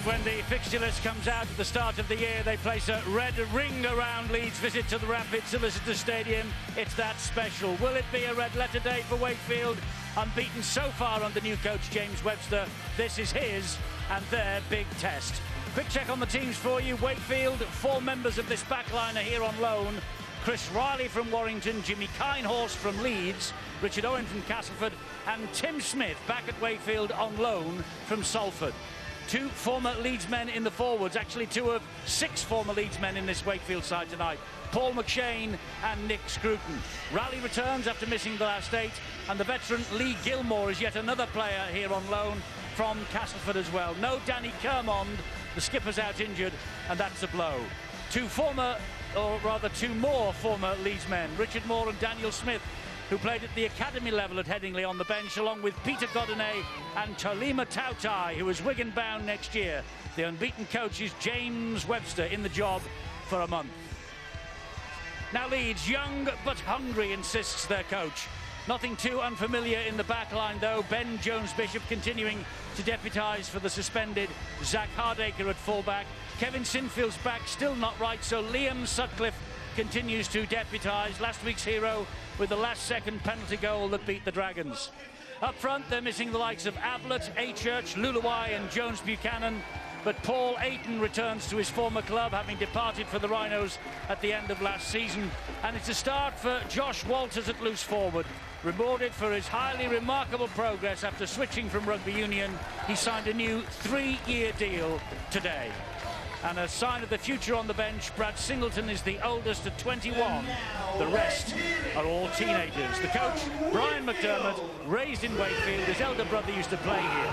when the fixture list comes out at the start of the year, they place a red ring around Leeds' visit to the Rapid Solicitor Stadium. It's that special. Will it be a red letter day for Wakefield? Unbeaten so far under new coach James Webster. This is his and their big test. Quick check on the teams for you. Wakefield, 4 members of this backline are here on loan. Chris Riley from Warrington, Jimmy Kinehorst from Leeds, Richard Owen from Castleford, and Tim Smith back at Wakefield on loan from Salford. 2 former Leeds men in the forwards, actually 2 of 6 former Leeds men in this Wakefield side tonight. Paul McShane and Nick Scruton. Raleigh returns after missing the last 8, and the veteran Lee Gilmore is yet another player here on loan from Castleford as well. No Danny Kermond, the skipper's out injured, and that's a blow. 2 more former Leeds men, Richard Moore and Daniel Smith, who played at the academy level at Headingley on the bench, along with Peter Godinay and Tolima Tautai, who is Wigan bound next year. The unbeaten coach is James Webster, in the job for a month. Now Leeds, young but hungry, insists their coach. Nothing too unfamiliar in the back line, though. Ben Jones-Bishop continuing to deputise for the suspended Zach Hardacre at fullback. Kevin Sinfield's back, still not right, so Liam Sutcliffe continues to deputise. Last week's hero with the last-second penalty goal that beat the Dragons. Up front, they're missing the likes of Ablett, Achurch, Luluwai and Jones Buchanan. But Paul Ayton returns to his former club, having departed for the Rhinos at the end of last season. And it's a start for Josh Walters at loose forward. Rewarded for his highly remarkable progress after switching from rugby union, he signed a new 3-year deal today. And a sign of the future on the bench, Brad Singleton is the oldest at 21. The rest are all teenagers. The coach, Brian McDermott, raised in Wakefield. His elder brother used to play here.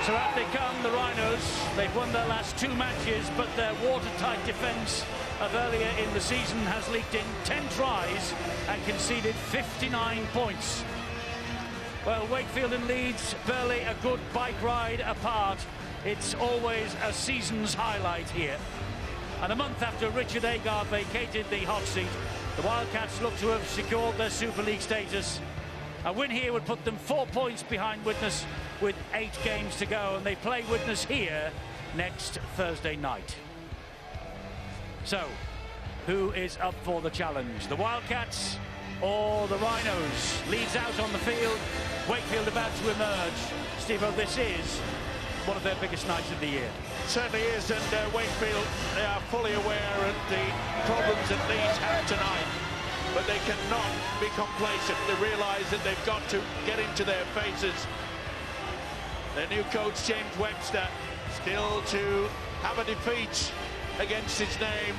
So out they come, the Rhinos. They've won their last 2 matches, but their watertight defence of earlier in the season has leaked in 10 tries and conceded 59 points. Well, Wakefield and Leeds, barely a good bike ride apart. It's always a season's highlight here. And a month after Richard Agar vacated the hot seat, the Wildcats look to have secured their Super League status. A win here would put them 4 points behind Widnes with 8 games to go, and they play Widnes here next Thursday night. So, who is up for the challenge? The Wildcats or the Rhinos? Leeds out on the field, Wakefield about to emerge. Steve-O, this is one of their biggest nights of the year. Certainly is, and Wakefield, they are fully aware of the problems that Leeds have tonight, but they cannot be complacent. They realise that they've got to get into their faces. Their new coach, James Webster, still to have a defeat against his name,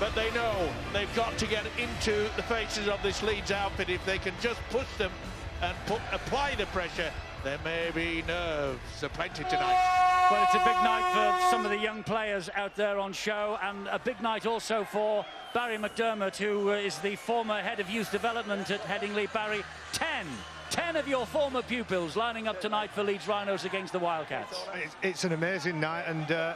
but they know they've got to get into the faces of this Leeds outfit. If they can just push them and apply the pressure, there may be nerves aplenty tonight. Well, it's a big night for some of the young players out there on show, and a big night also for Barry McDermott, who is the former head of youth development at Headingley. Barry, 10 of your former pupils lining up tonight for Leeds Rhinos against the Wildcats. It's an amazing night, and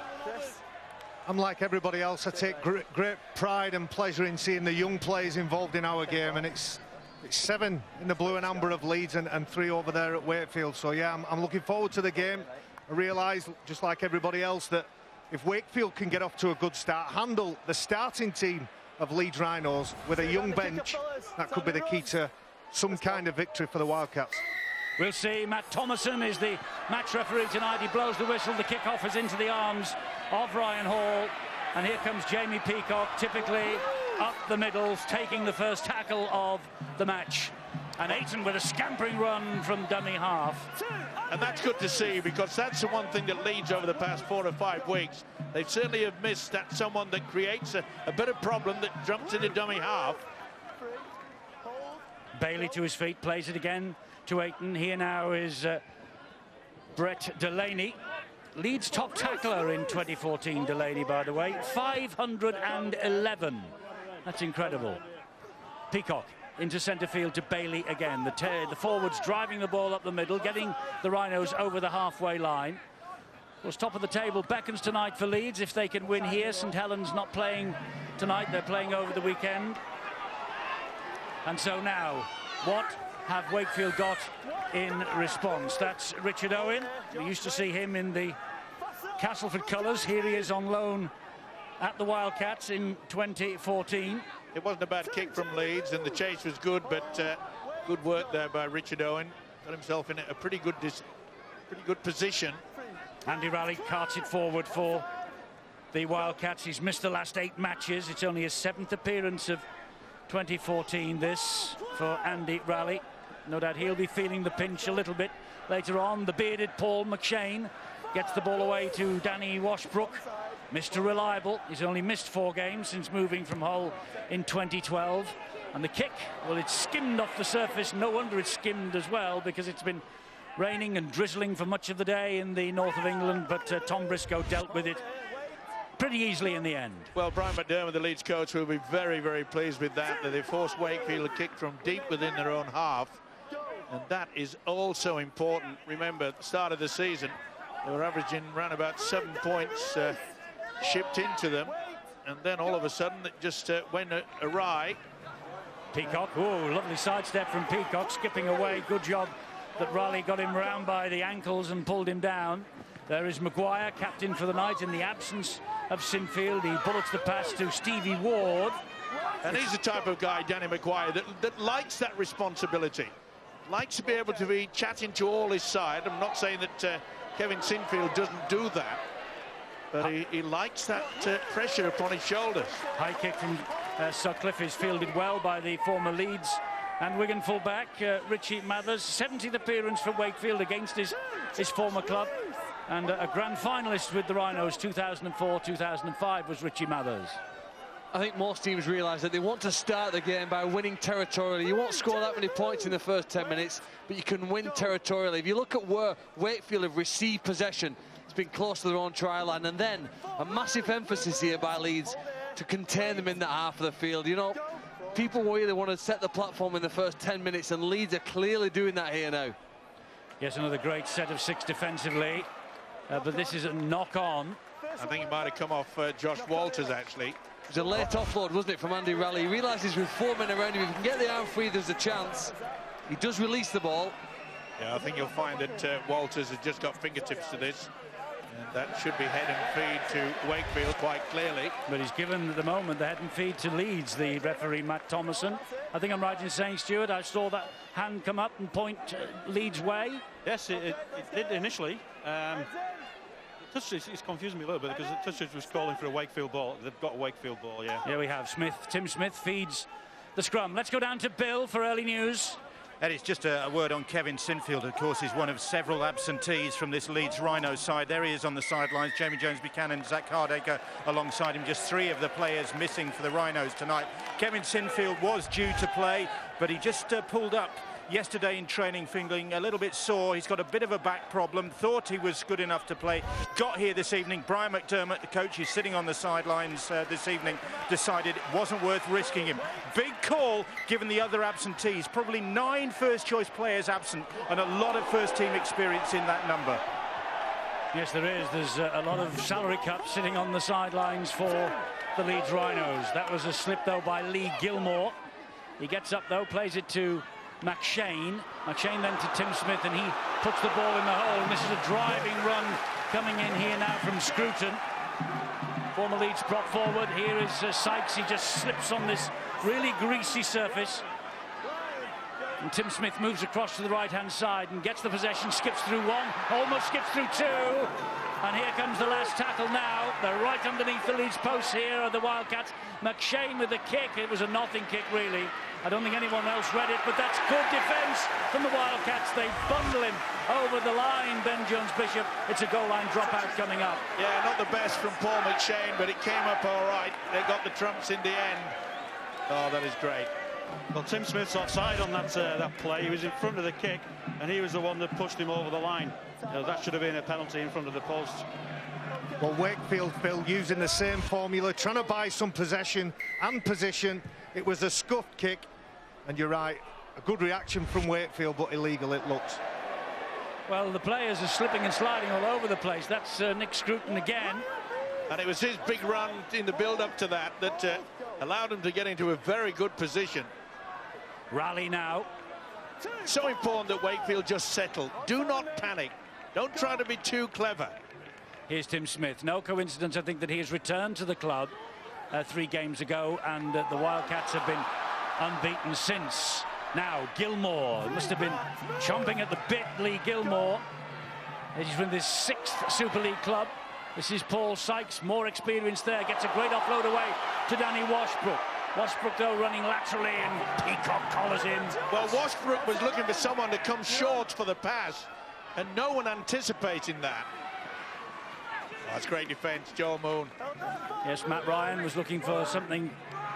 unlike everybody else, I take great pride and pleasure in seeing the young players involved in our game, and it's 7 in the blue and amber of Leeds and 3 over there at Wakefield. So yeah, I'm looking forward to the game. I realise, just like everybody else, that if Wakefield can get off to a good start, handle the starting team of Leeds Rhinos with a young bench, that could be the key to some kind of victory for the Wildcats. We'll see. Matt Thomason is the match referee tonight. He blows the whistle. The kick-off is into the arms of Ryan Hall. And here comes Jamie Peacock, typically up the middle, taking the first tackle of the match. And Ayton with a scampering run from dummy half. And that's good to see, because that's the one thing that Leeds over the past 4 or 5 weeks. They certainly have missed that someone that creates a bit of problem that jumps into dummy half. Bailey to his feet, plays it again to Ayton. Here now is Brett Delaney. Leeds top tackler in 2014, Delaney, by the way. 511. That's incredible. Peacock into centre field to Bailey again. The forwards driving the ball up the middle, getting the Rhinos over the halfway line. Of course, top of the table beckons tonight for Leeds if they can win here. St Helens not playing tonight, they're playing over the weekend. And so now, what have Wakefield got in response? That's Richard Owen. We used to see him in the Castleford colours. Here he is on loan at the Wildcats in 2014. It wasn't a bad kick from Leeds, and the chase was good, but good work there by Richard Owen. Got himself in a pretty good position. Andy Raleigh carts it forward for the Wildcats. He's missed the last 8 matches. It's only his 7th appearance of 2014, this, for Andy Raleigh. No doubt he'll be feeling the pinch a little bit later on. The bearded Paul McShane gets the ball away to Danny Washbrook. Mr. Reliable. He's only missed 4 games since moving from Hull in 2012. And the kick, well, it's skimmed off the surface. No wonder it's skimmed as well, because it's been raining and drizzling for much of the day in the north of England. But Tom Briscoe dealt with it pretty easily in the end. Well, Brian McDermott, the Leeds coach, will be very, very pleased with that they forced Wakefield to kick from deep within their own half. And that is also important. Remember, at the start of the season, they were averaging around about 7 points shipped into them, and then all of a sudden it just went awry. Peacock, oh, lovely sidestep from Peacock, skipping away. Good job that Raleigh got him round by the ankles and pulled him down. There is Maguire, captain for the night, in the absence of Sinfield. He bullets the pass to Stevie Ward. And he's the type of guy, Danny Maguire, that likes that responsibility. Likes to be able to be chatting to all his side. I'm not saying that Kevin Sinfield doesn't do that, but he likes that pressure upon his shoulders. High kick from Sutcliffe is fielded well by the former Leeds and Wigan fullback Richie Mathers. 70th appearance for Wakefield against his former club, and a grand finalist with the Rhinos 2004-2005 was Richie Mathers. I think most teams realise that they want to start the game by winning territorially. You won't score that many points in the first 10 minutes, but you can win territorially. If you look at where Wakefield have received possession, it's been close to their own try line, and then a massive emphasis here by Leeds to contain them in that half of the field. You know, people really want to set the platform in the first 10 minutes, and Leeds are clearly doing that here now. Yes, another great set of 6 defensively, but this is a knock-on. I think it might have come off Josh Walters, actually. It was a late offload, wasn't it, from Andy Raleigh? He realises with 4 men around him, if he can get the arm free, there's a chance. He does release the ball. Yeah, I think you'll find that Walters has just got fingertips to this. And that should be head and feed to Wakefield quite clearly. But he's given, at the moment, the head and feed to Leeds, the referee, Matt Thomason. I think I'm right in saying, Stuart, I saw that hand come up and point Leeds' way. Yes, it did initially. It's confusing me a little bit, because the touch was calling for a Wakefield ball. They've got a Wakefield ball, yeah. Here we have Smith. Tim Smith feeds the scrum. Let's go down to Bill for early news. Eddie, it's just a word on Kevin Sinfield. Of course, he's one of several absentees from this Leeds Rhinos side. There he is on the sidelines. Jamie Jones-Buchanan, Zach Hardacre alongside him. Just 3 of the players missing for the Rhinos tonight. Kevin Sinfield was due to play, but he just pulled up yesterday in training, feeling a little bit sore. He's got a bit of a back problem. Thought he was good enough to play. Got here this evening. Brian McDermott, the coach, is sitting on the sidelines this evening, decided it wasn't worth risking him. Big call given the other absentees. Probably 9 first-choice players absent, and a lot of first-team experience in that number. Yes, there is. There's a lot of salary caps sitting on the sidelines for the Leeds Rhinos. That was a slip, though, by Lee Gilmore. He gets up, though, plays it to McShane. McShane then to Tim Smith, and he puts the ball in the hole. And this is a driving run coming in here now from Scruton. Former Leeds prop forward. Here is Sykes. He just slips on this really greasy surface. And Tim Smith moves across to the right-hand side and gets the possession, skips through 1, almost skips through 2. And here comes the last tackle now. They're right underneath the Leeds posts here are the Wildcats. McShane with the kick. It was a nothing kick, really. I don't think anyone else read it, but that's good defence from the Wildcats. They bundle him over the line, Ben Jones-Bishop. It's a goal line dropout coming up. Yeah, not the best from Paul McShane, but it came up all right. They got the trumps in the end. Oh, that is great. Well, Tim Smith's offside on that play. He was in front of the kick, and he was the one that pushed him over the line. That should have been a penalty in front of the post. Well, Wakefield, Phil, using the same formula, trying to buy some possession and position. It was a scuffed kick, and you're right, a good reaction from Wakefield, but illegal it looks. Well, the players are slipping and sliding all over the place. That's Nick Scruton again. And it was his big run in the build-up to that allowed him to get into a very good position. Raleigh now. So important that Wakefield just settle. Do not panic. Don't try to be too clever. Here's Tim Smith. No coincidence, I think, that he has returned to the club 3 games ago, and the Wildcats have been unbeaten since. Now, Gilmore must have been chomping at the bit. Lee Gilmore. He's from his 6th Super League club. This is Paul Sykes, more experience there. Gets a great offload away to Danny Washbrook. Washbrook, though, running laterally, and Peacock collars in. Well, Washbrook was looking for someone to come short for the pass, and no one anticipating that. That's great defence, Joe Moon. Yes, Matt Ryan was looking for something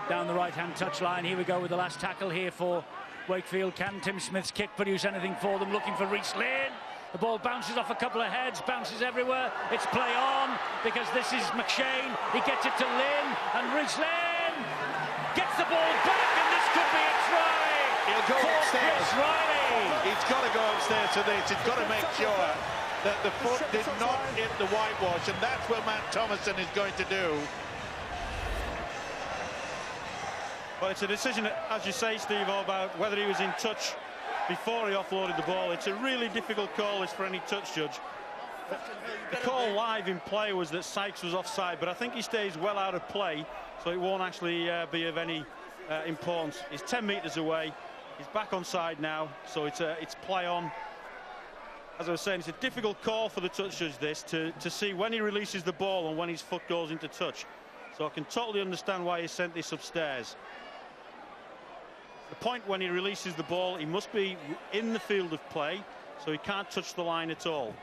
down the right-hand touchline. Here we go with the last tackle here for Wakefield. Can Tim Smith's kick produce anything for them? Looking for Reece Lane. The ball bounces off a couple of heads, bounces everywhere. It's play on, because this is McShane. He gets it to Lynn, and Reece Lane gets the ball back, and this could be a try. He'll go upstairs. Chris Riley. He's got to go upstairs to this. He's got to make sure that the foot did not hit the whitewash, and that's what Matt Thomason is going to do. Well, it's a decision, as you say, Steve, about whether he was in touch before he offloaded the ball. It's a really difficult call, this, for any touch judge. The call live in play was that Sykes was offside, but I think he stays well out of play, so it won't actually be of any importance. He's 10 metres away. He's back on side now, so it's play on. As I was saying, it's a difficult call for the touch judge, this, to see when he releases the ball and when his foot goes into touch. So I can totally understand why he sent this upstairs. The point when he releases the ball, he must be in the field of play, so he can't touch the line at all.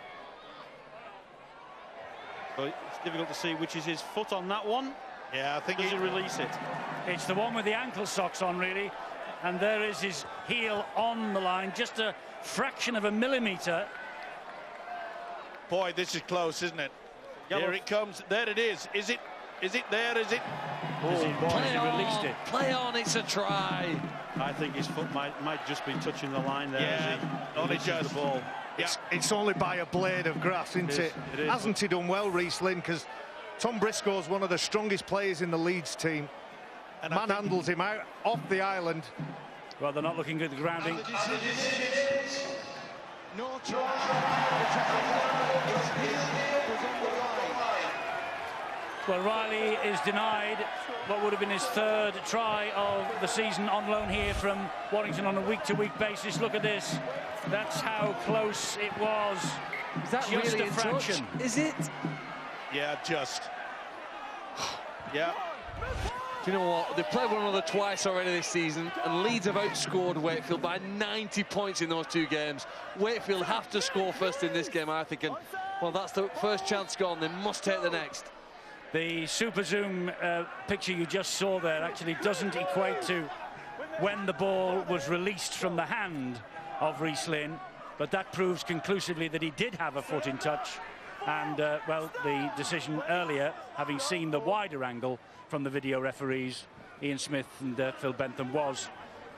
So it's difficult to see which is his foot on that one. Yeah, I think Does he release it? It's the one with the ankle socks on, really. And there is his heel on the line, just a fraction of a millimetre. Boy, this is close, isn't it? Yellow. Here it comes. There it is. Is it there? Is it? He released it. Play on, it's a try. I think his foot might just be touching the line there. Yeah, as he only releases just. the ball. Yeah. It's only by a blade of grass, isn't it? It is. Hasn't he done well, Reece Lynn? Because Tom Briscoe's one of the strongest players in the Leeds team. And manhandles him out off the island. Well, they're not looking good at the grounding. No Well, Riley is denied what would have been his 3rd try of the season on loan here from Warrington on a week-to-week basis. Look at this. That's how close it was. Is that just really a in fraction? touch? Is it? Yeah, just. Yeah. Do you know what? They've played one another twice already this season, and Leeds have outscored Wakefield by 90 points in those 2 games. Wakefield have to score first in this game, I think, and, well, that's the first chance gone. They must take the next. The super zoom picture you just saw there actually doesn't equate to when the ball was released from the hand of Reece Lynn, but that proves conclusively that he did have a foot in touch. And, well, the decision earlier, having seen the wider angle from the video referees, Ian Smith and Phil Bentham, was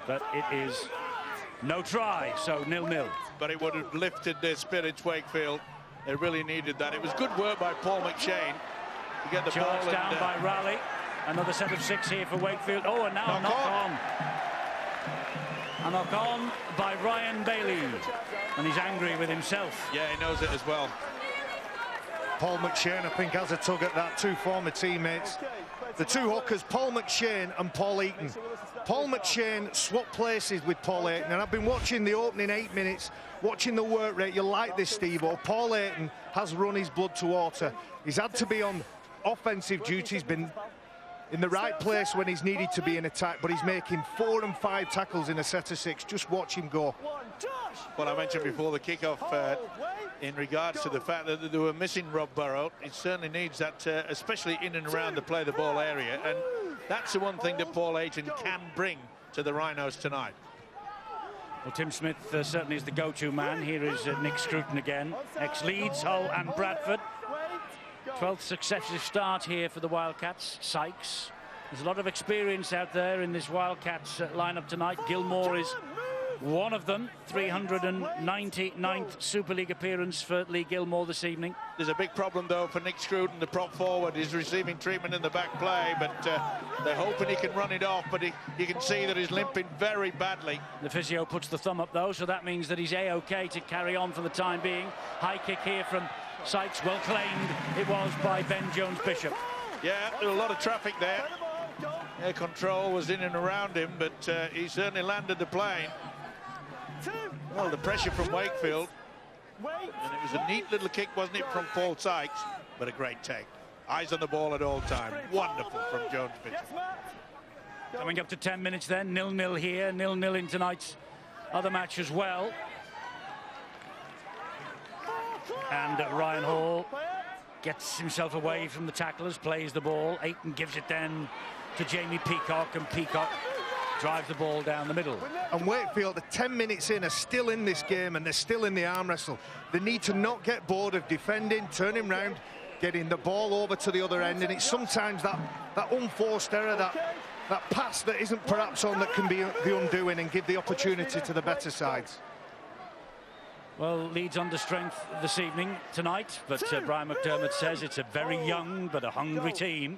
that it is no try, so 0-0. But it would have lifted their spirits, Wakefield. They really needed that. It was good work by Paul McShane to get the Charged ball down by Raleigh. Another set of 6 here for Wakefield. Oh, and now a knock on. A knock on by Ryan Bailey. And he's angry with himself. Yeah, he knows it as well. Paul McShane, I think, has a tug at that. 2 former teammates. The 2 hookers, Paul McShane and Paul Eaton. Paul McShane swapped places with Paul Eaton, and I've been watching the opening 8 minutes, watching the work rate. You'll like this, Steve-O. Paul Eaton has run his blood to water. He's had to be on offensive duty. He's been in the right place when he's needed to be in attack, but he's making 4 and 5 tackles in a set of 6. Just watch him go. Well, I mentioned before the kickoff in regards to the fact that they were missing Rob Burrow. He certainly needs that, especially in and around the play the ball area, and that's the one thing that Paul Ayton can bring to the Rhinos tonight. Well, Tim Smith certainly is the go-to man. Here is Nick Scruton again, ex-Leeds, Hull and Bradford. 12th successive start here for the Wildcats. Sykes. There's a lot of experience out there in this Wildcats lineup tonight. Gilmore is One of them, 399th Super League appearance for Lee Gilmore this evening. There's a big problem, though, for Nick Scruton, the prop forward. He's receiving treatment in the back play, but they're hoping he can run it off, but you can see that he's limping very badly. The physio puts the thumb up, though, so that means that he's A-OK to carry on for the time being. High kick here from Sykes, well claimed it was by Ben Jones-Bishop. Yeah, there was a lot of traffic there. Air control was in and around him, but he certainly landed the plane. Well, the pressure from Wakefield. And it was a neat little kick, wasn't it, from Paul Sykes? But a great take. Eyes on the ball at all time. Wonderful from Jones-Bishop. Coming up to 10 minutes then, 0-0 here, 0-0 in tonight's other match as well. And Ryan Hall gets himself away from the tacklers, plays the ball. Ayton gives it then to Jamie Peacock, and Peacock drives the ball down the middle. And Wakefield, 10 minutes in, are still in this game, and they're still in the arm wrestle. They need to not get bored of defending, turning round, getting the ball over to the other end, and it's sometimes that unforced error, that pass that isn't perhaps on, that can be the undoing and give the opportunity to the better sides. Well, Leeds under strength this evening, tonight, but Brian McDermott says it's a very young but a hungry team.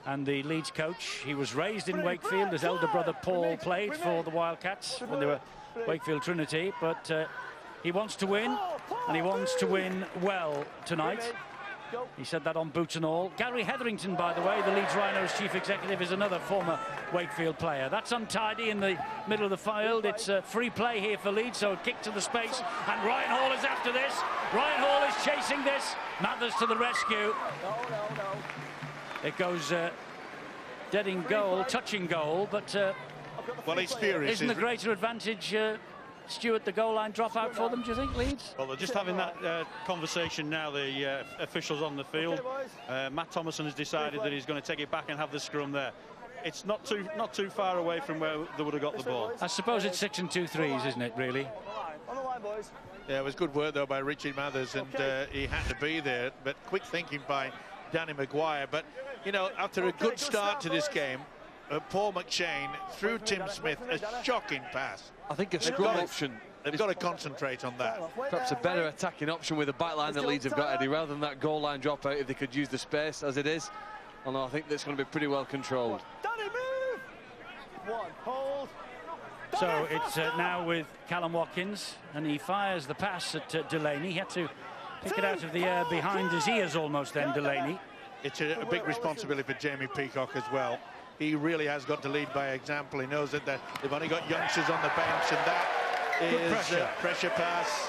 And the Leeds coach, he was raised in Wakefield. His elder brother Paul played for the Wildcats when they were Wakefield Trinity, but he wants to win, and he wants to win well tonight. He said that on boots and all. Gary Hetherington, by the way, the Leeds Rhinos chief executive, is another former Wakefield player. That's untidy in the middle of the field. It's free play here for Leeds, so a kick to the space, and Ryan Hall is after this. Ryan Hall is chasing this. Mathers to the rescue. It goes dead in goal, touching goal, but well, he's furious. Isn't the greater advantage, Stuart, the goal line drop out for them, do you think, Leeds? Well, they're just having that conversation now, the officials on the field. Matt Thomason has decided that he's going to take it back and have the scrum there. It's not too far away from where they would have got the ball. I suppose it's 6 2/3, isn't it, really? On the line, boys. Yeah, it was good work, though, by Richie Mathers, and he had to be there. But quick thinking by Danny Maguire. But, you know, after a good start to this game, Paul McShane threw Tim Smith a shocking pass. I think a scrum option. They've got to concentrate on that. Perhaps a better attacking option with the back line that Leeds have got, Eddie, rather than that goal line dropout, if they could use the space as it is. Although I think that's going to be pretty well controlled. Danny, move! One, hold. So it's now with Callum Watkins, and he fires the pass at Delaney. He had to pick it out of the air behind his ears almost then, Delaney. It's a big responsibility for Jamie Peacock as well. He really has got to lead by example. He knows that they've only got youngsters on the bench, and that is pressure pass,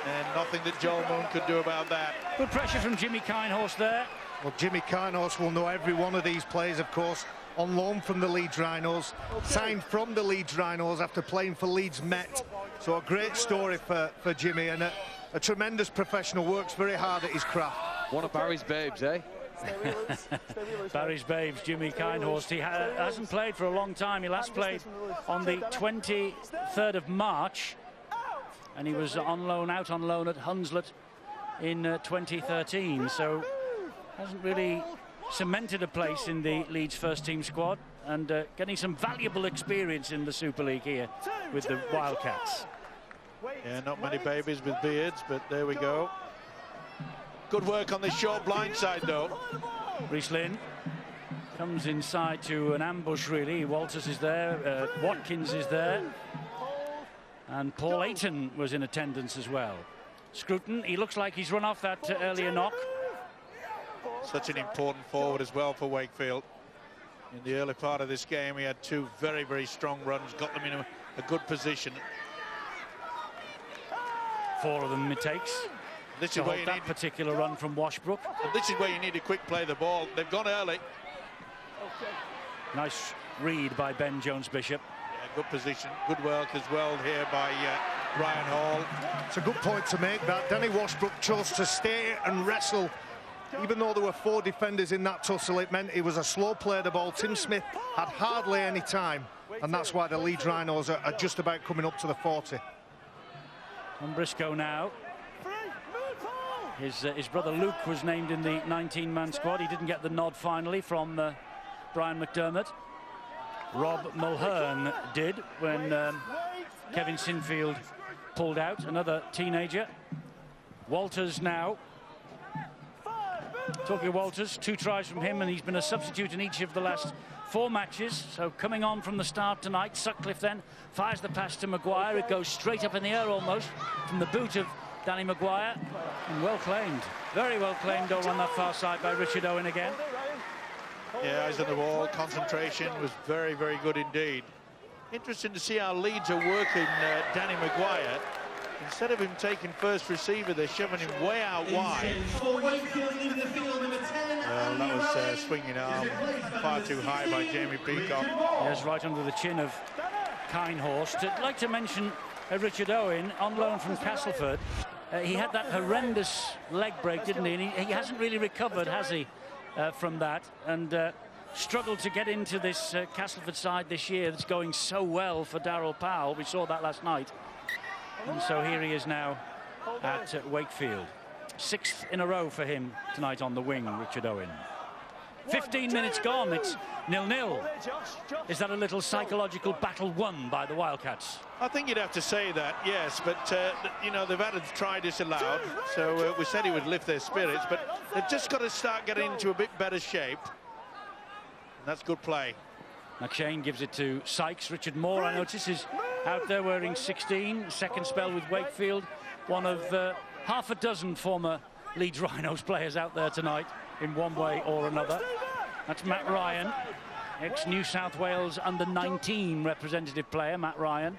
and nothing that Joel Moon could do about that. Good pressure from Jimmy Kinehorst there. Well, Jimmy Kinehorst will know every one of these players, of course, on loan from the Leeds Rhinos, signed from the Leeds Rhinos after playing for Leeds Met. So a great story for Jimmy, and a tremendous professional, works very hard at his craft. One of Barry's babes, eh? Barry's babes, Jimmy Kinehorst. He hasn't played for a long time. He last played on the 23rd of March, and he was out on loan at Hunslet in 2013. So hasn't really cemented a place in the Leeds first team squad, and getting some valuable experience in the Super League here with the Wildcats. Yeah, not many babies with beards, but there we go. Good work on this short blind side, though. Reece Lynn comes inside to an ambush, really. Walters is there, Watkins is there, and Paul Ayton was in attendance as well. Scruton, he looks like he's run off that earlier knock. Such an important forward as well for Wakefield. In the early part of this game, he had two very, very strong runs, got them in a good position. 4 of them it takes. This to is where hold you that need particular run from Washbrook. This is where you need to quick play the ball. They've gone early. Nice read by Ben Jones-Bishop. Yeah, good position, good work as well here by Ryan Hall. It's a good point to make, that. Danny Washbrook chose to stay and wrestle. Even though there were 4 defenders in that tussle, it meant it was a slow play of the ball. Tim Smith had hardly any time, and that's why the Leeds Rhinos are just about coming up to the 40. On Briscoe now. His brother Luke was named in the 19-man squad. He didn't get the nod finally from Brian McDermott. Rob Mulhern did when Kevin Sinfield pulled out, another teenager. Walters now. Talking of Walters, 2 tries from him, and he's been a substitute in each of the last 4 matches. So coming on from the start tonight, Sutcliffe then fires the pass to Maguire. It goes straight up in the air almost from the boot of Danny Maguire. And well claimed, very well claimed over on that far side by Richard Owen again. Yeah, eyes on the ball, concentration was very, very good indeed. Interesting to see how Leeds are working Danny Maguire. Instead of him taking first receiver, they're shoving him way out wide. Well, that was swinging arm far too high by Jamie Peacock. Yes, right under the chin of Kinehorst. I'd like to mention Richard Owen, on loan from Castleford. He had that horrendous leg break, didn't he? And he hasn't really recovered, has he, from that? And struggled to get into this Castleford side this year that's going so well for Darryl Powell. We saw that last night. And so here he is now at Wakefield. 6th in a row for him tonight on the wing, Richard Owen. 15 minutes gone, it's 0-0. Is that a little psychological battle won by the Wildcats? I think you'd have to say that, yes, but you know, they've had a try disallowed, so we said he would lift their spirits, but they've just got to start getting into a bit better shape. And that's good play. McShane gives it to Sykes. Richard Moore, I notice, is out there wearing 16. Second spell with Wakefield. One of half a dozen former Leeds Rhinos players out there tonight in one way or another. That's Matt Ryan, ex-New South Wales under-19 representative player, Matt Ryan.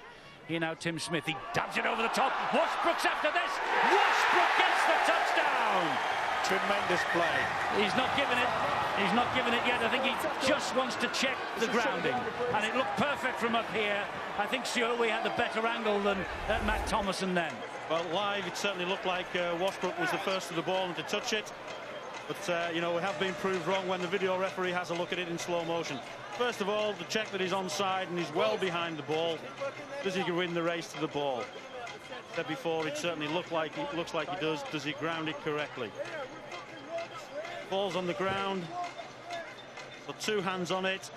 Here now Tim Smith. He dabs it over the top. Washbrook's after this. Washbrook gets the touchdown. Tremendous play. He's not given it. He's not given it yet. I think he just wants to check the grounding. And it looked perfect from up here. I think Siowi had the better angle than Matt Thomason then. Well, live, it certainly looked like Washbrook was the first to the ball and to touch it. But, you know, we have been proved wrong when the video referee has a look at it in slow motion. First of all, to check that he's onside and he's well behind the ball. Does he win the race to the ball? Said before, it certainly looks like he does. Does he ground it correctly? Ball's on the ground. So 2 hands on it.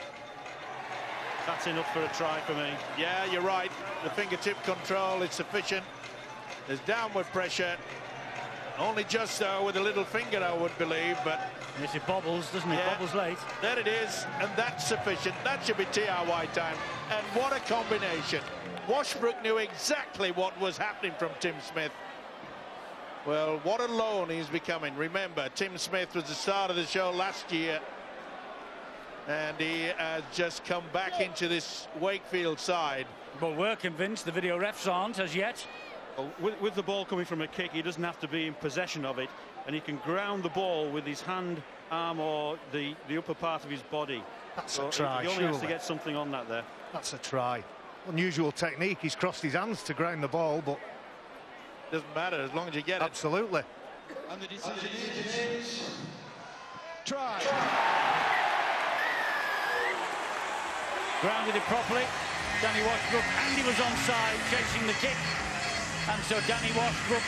That's enough for a try for me. Yeah, you're right. The fingertip control is sufficient. There's downward pressure. Only just though with a little finger, I would believe, but yes, it bobbles, doesn't it? Yeah, Bobbles late. There it is, and that's sufficient. That should be TRY time. And what a combination. Washbrook knew exactly what was happening from Tim Smith. Well, what a loan he's becoming. Remember, Tim Smith was the start of the show last year, and he has just come back into this Wakefield side. Well, we're convinced, the video refs aren't as yet. Well, with the ball coming from a kick, he doesn't have to be in possession of it, and he can ground the ball with his hand, arm, or the upper part of his body. That's so a try, he only has to get something on that there. That's a try. Unusual technique. He's crossed his hands to ground the ball, but doesn't matter as long as you get it. Absolutely. And the decision is try. Grounded it properly. Danny Washbrook, and he was onside chasing the kick. And so Danny Washbrook,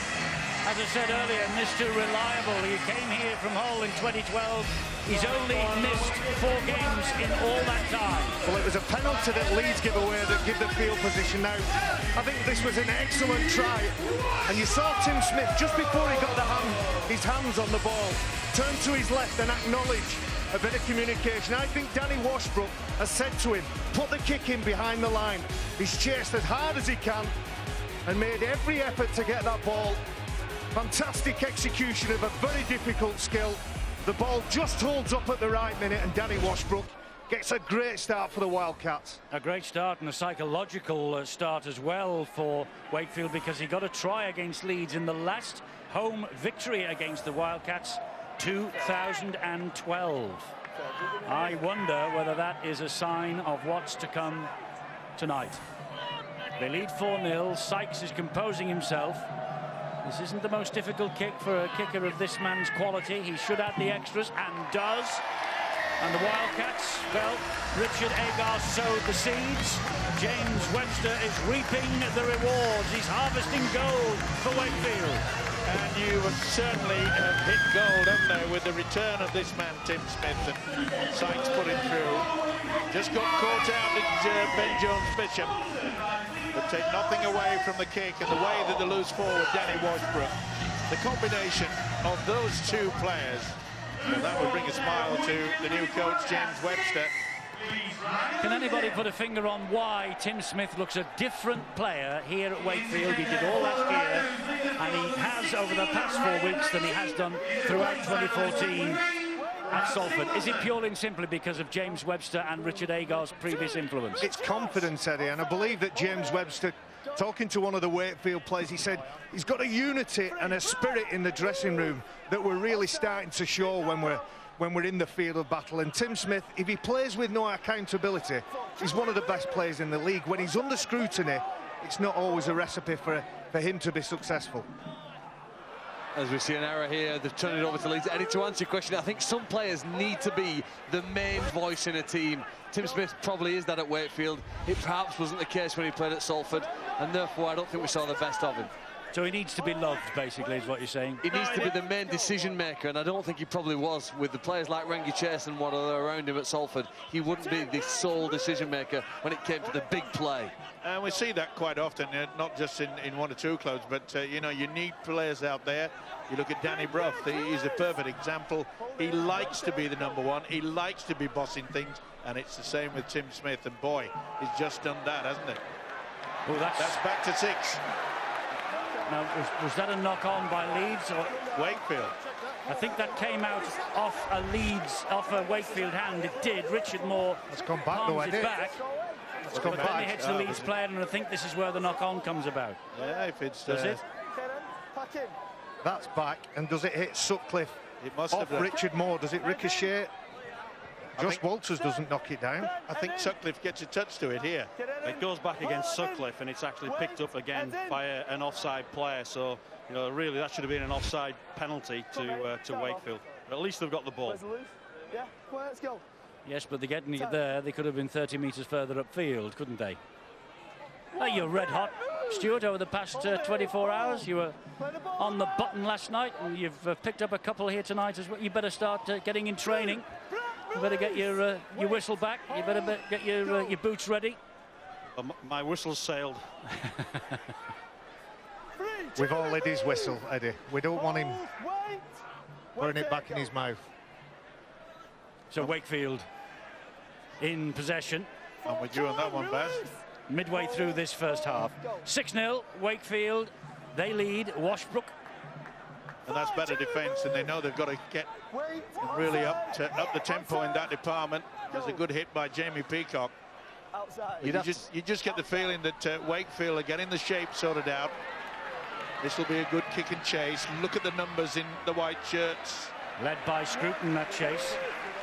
as I said earlier, Mr. Reliable. He came here from Hull in 2012. He's only missed 4 games in all that time. Well, it was a penalty that Leeds give away that give the field position now. I think this was an excellent try. And you saw Tim Smith, just before he got his hands on the ball, turn to his left and acknowledge a bit of communication. I think Danny Washbrook has said to him, put the kick in behind the line. He's chased as hard as he can and made every effort to get that ball. Fantastic execution of a very difficult skill. The ball just holds up at the right minute, and Danny Washbrook gets a great start for the Wildcats. A great start and a psychological start as well for Wakefield, because he got a try against Leeds in the last home victory against the Wildcats, 2012. I wonder whether that is a sign of what's to come tonight. They lead 4-0. Sykes is composing himself. This isn't the most difficult kick for a kicker of this man's quality. He should add the extras, and does. And the Wildcats, well, Richard Agar sowed the seeds. James Webster is reaping the rewards. He's harvesting gold for Wakefield. And you have certainly hit gold, haven't they, with the return of this man, Tim Smith, and Sykes put it through. Just got caught out at Ben Jones-Bishop. but take nothing away from the kick and the way that the loose forward, Danny Washbrook. The combination of those two players, well, that would bring a smile to the new coach, James Webster. Can anybody put a finger on why Tim Smith looks a different player here at Wakefield? He did all last year, and he has over the past 4 weeks than he has done throughout 2014 at Salford. Is it purely and simply because of James Webster and Richard Agar's previous influence? It's confidence, Eddie, and I believe that James Webster, talking to one of the Wakefield players, he said he's got a unity and a spirit in the dressing room that we're really starting to show when we're in the field of battle. And Tim Smith, if he plays with no accountability, he's one of the best players in the league. When he's under scrutiny, it's not always a recipe for him to be successful. As we see an error here, they've turned it over to Leeds. Eddie, to answer your question, I think some players need to be the main voice in a team. Tim Smith probably is that at Wakefield. It perhaps wasn't the case when he played at Salford, and therefore I don't think we saw the best of him. So he needs to be loved, basically, is what you're saying? He needs to be the main decision maker, and I don't think he probably was. With the players like Rengie Chase and what are around him at Salford, he wouldn't be the sole decision maker when it came to the big play. And we see that quite often, not just in 1 or 2 clubs, but you know, you need players out there. You look at Danny Brough, he's a perfect example. He likes to be the #1, he likes to be bossing things, and it's the same with Tim Smith, and boy, he's just done that, hasn't it? Oh, that's back to 6. Now, was that a knock-on by Leeds or Wakefield? I think that came out off a Wakefield hand. It did. Richard Moore palms it back. It's come But then back. it hits the Leeds player, and I think this is where the knock-on comes about. Yeah, if it's... Does it? That's back, and does it hit Sutcliffe? It must Off have done. Richard Moore. Does it ricochet? Josh Walters doesn't knock it down. I think Sutcliffe gets a touch to it here. It goes back against Sutcliffe, and it's actually picked up again by an offside player. So, you know, really that should have been an offside penalty to Wakefield. But at least they've got the ball. Yeah, come on, let's go. Yes, but they're getting it there. They could have been 30 metres further upfield, couldn't they? Oh, you're red hot, Stuart, over the past 24 hours. You were on the button last night, and you've picked up a couple here tonight as well. You better start getting in training. You better get your whistle back. You better get your boots ready. My whistle's sailed. We've all lit his whistle, Eddie. We don't want him putting it back in his mouth. So Wakefield in possession. I'm with you on that one, Baz. Midway through this first half. 6-0, Wakefield. They lead. Washbrook. And that's better defence, and they know they've got to get really up the tempo in that department. There's a good hit by Jamie Peacock. You just get the feeling that Wakefield are getting the shape sorted out. This will be a good kick and chase. Look at the numbers in the white shirts. Led by Scruton, that chase.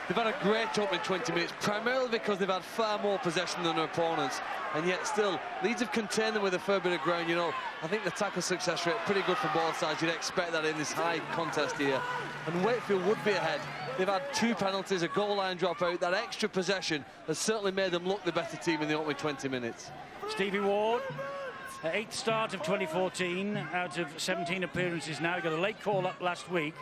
They've had a great opening 20 minutes, primarily because they've had far more possession than their opponents, and yet still, Leeds have contained them with a fair bit of ground. You know, I think the tackle success rate pretty good for both sides. You'd expect that in this high contest here. And Wakefield would be ahead. They've had 2 penalties, a goal line dropout. That extra possession has certainly made them look the better team in the opening 20 minutes. Stevie Ward, 8th start of 2014, out of 17 appearances now. He got a late call-up last week.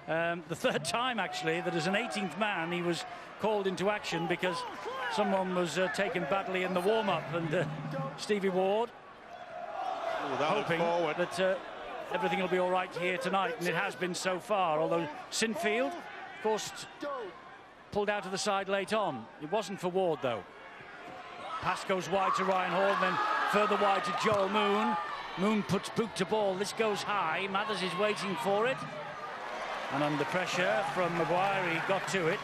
The 3rd time, actually, that as an 18th man, he was called into action because someone was taken badly in the warm-up. And Stevie Ward hoping that everything will be all right here tonight, and it has been so far. Although Sinfield, of course, pulled out of the side late on. It wasn't for Ward, though. Pass goes wide to Ryan Hall, then further wide to Joel Moon. Moon puts boot to ball. This goes high. Mathers is waiting for it. And under pressure from Maguire, he got to it.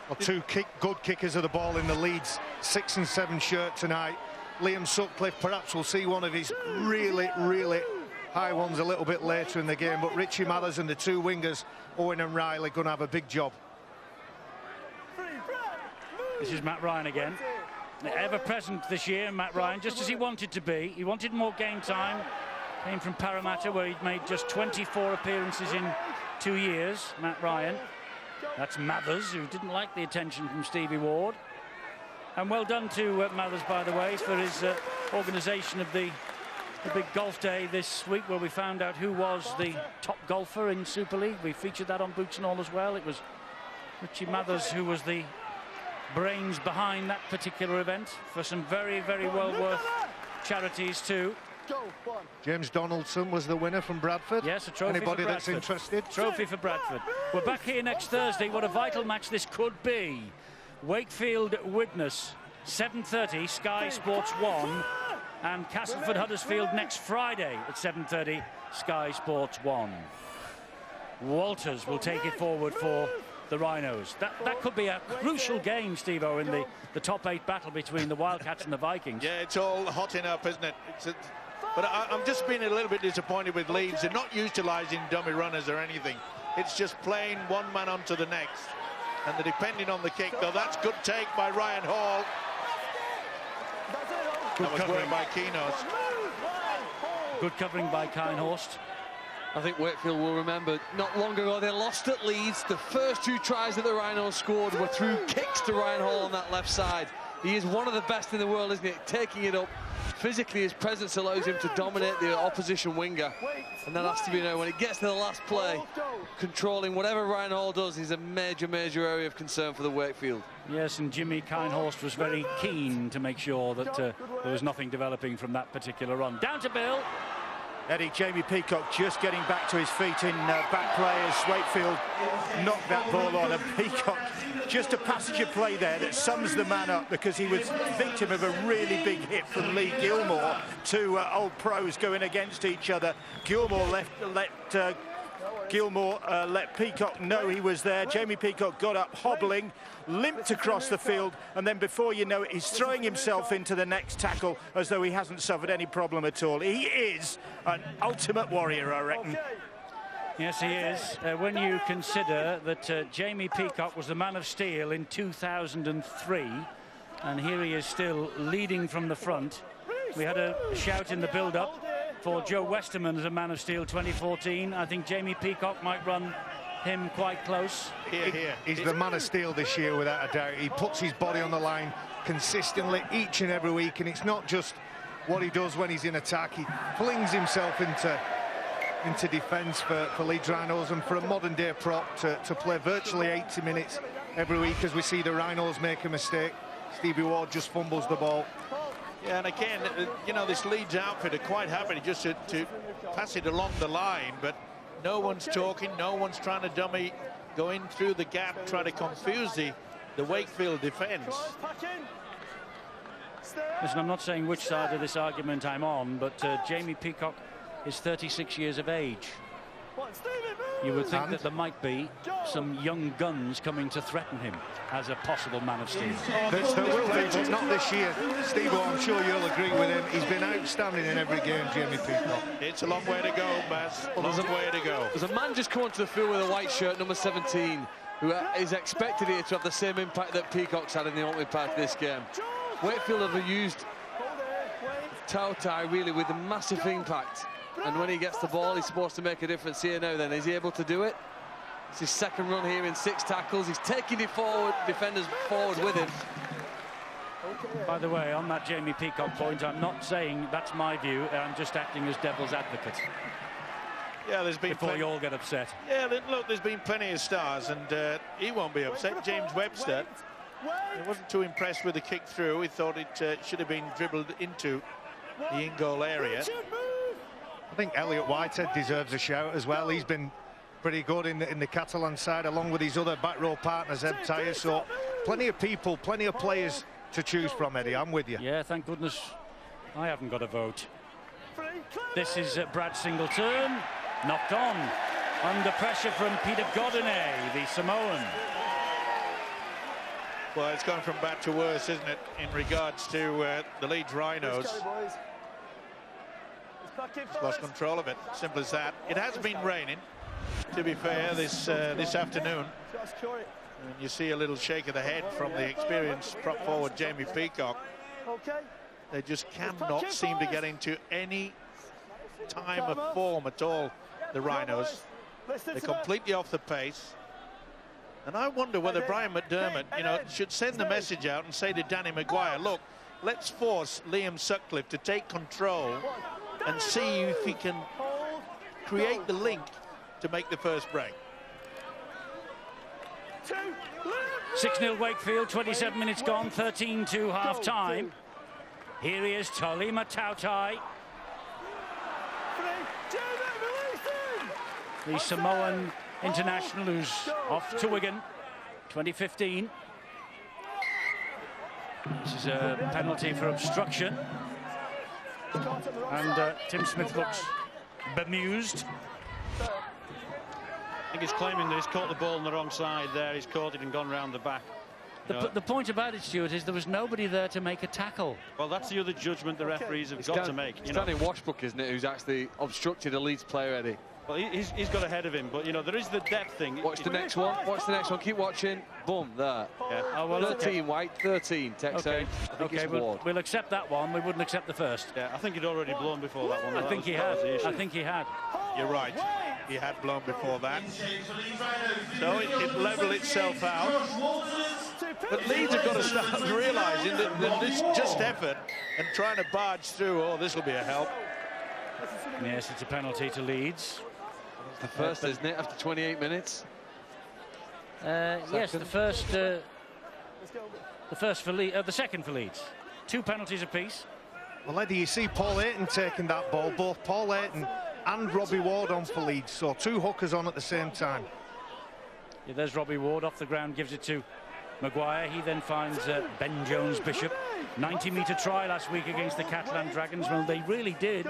Well, 2 good kickers of the ball in the Leeds 6 and 7 shirt tonight. Liam Sutcliffe, perhaps we'll see one of his really, really high ones a little bit later in the game. But Richie Mathers and the 2 wingers, Owen and Riley, going to have a big job. This is Matt Ryan again. Ever present this year, Matt Ryan, just as he wanted to be. He wanted more game time. Came from Parramatta, where he'd made just 24 appearances in 2 years, Matt Ryan. That's Mathers, who didn't like the attention from Stevie Ward. And well done to Mathers, by the way, for his organisation of the big golf day this week, where we found out who was the top golfer in Super League. We featured that on Boots and All as well. It was Richie Mathers who was the brains behind that particular event for some very, very well worth charities too. James Donaldson was the winner from Bradford. Yes, a trophy Anybody for that's Bradford. interested? Trophy for Bradford. We're back here next Thursday. What a vital match this could be. Wakefield Widnes, 7:30, Sky Sports 1, and Castleford Huddersfield next Friday at 7:30, Sky Sports 1. Walters will take it forward for the Rhinos. That could be a crucial game, Steve-O, in the top 8 battle between the Wildcats and the Vikings. Yeah, it's all hotting up, isn't it? But I'm just being a little bit disappointed with Leeds. They're not utilising dummy runners or anything. It's just playing one man onto the next. And they're depending on the kick, though. That's good take by Ryan Hall. That was work by Keenos. Good covering by Kinehorst. I think Wakefield will remember not long ago they lost at Leeds. The first 2 tries that the Rhinos scored were through kicks to Ryan Hall on that left side. He is one of the best in the world, isn't he? Taking it up. Physically, his presence allows him to dominate the opposition winger. And that has to be known. When it gets to the last play, controlling whatever Ryan Hall does is a major, major area of concern for the Wakefield. Yes, and Jimmy Kinehorst was very keen to make sure that there was nothing developing from that particular run. Down to Bill. Eddie, Jamie Peacock just getting back to his feet in back play as Wakefield knocked that ball on, and Peacock, just a passenger play there that sums the man up, because he was victim of a really big hit from Lee Gilmore. 2 old pros going against each other. Gilmore let Peacock know he was there. Jamie Peacock got up hobbling, limped across the field, and then before you know it, he's throwing himself into the next tackle as though he hasn't suffered any problem at all. He is an ultimate warrior, I reckon. Yes, he is. When you consider that Jamie Peacock was the man of steel in 2003, and here he is still leading from the front. We had a shout in the build-up for Joe Westerman as a man of steel 2014. I think Jamie Peacock might run him quite close. He's the man of steel this year, without a doubt. He puts his body on the line consistently each and every week, and it's not just what he does when he's in attack. He flings himself into defence for Leeds Rhinos, and for a modern-day prop to play virtually 80 minutes every week as we see the Rhinos make a mistake. Stevie Ward just fumbles the ball. Yeah, and again, you know, this Leeds outfit are quite happy just to pass it along the line, but no one's talking, no one's trying to dummy, go in through the gap, try to confuse the Wakefield defence. Listen, I'm not saying which side of this argument I'm on, but Jamie Peacock is 36 years of age. You would think that there might be some young guns coming to threaten him as a possible man of steel. There will be, but not this year. Steve, I'm sure you'll agree with him. He's been outstanding in every game, Jamie Peacock. It's a long way to go, Baz. Long way to go. There's a man just come onto the field with a white shirt, number 17, who is expected here to have the same impact that Peacock's had in the opening part of this game. Wakefield have used Tautai really with a massive impact. And when he gets the ball, he's supposed to make a difference here now then. Is he able to do it? It's his second run here in 6 tackles. He's taking it forward, defenders forward with him. By the way, on that Jamie Peacock point, I'm not saying that's my view. I'm just acting as devil's advocate. Yeah, there's been before you all get upset. Yeah, look, there's been plenty of stars, and he won't be upset. James Webster, he wasn't too impressed with the kick through. He thought it should have been dribbled into the in-goal area. I think Elliot Whitehead deserves a shout as well. He's been pretty good in the Catalan side, along with his other back row partners, Ed Tyre. So plenty of people, plenty of players to choose from, Eddie. I'm with you. Yeah, thank goodness I haven't got a vote. This is Brad Singleton, knocked on. Under pressure from Peter Godinez, the Samoan. Well, it's gone from bad to worse, isn't it, in regards to the Leeds Rhinos. Lost control of it, simple as that. It has been raining, to be fair, this afternoon. And you see a little shake of the head from the experienced prop forward Jamie Peacock. They just cannot seem to get into any time of form at all, the Rhinos. They're completely off the pace. And I wonder whether Brian McDermott, you know, should send the message out and say to Danny Maguire, look, let's force Liam Sutcliffe to take control and see if he can create the link to make the first break. 6-0 Wakefield, 27 minutes gone, 13-2 half-time. Here he is, Tolima Tautai. The Samoan international who's off to Wigan, 2015. This is a penalty for obstruction. And Tim Smith looks bemused. I think he's claiming that he's caught the ball on the wrong side there. He's caught it and gone round the back. The point about it, Stuart, is there was nobody there to make a tackle. Well, that's the other judgment the referees have got to make. It's Danny Washbrook, isn't it, who's actually obstructed a Leeds player, Eddie? Well, he's got ahead of him, but, you know, there is the depth thing. Watch the next one. Watch the next one. Keep watching. Boom, there. Yeah. Oh, well, 13, White, 13. Tex okay. Okay, We'll accept that one. We wouldn't accept the first. Yeah, I think he'd already blown before that one. I think he had. I think he had. You're right. He had blown before that. So it leveled itself out. But Leeds have got to start realising that this just effort and trying to barge through, oh, this will be a help. Yes, it's a penalty to Leeds. The first, isn't it, after 28 minutes? Yes, the second for Leeds. 2 penalties apiece. Well, Eddie, you see Paul Ayton taking that ball. Both Paul Ayton and Robbie Ward on for Leeds, so 2 hookers on at the same time. Yeah, there's Robbie Ward off the ground, gives it to Maguire. He then finds Ben Jones-Bishop. 90-metre try last week against the Catalan Dragons. Well, they really did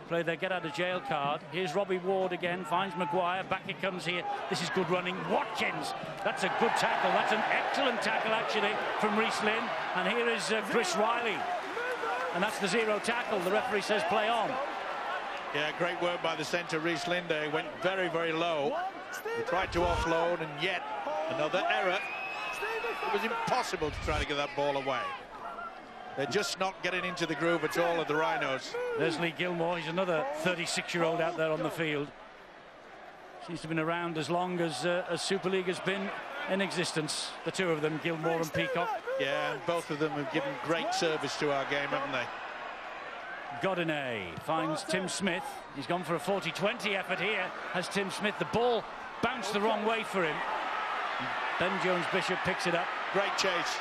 play their get-out-of-jail card. Here's Robbie Ward again, finds Maguire. Back it comes here. This is good running. Watkins, that's a good tackle. That's an excellent tackle, actually, from Reece Lynn. And here is Chris Riley. And that's the 0 tackle. The referee says play on. Yeah, great work by the centre, Reece Lynn. He went very, very low. He tried to offload, and yet another error. It was impossible to try to get that ball away. They're just not getting into the groove at all of the Rhinos. There's Lee Gilmore. He's another 36-year-old out there on the field. Seems to have been around as long as Super League has been in existence. The 2 of them, Gilmore and Peacock. Yeah, and both of them have given great service to our game, haven't they? Godinez finds Tim Smith. He's gone for a 40-20 effort here. Has Tim Smith. The ball bounced the wrong way for him. Ben Jones-Bishop picks it up. Great chase.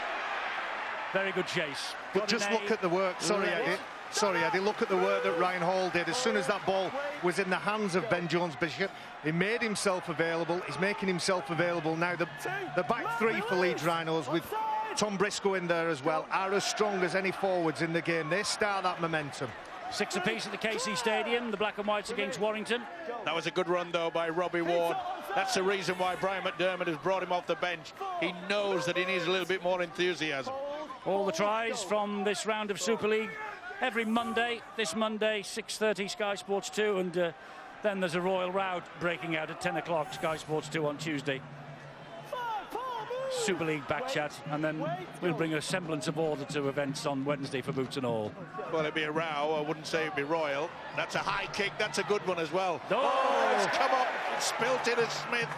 Very good chase. But just look at the work. Sorry, Eddie. Look at the work that Ryan Hall did. As soon as that ball was in the hands of Ben Jones-Bishop, he made himself available. He's making himself available now. The back 3 for Leeds Rhinos, with Tom Briscoe in there as well, are as strong as any forwards in the game. They start that momentum. 6 apiece at the KC Stadium. The Black and Whites against Warrington. That was a good run, though, by Robbie Ward. That's the reason why Brian McDermott has brought him off the bench. He knows that he needs a little bit more enthusiasm. All the tries from this round of Super League every Monday. This Monday, 6:30, Sky Sports 2, and then there's a royal rout breaking out at 10 o'clock, Sky Sports 2 on Tuesday. Super League back chat, and then we'll bring a semblance of order to events on Wednesday for Boots and All. Well, it'd be a row. I wouldn't say it'd be royal. That's a high kick. That's a good one as well. Oh, it's come up. Spilt it as Smith.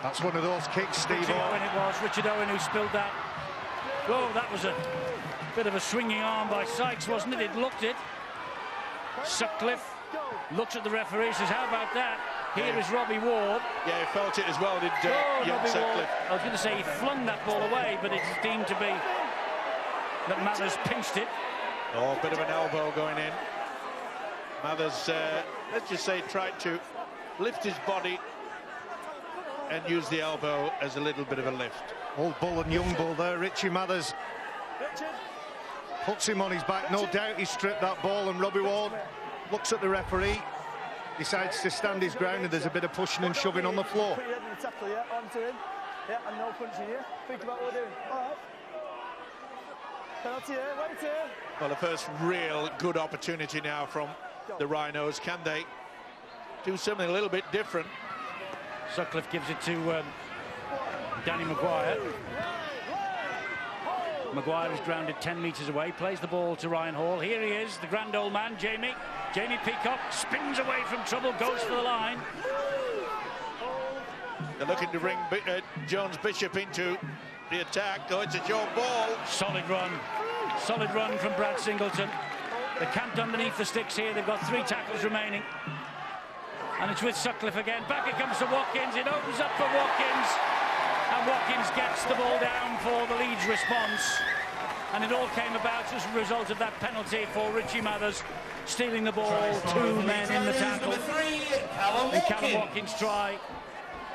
That's one of those kicks, Steve. Richard Owen it was. Richard Owen who spilled that. Oh, that was a bit of a swinging arm by Sykes, wasn't it? It looked it. Sutcliffe looks at the referee, says, how about that? Here is Robbie Ward. Yeah, he felt it as well, did young Sutcliffe. I was going to say he flung that ball away, but it's deemed to be that Mathers pinched it. Oh, a bit of an elbow going in. Mathers, let's just say, tried to lift his body and use the elbow as a little bit of a lift. Old bull and young bull there. Richie Mathers puts him on his back. No doubt he stripped that ball, and Robbie Ward looks at the referee, decides to stand his ground, and there's a bit of pushing and shoving on the floor. Put your head in the tackle, yeah, onto him. Yeah, and no punching here. Think about what we're doing. All right. Penalty here, wait here. Well, the first real good opportunity now from the Rhinos. Can they do something a little bit different? Sutcliffe gives it to Danny Maguire. Maguire is grounded 10 metres away, plays the ball to Ryan Hall. Here he is, the grand old man, Jamie. Jamie Peacock spins away from trouble, goes for the line. They're looking to bring Jones-Bishop into the attack. Oh, it's a short ball. Solid run from Brad Singleton. They're camped underneath the sticks here. They've got 3 tackles remaining. And it's with Sutcliffe again. Back it comes to Watkins. It opens up for Watkins. And Callum Watkins gets the ball down for the Leeds response, and it all came about as a result of that penalty for Richie Mathers stealing the ball, 2 men in the tackle, and Callum Watkins try,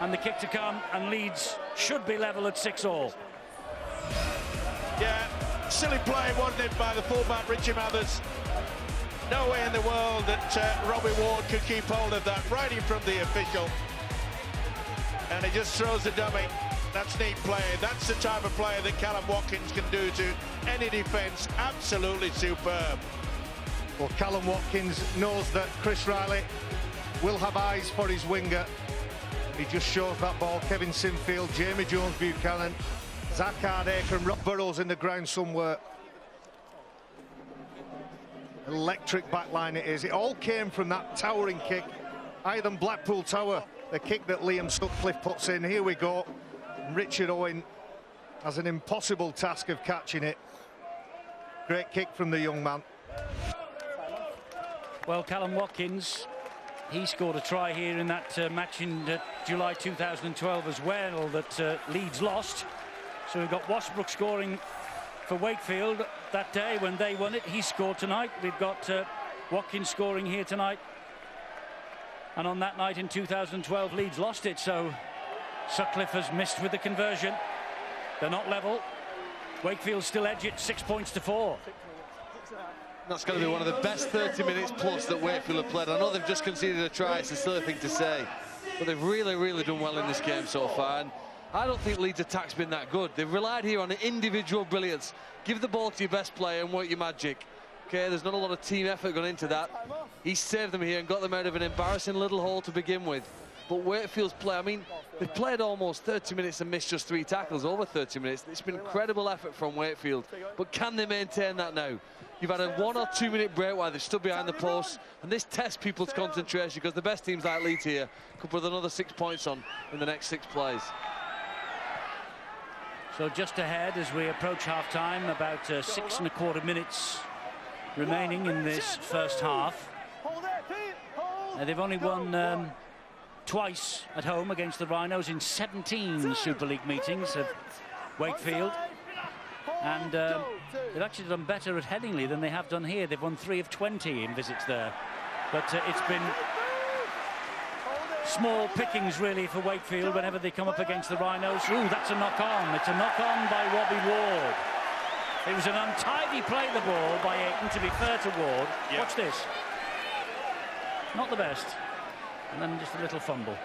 and the kick to come, and Leeds should be level at 6-all. Yeah, silly play, wasn't it, by the fullback Richie Mathers. No way in the world that Robbie Ward could keep hold of that right in front of the official. And he just throws the dummy. That's neat play. That's the type of play that Callum Watkins can do to any defence. Absolutely superb. Well, Callum Watkins knows that Chris Riley will have eyes for his winger. He just shows that ball. Kevin Sinfield, Jamie Jones-Buchanan, Zach Hardacre and Rob Burrows in the ground somewhere. Electric backline it is. It all came from that towering kick. Higher than Blackpool Tower, the kick that Liam Sutcliffe puts in. Here we go. Richard Owen has an impossible task of catching it. Great kick from the young man. Well, Callum Watkins, he scored a try here in that match in July 2012 as well that Leeds lost. So we've got Washbrook scoring for Wakefield that day when they won it. He scored tonight. We've got Watkins scoring here tonight. And on that night in 2012, Leeds lost it. So Sutcliffe has missed with the conversion. They're not level. Wakefield still edge it 6 points to 4. That's going to be one of the best 30 minutes plus that Wakefield have played. I know they've just conceded a try, it's a silly thing to say, but they've really done well in this game so far. And I don't think Leeds' attack's been that good. They've relied here on individual brilliance. Give the ball to your best player and work your magic. Okay, there's not a lot of team effort gone into that. He saved them here and got them out of an embarrassing little hole to begin with. But Wakefield's play, I mean, they've played almost 30 minutes and missed just 3 tackles, over 30 minutes. It's been incredible effort from Wakefield. But can they maintain that now? You've had a 1 or 2 minute break while they've stood behind the post, and this tests people's concentration because the best teams like Leeds here could put another 6 points on in the next 6 plays. So just ahead as we approach half-time, about 6¼ minutes remaining in this first half. They've only won twice at home against the Rhinos in 17 Super League meetings of Wakefield. And they've actually done better at Headingley than they have done here. They've won 3 of 20 in visits there. But it's been small pickings, really, for Wakefield whenever they come up against the Rhinos. Ooh, that's a knock-on. It's a knock-on by Robbie Ward. It was an untidy play, the ball, by Ayton, to be fair to Ward. Yeah. Watch this. Not the best. And then just a little fumble.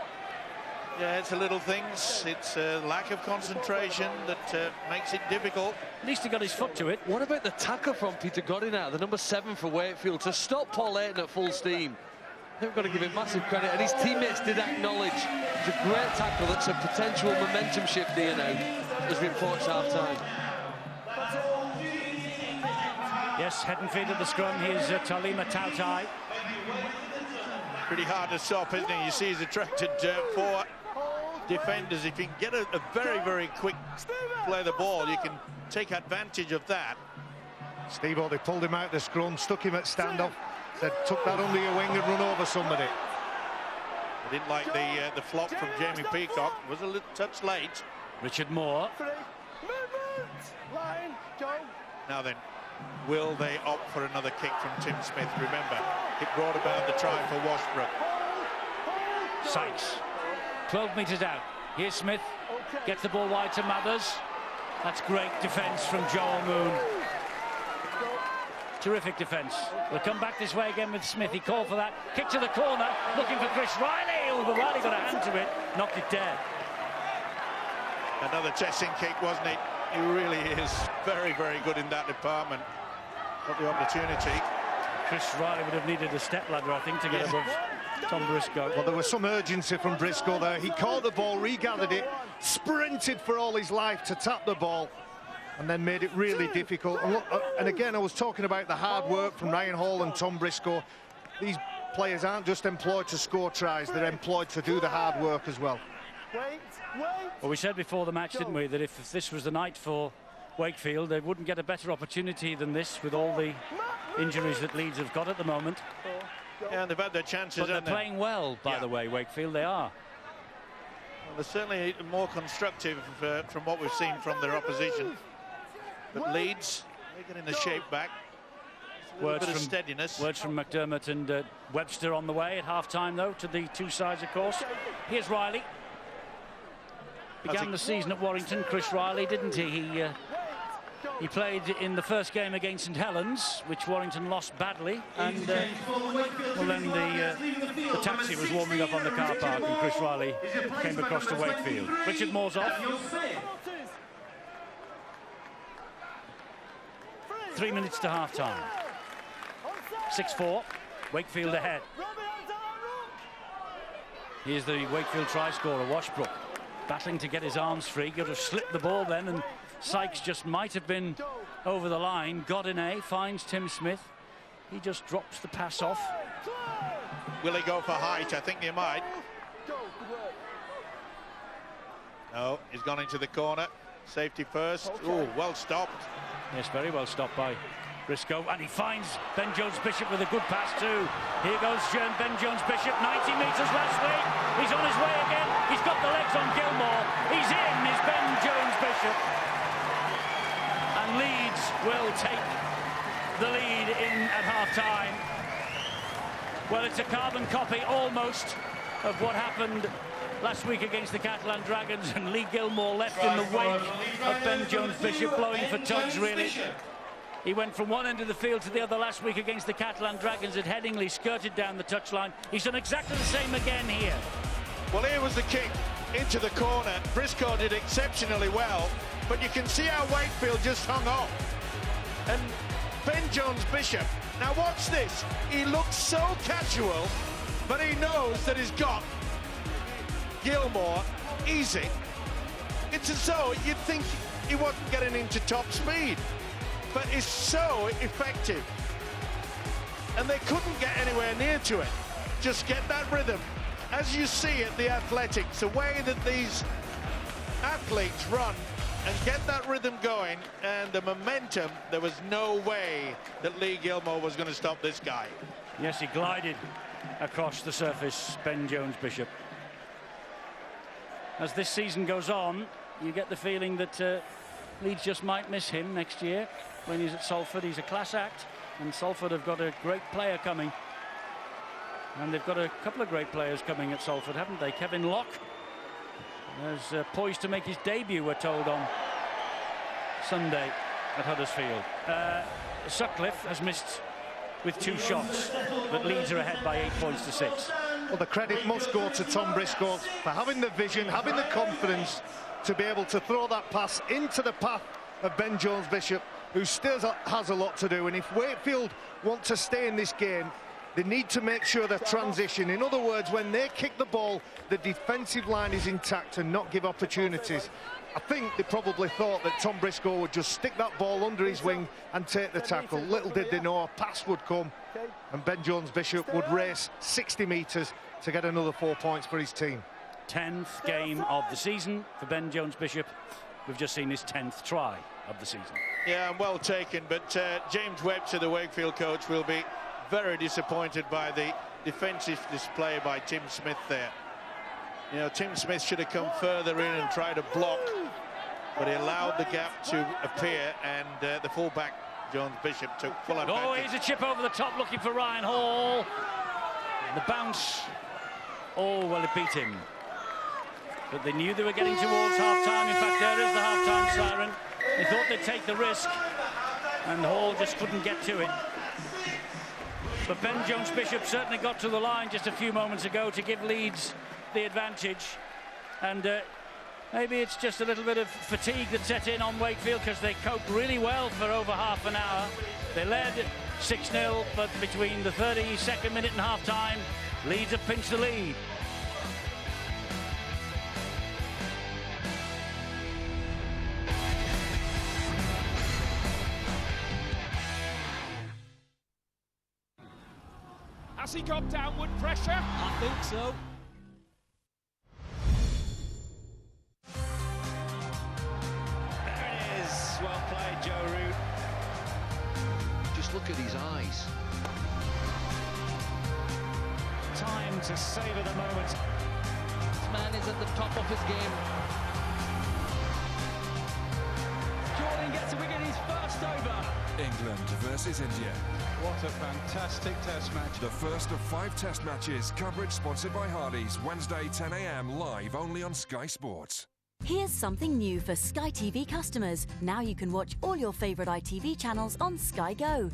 Yeah, it's the little things. It's a lack of concentration that makes it difficult. At least he got his foot to it. What about the tackle from Peter Godinat, the number 7 for Wakefield, to stop Paul Ayton at full steam? I think we've got to give him massive credit, and his teammates did acknowledge it's a great tackle. That's a potential momentum shift here now as we approach half-time. Yes, head and feet at the scrum. Here's Talima Tautai. Pretty hard to stop, isn't he? You see he's attracted 4 defenders. If you can get a very quick play the ball, you can take advantage of that. Steve-O, they pulled him out the scrum, stuck him at standoff, said tuck that under your wing and run over somebody. I didn't like the flop from Jamie Peacock. It was a little touch late. Richard Moore. Now then, will they opt for another kick from Tim Smith? Remember, it brought about the try for Washbrook. Sykes, 12 metres out. Here's Smith, gets the ball wide to Mathers. That's great defence from Joel Moon. Terrific defence. We'll come back this way again with Smith. He called for that. Kick to the corner, looking for Chris Riley. Oh, but Riley got a hand to it, knocked it dead. Another chasing kick, wasn't it? He really is very good in that department. Got the opportunity. Chris Riley would have needed a stepladder, I think, to get above Tom Briscoe. Well, there was some urgency from Briscoe there. He caught the ball, regathered it, sprinted for all his life to tap the ball, and then made it really difficult. And, look, and again, I was talking about the hard work from Ryan Hall and Tom Briscoe. These players aren't just employed to score tries, they're employed to do the hard work as well. Well, we said before the match, didn't we, that if this was the night for Wakefield, they wouldn't get a better opportunity than this with all the injuries that Leeds have got at the moment. Yeah, and they've had their chances, but they're playing well, by the way, Wakefield, they are. They're certainly more constructive from what we've seen from their opposition. But Leeds, they're getting the shape back. Words from steadiness. Words from McDermott and Webster on the way at half-time, though, to the two sides, of course. Here's Riley. Began the season at Warrington, Chris Riley, didn't he? He played in the first game against St Helens, which Warrington lost badly, and well, then the taxi was warming up on the car park, and Chris Riley came across to Wakefield. Richard Moore's off. 3 minutes to half-time. 6-4, Wakefield ahead. Here's the Wakefield try-scorer, Washbrook, battling to get his arms free. Could have slipped the ball then, and Sykes just might have been over the line. Godinez finds Tim Smith. He just drops the pass off. Will he go for height? I think he might. No, he's gone into the corner. Safety first. Oh, well stopped. Yes, very well stopped by Briscoe, and he finds Ben Jones-Bishop with a good pass too. Here goes Ben Jones-Bishop, 90 metres last week. He's on his way again. He's got the legs on Gilmore. He's in, is Ben Jones-Bishop. And Leeds will take the lead in at half-time. Well, it's a carbon copy almost of what happened last week against the Catalan Dragons, and Lee Gilmore left in the wake of Ben Jones-Bishop, blowing for tugs, really. He went from one end of the field to the other last week against the Catalan Dragons at Headingley, skirted down the touchline. He's done exactly the same again here. Well, here was the kick into the corner. Briscoe did exceptionally well, but you can see how Wakefield just hung off. And Ben Jones-Bishop, now watch this. He looks so casual, but he knows that he's got Gilmore easy. It's as though you'd think he wasn't getting into top speed, but it's so effective. And they couldn't get anywhere near to it. Just get that rhythm. As you see at the Athletics, the way that these athletes run and get that rhythm going and the momentum, there was no way that Lee Gilmore was going to stop this guy. Yes, he glided across the surface, Ben Jones-Bishop. As this season goes on, you get the feeling that Leeds just might miss him next year when he's at Salford. He's a class act, and Salford have got a great player coming. And they've got a couple of great players coming at Salford, haven't they? Kevin Locke is poised to make his debut, we're told, on Sunday at Huddersfield. Sutcliffe has missed with 2 shots, but Leeds are ahead by 8 points to 6. Well, the credit must go to Tom Briscoe for having the vision, having the confidence to be able to throw that pass into the path of Ben Jones-Bishop, who still has a lot to do. And if Wakefield want to stay in this game, they need to make sure they transition. In other words, when they kick the ball, the defensive line is intact and not give opportunities. I think they probably thought that Tom Briscoe would just stick that ball under his wing and take the tackle. Little did they know a pass would come, and Ben Jones-Bishop would race 60 metres to get another 4 points for his team. 10th game of the season for Ben Jones-Bishop. We've just seen his 10th try of the season. Yeah, well taken, but James Webster, the Wakefield coach, will be very disappointed by the defensive display by Tim Smith there. You know, Tim Smith should have come further in and tried to block, but he allowed the gap to appear, and the fullback, Jones-Bishop, took full advantage. Oh, here's a chip over the top looking for Ryan Hall. The bounce. Oh, well, it beat him. But they knew they were getting towards half-time. In fact, there is the half-time siren. They thought they'd take the risk, and Hall just couldn't get to it. But Ben Jones-Bishop certainly got to the line just a few moments ago to give Leeds the advantage. And maybe it's just a little bit of fatigue that set in on Wakefield, because they coped really well for over half an hour. They led 6-0, but between the 32nd minute and half-time, Leeds have pinched the lead. Has he got downward pressure? I think so. There it is. Well played, Joe Root. Just look at his eyes. Time to savour the moment. man is at the top of his game. Jordan gets a wicket in his first over. England versus India. What a fantastic test match. The first of 5 test matches. Coverage sponsored by Hardee's. Wednesday 10 a.m. live only on Sky Sports. Here's something new for Sky TV customers. Now you can watch all your favourite ITV channels on Sky Go,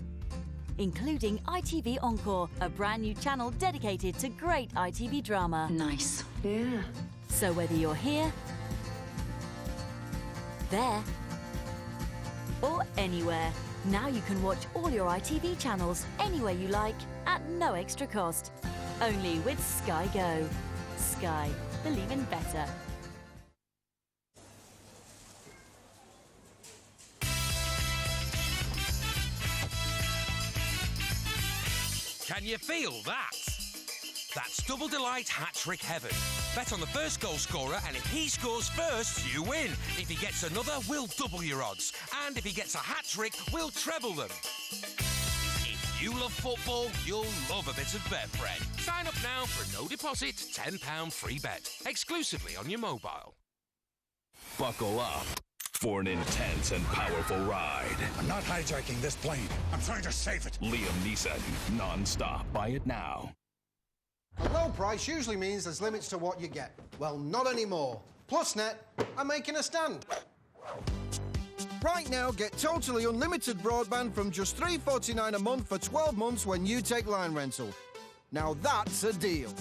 including ITV Encore, a brand new channel dedicated to great ITV drama. Nice. Yeah. So whether you're here, there, or anywhere, now you can watch all your ITV channels anywhere you like at no extra cost. Only with Sky Go. Sky. Believe in better. Can you feel that? That's Double Delight Hat-Trick Heaven. Bet on the first goal scorer, and if he scores first, you win. If he gets another, we'll double your odds. And if he gets a hat-trick, we'll treble them. If you love football, you'll love a bit of Betfred. Sign up now for no deposit, £10 free bet. Exclusively on your mobile. Buckle up for an intense and powerful ride. I'm not hijacking this plane. I'm trying to save it. Liam Neeson, non-stop. Buy it now. A low price usually means there's limits to what you get. Well, not anymore. PlusNet are making a stand. Right now, get totally unlimited broadband from just $3.49 a month for 12 months when you take line rental. Now that's a deal.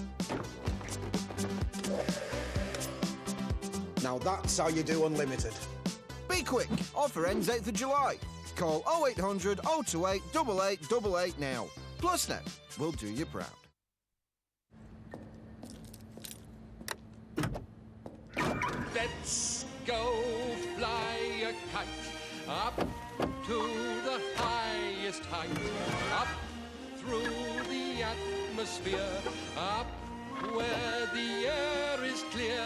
Now that's how you do unlimited. Be quick. Offer ends 8th of July. Call 0800 028 8888 now. PlusNet will do you proud. Let's go fly a kite up to the highest height, up through the atmosphere, up where the air is clear.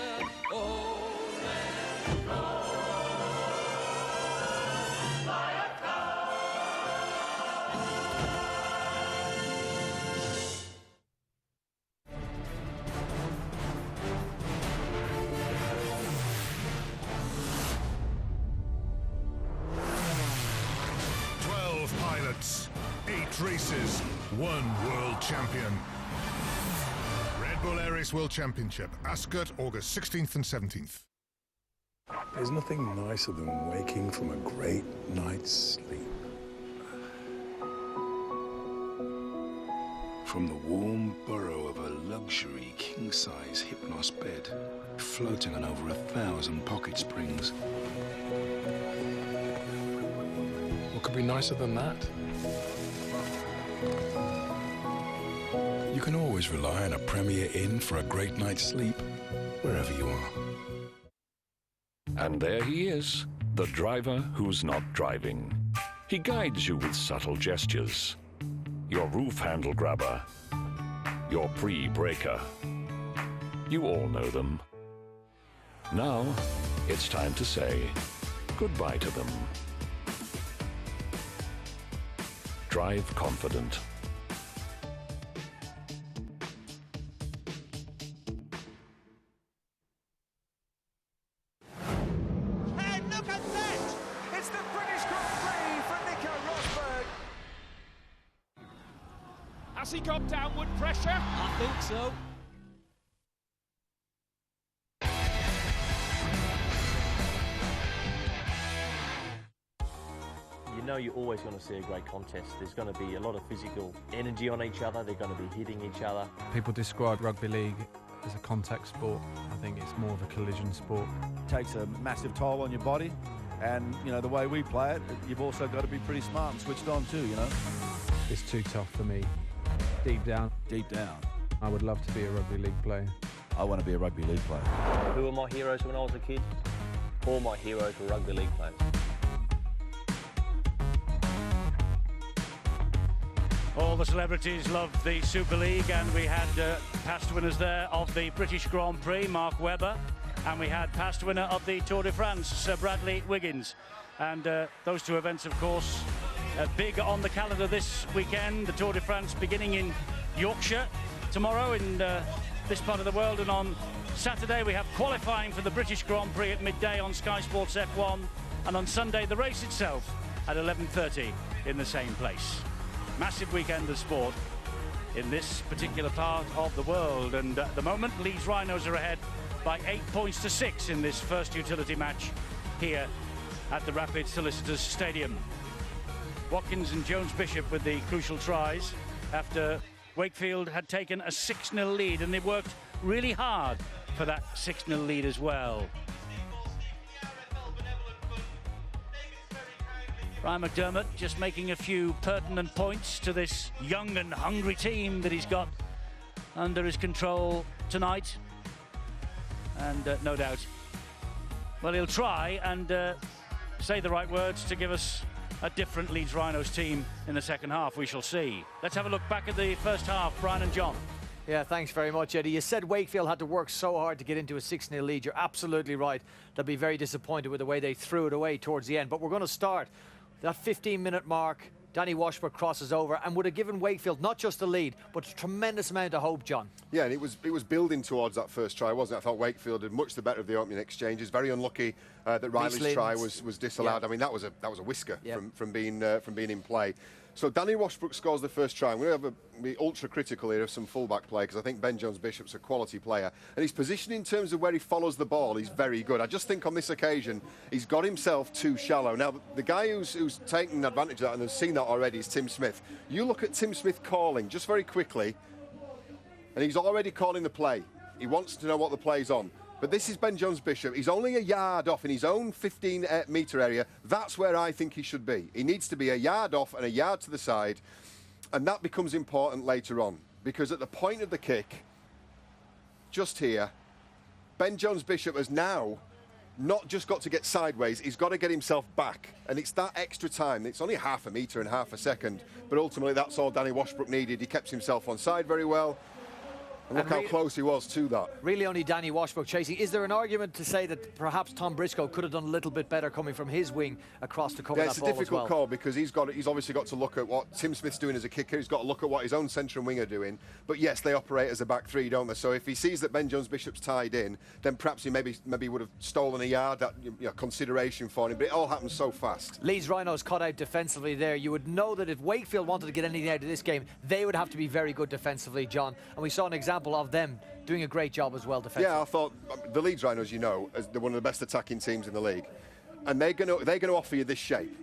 Oh, let's go. Pilots, 8 races, 1 world champion. Red Bull Air Race World Championship, Ascot, August 16th and 17th. There's nothing nicer than waking from a great night's sleep. From the warm burrow of a luxury king-size Hypnos bed, floating on over 1,000 pocket springs. What could be nicer than that? You can always rely on a Premier Inn for a great night's sleep, wherever you are. And there he is, the driver who's not driving. He guides you with subtle gestures. Your roof handle grabber. Your pre-braker. You all know them. Now, it's time to say goodbye to them. Drive confident. And look at that! It's the British Grand Prix for Nico Rosberg. Has he got downward pressure? I think so. You know you're always going to see a great contest. There's going to be a lot of physical energy on each other. They're going to be hitting each other. People describe rugby league as a contact sport. I think it's more of a collision sport. It takes a massive toll on your body, and you know the way we play it, you've also got to be pretty smart and switched on too, you know. It's too tough for me. Deep down, I would love to be a rugby league player. I want to be a rugby league player. Who were my heroes when I was a kid? All my heroes were rugby league players. All the celebrities love the Super League, and we had past winners there of the British Grand Prix, Mark Webber, and we had past winner of the Tour de France, Sir Bradley Wiggins. And those two events, of course, big on the calendar this weekend. The Tour de France beginning in Yorkshire tomorrow in this part of the world. And on Saturday we have qualifying for the British Grand Prix at midday on Sky Sports F1, and on Sunday the race itself at 11:30 in the same place. Massive weekend of sport in this particular part of the world, and at the moment Leeds Rhinos are ahead by 8 points to 6 in this first utility match here at the Rapid Solicitors Stadium. Watkins and Jones-Bishop with the crucial tries after Wakefield had taken a 6-0 lead, and they worked really hard for that 6-0 lead as well. Ryan McDermott just making a few pertinent points to this young and hungry team that he's got under his control tonight. And no doubt, well, he'll try and say the right words to give us a different Leeds Rhinos team in the second half. We shall see. Let's have a look back at the first half. Brian and John. Yeah, thanks very much, Eddie. You said Wakefield had to work so hard to get into a 6-0 lead. You're absolutely right. They'll be very disappointed with the way they threw it away towards the end. But we're going to start that 15-minute mark. Danny Washburn crosses over and would have given Wakefield not just the lead, but a tremendous amount of hope, John. Yeah, and it was building towards that first try, wasn't it? I thought Wakefield did much the better of the opening exchanges. Very unlucky that Riley's try was disallowed. Yeah. I mean, that was a whisker from being in play. So Danny Washburn scores the first try. I'm going to be ultra critical here of some fullback play, because I think Ben Jones-Bishop's a quality player, and his position in terms of where he follows the ball is very good. I just think on this occasion he's got himself too shallow. Now the guy who's taken advantage of that and has seen that already is Tim Smith. You look at Tim Smith calling just very quickly, and he's already calling the play. He wants to know what the play's on. But this is Ben Jones-Bishop. He's only a yard off in his own 15-metre area. That's where I think he should be. He needs to be a yard off and a yard to the side, and that becomes important later on, because at the point of the kick, just here, Ben Jones-Bishop has now not just got to get sideways, he's got to get himself back, and it's that extra time. It's only half a metre and half a second, but ultimately that's all Danny Washbrook needed. He kept himself on side very well. And look how close he was to that. Really only Danny Washbrook chasing. Is there an argument to say that perhaps Tom Briscoe could have done a little bit better coming from his wing across to cover that ball as well? It's a difficult call, because he's obviously got to look at what Tim Smith's doing as a kicker. He's got to look at what his own centre and wing are doing. But yes, they operate as a back three, don't they? So if he sees that Ben Jones-Bishop's tied in, then perhaps he maybe would have stolen a yard. That consideration for him. But it all happens so fast. Leeds Rhinos cut out defensively there. You would know that if Wakefield wanted to get anything out of this game, they would have to be very good defensively, John. And we saw an example of them doing a great job as well defensively. Yeah, I thought the Leeds Rhinos, they're one of the best attacking teams in the league, and they're going to offer you this shape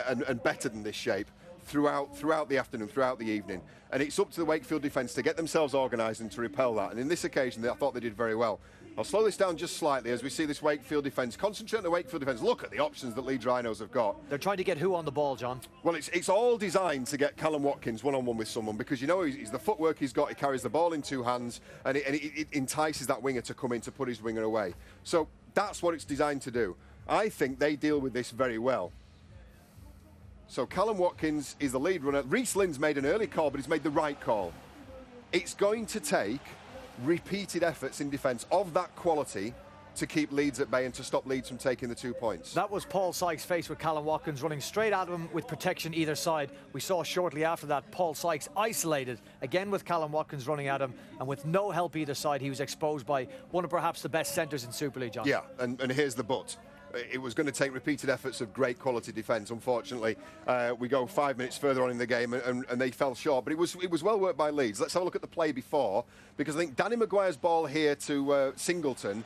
and better than this shape throughout the afternoon, throughout the evening, and it's up to the Wakefield defence to get themselves organised and to repel that. And in this occasion, I thought they did very well. I'll slow this down just slightly as we see this Wakefield defence. Concentrate on the Wakefield defence. Look at the options that Leeds Rhinos have got. They're trying to get who on the ball, John? Well, it's all designed to get Callum Watkins one-on-one with someone, because he's the footwork he's got. He carries the ball in two hands, and it entices that winger to come in to put his winger away. So that's what it's designed to do. I think they deal with this very well. So Callum Watkins is the lead runner. Reece Lynn's made an early call, but he's made the right call. It's going to take repeated efforts in defence of that quality to keep Leeds at bay and to stop Leeds from taking the 2 points. That was Paul Sykes faced with Callum Watkins running straight at him with protection either side. We saw shortly after that Paul Sykes isolated again with Callum Watkins running at him, and with no help either side, he was exposed by one of perhaps the best centres in Super League, John. Yeah, and here's the but. It was going to take repeated efforts of great quality defence. Unfortunately, we go 5 minutes further on in the game and they fell short. But it was well worked by Leeds. Let's have a look at the play before, because I think Danny Maguire's ball here to Singleton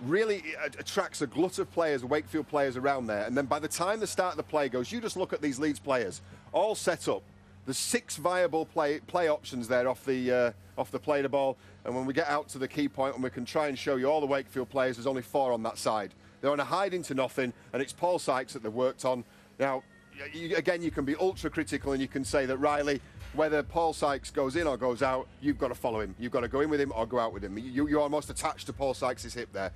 really attracts a glut of players, Wakefield players around there. And then by the time the start of the play goes, you just look at these Leeds players, all set up. There's 6 viable play options there off the play the ball. And when we get out to the key point and we can try and show you all the Wakefield players, there's only 4 on that side. They're on a hide into nothing, and it's Paul Sykes that they've worked on. Now, again, you can be ultra critical and you can say that Riley, whether Paul Sykes goes in or goes out, you've got to follow him. You've got to go in with him or go out with him. You're almost attached to Paul Sykes' hip there.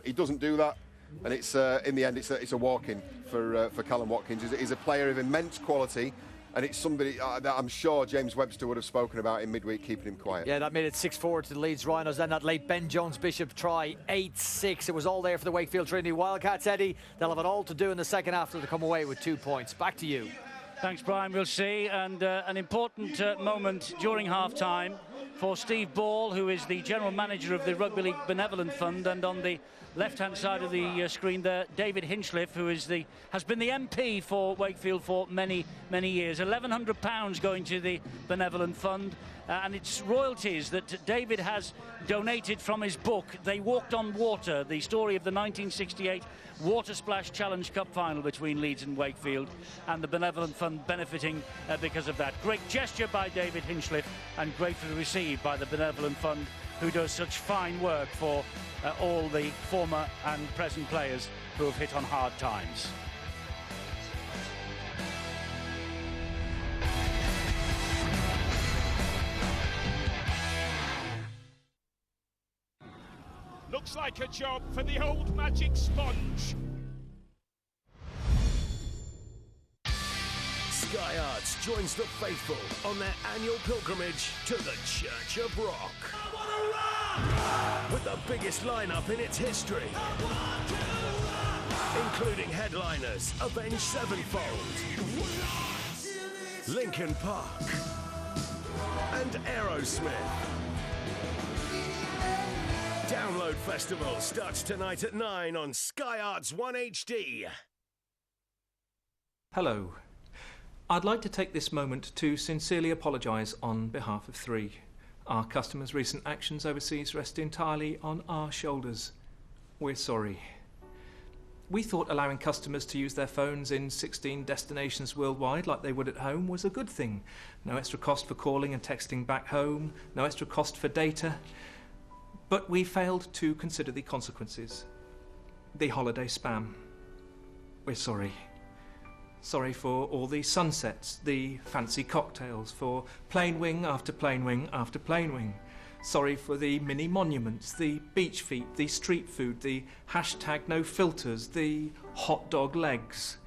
He doesn't do that, and it's in the end, it's a walk-in for Callum Watkins. He's a player of immense quality. And it's somebody that I'm sure James Webster would have spoken about in midweek, keeping him quiet. Yeah, that made it 6-4 to the Leeds Rhinos. Then that late Ben Jones-Bishop try, 8-6. It was all there for the Wakefield Trinity Wildcats, Eddie. They'll have it all to do in the second half to come away with 2 points. Back to you. Thanks, Brian. We'll see. And an important moment during half-time for Steve Ball, who is the General Manager of the Rugby League Benevolent Fund, and on the left-hand side of the screen there, David Hinchliffe, who is has been the MP for Wakefield for many, many years. £1,100 going to the Benevolent Fund, and it's royalties that David has donated from his book, They Walked on Water, the story of the 1968 Water Splash Challenge Cup final between Leeds and Wakefield, and the Benevolent Fund benefiting because of that. Great gesture by David Hinchliffe, and gratefully received by the Benevolent Fund, who does such fine work for all the former and present players who have hit on hard times. Looks like a job for the old magic sponge. Sky Arts joins the faithful on their annual pilgrimage to the Church of Rock. With the biggest lineup in its history, including headliners Avenged Sevenfold, Linkin Park, and Aerosmith. Download Festival starts tonight at 9 on Sky Arts 1 HD. Hello. I'd like to take this moment to sincerely apologise on behalf of Three. Our customers' recent actions overseas rest entirely on our shoulders. We're sorry. We thought allowing customers to use their phones in 16 destinations worldwide like they would at home was a good thing. No extra cost for calling and texting back home, no extra cost for data. But we failed to consider the consequences. The holiday spam. We're sorry. Sorry for all the sunsets, the fancy cocktails, for plane wing after plane wing after plane wing. Sorry for the mini monuments, the beach feet, the street food, the hashtag no filters, the hot dog legs.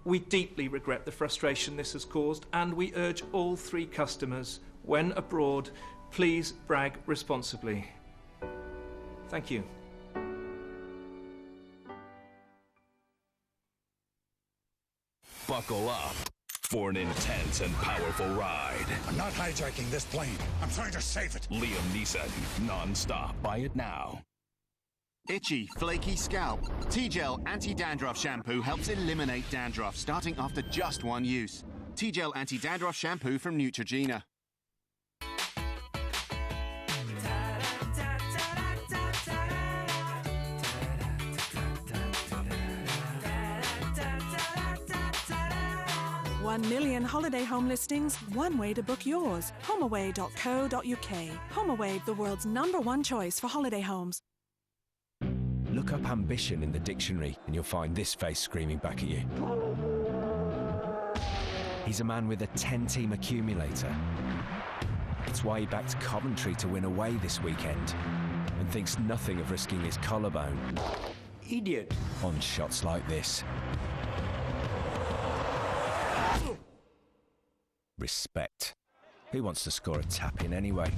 We deeply regret the frustration this has caused, and we urge all Three customers, when abroad, please brag responsibly. Thank you. Buckle up for an intense and powerful ride. I'm not hijacking this plane. I'm trying to save it. Liam Neeson, non-stop. Buy it now. Itchy, flaky scalp. T-Gel Anti-Dandruff Shampoo helps eliminate dandruff starting after just one use. T-Gel Anti-Dandruff Shampoo from Neutrogena. $1 million holiday home listings, one way to book yours. HomeAway.co.uk. HomeAway, the world's #1 choice for holiday homes. Look up ambition in the dictionary and you'll find this face screaming back at you. He's a man with a 10-team accumulator. It's why he backed Coventry to win away this weekend and thinks nothing of risking his collarbone. Idiot. On shots like this. Respect. Who wants to score a tap-in anyway?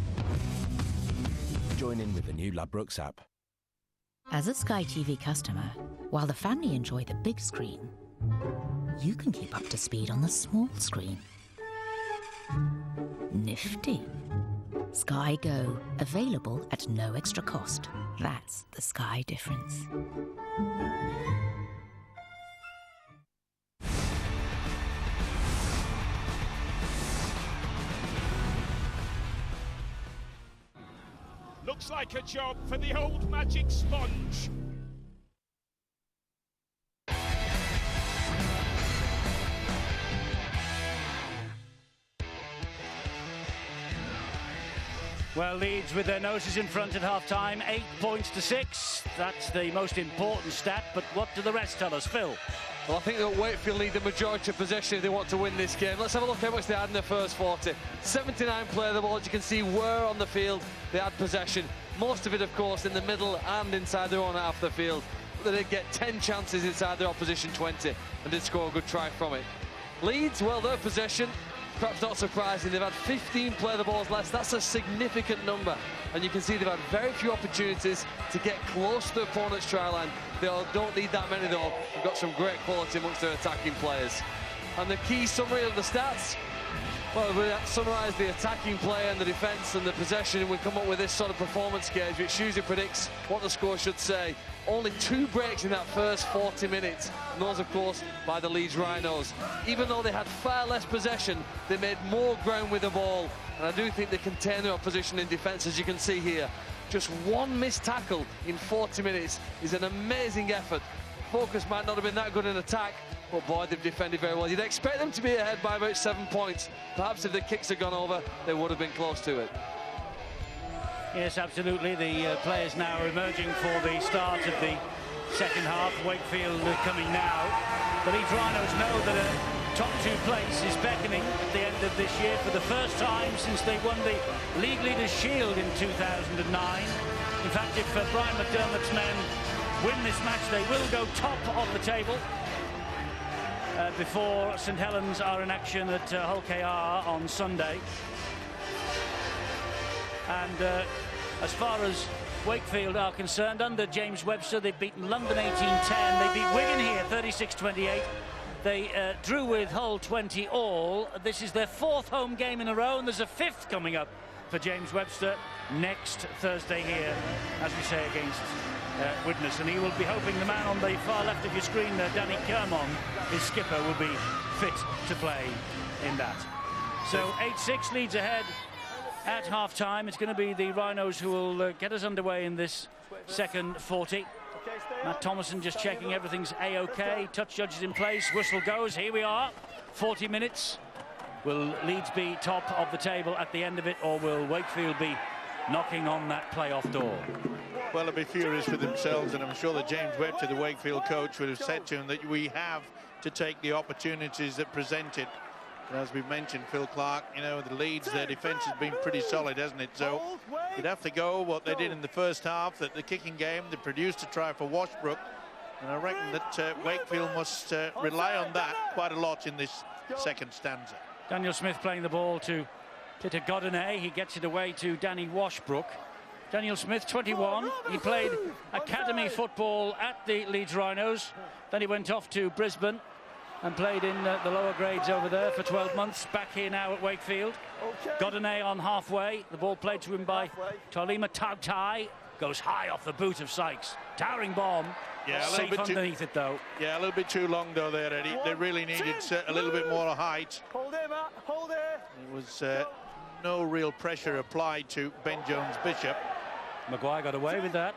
Join in with the new Ladbrokes app. As a Sky TV customer, while the family enjoy the big screen, you can keep up to speed on the small screen. Nifty. Sky Go, available at no extra cost. That's the Sky difference. Looks like a job for the old magic sponge. Well, Leeds with their noses in front at half-time, 8 points to 6. That's the most important stat, but what do the rest tell us, Phil? Well, I think that Wakefield need the majority of possession if they want to win this game. Let's have a look how much they had in the first 40. 79 play the ball, as you can see, were on the field. They had possession. Most of it, of course, in the middle and inside their own half of the field. They did get 10 chances inside their opposition 20 and did score a good try from it. Leeds, well, their possession, perhaps not surprising. They've had 15 play the balls less. That's a significant number. And you can see they've had very few opportunities to get close to the opponent's try line. They don't need that many, though. They've got some great quality amongst their attacking players. And the key summary of the stats, Well, we summarise the attacking play and the defence and the possession, and we come up with this sort of performance gauge, which usually predicts what the score should say. Only 2 breaks in that first 40 minutes, and those, of course, by the Leeds Rhinos. Even though they had far less possession, they made more ground with the ball, and I do think they contained their opposition in defence, as you can see here. Just 1 missed tackle in 40 minutes is an amazing effort. Focus might not have been that good in attack, but boy, they've defended very well. You'd expect them to be ahead by about 7 points. Perhaps if the kicks had gone over, they would have been close to it. Yes, absolutely. The players now are emerging for the start of the second half. Wakefield coming now. The Leeds Rhinos know that a top 2 place is beckoning at the end of this year for the first time since they won the League Leaders' Shield in 2009. In fact, if Brian McDermott's men win this match, they will go top of the table before St Helens are in action at Hull KR on Sunday. And as far as Wakefield are concerned, under James Webster, they've beaten London 18-10. They beat Wigan here 36-28. They drew with Hull 20-all. This is their 4th home game in a row, and there's a 5th coming up for James Webster next Thursday here, as we say, against Widnes. And he will be hoping the man on the far left of your screen there, Danny Kermon, his skipper, will be fit to play in that. So 8-6, Leeds ahead at half-time. It's going to be the Rhinos who will get us underway in this second 40. Matt Thomason just checking everything's A-OK. Touch judges in place. Whistle goes. Here we are. 40 minutes. Will Leeds be top of the table at the end of it, or will Wakefield be knocking on that playoff door? Well, they'll be furious with themselves, and I'm sure that James Webster, the Wakefield coach, would have said to him that we have to take the opportunities that present it. And as we've mentioned, Phil Clark, you know, the Leeds, their defence has been pretty solid, hasn't it? So you'd have to go what they did in the first half, that the kicking game, they produced a try for Washbrook. And I reckon that Wakefield must rely on that quite a lot in this second stanza. Daniel Smith playing the ball to Peter Godinay. He gets it away to Danny Washbrook. Daniel Smith, 21. He played academy football at the Leeds Rhinos. Then he went off to Brisbane and played in the lower grades over there for 12 months. Back here now at Wakefield. Godinay on halfway. The ball played to him by Taulima Tautai. Goes high off the boot of Sykes. Towering bomb. Yeah, safe underneath it, though. Yeah, a little bit too long, though, there, Eddie. They really needed a little bit more height. Hold it, Matt. Hold it. There was no real pressure applied to Ben Jones-Bishop. Maguire got away with that.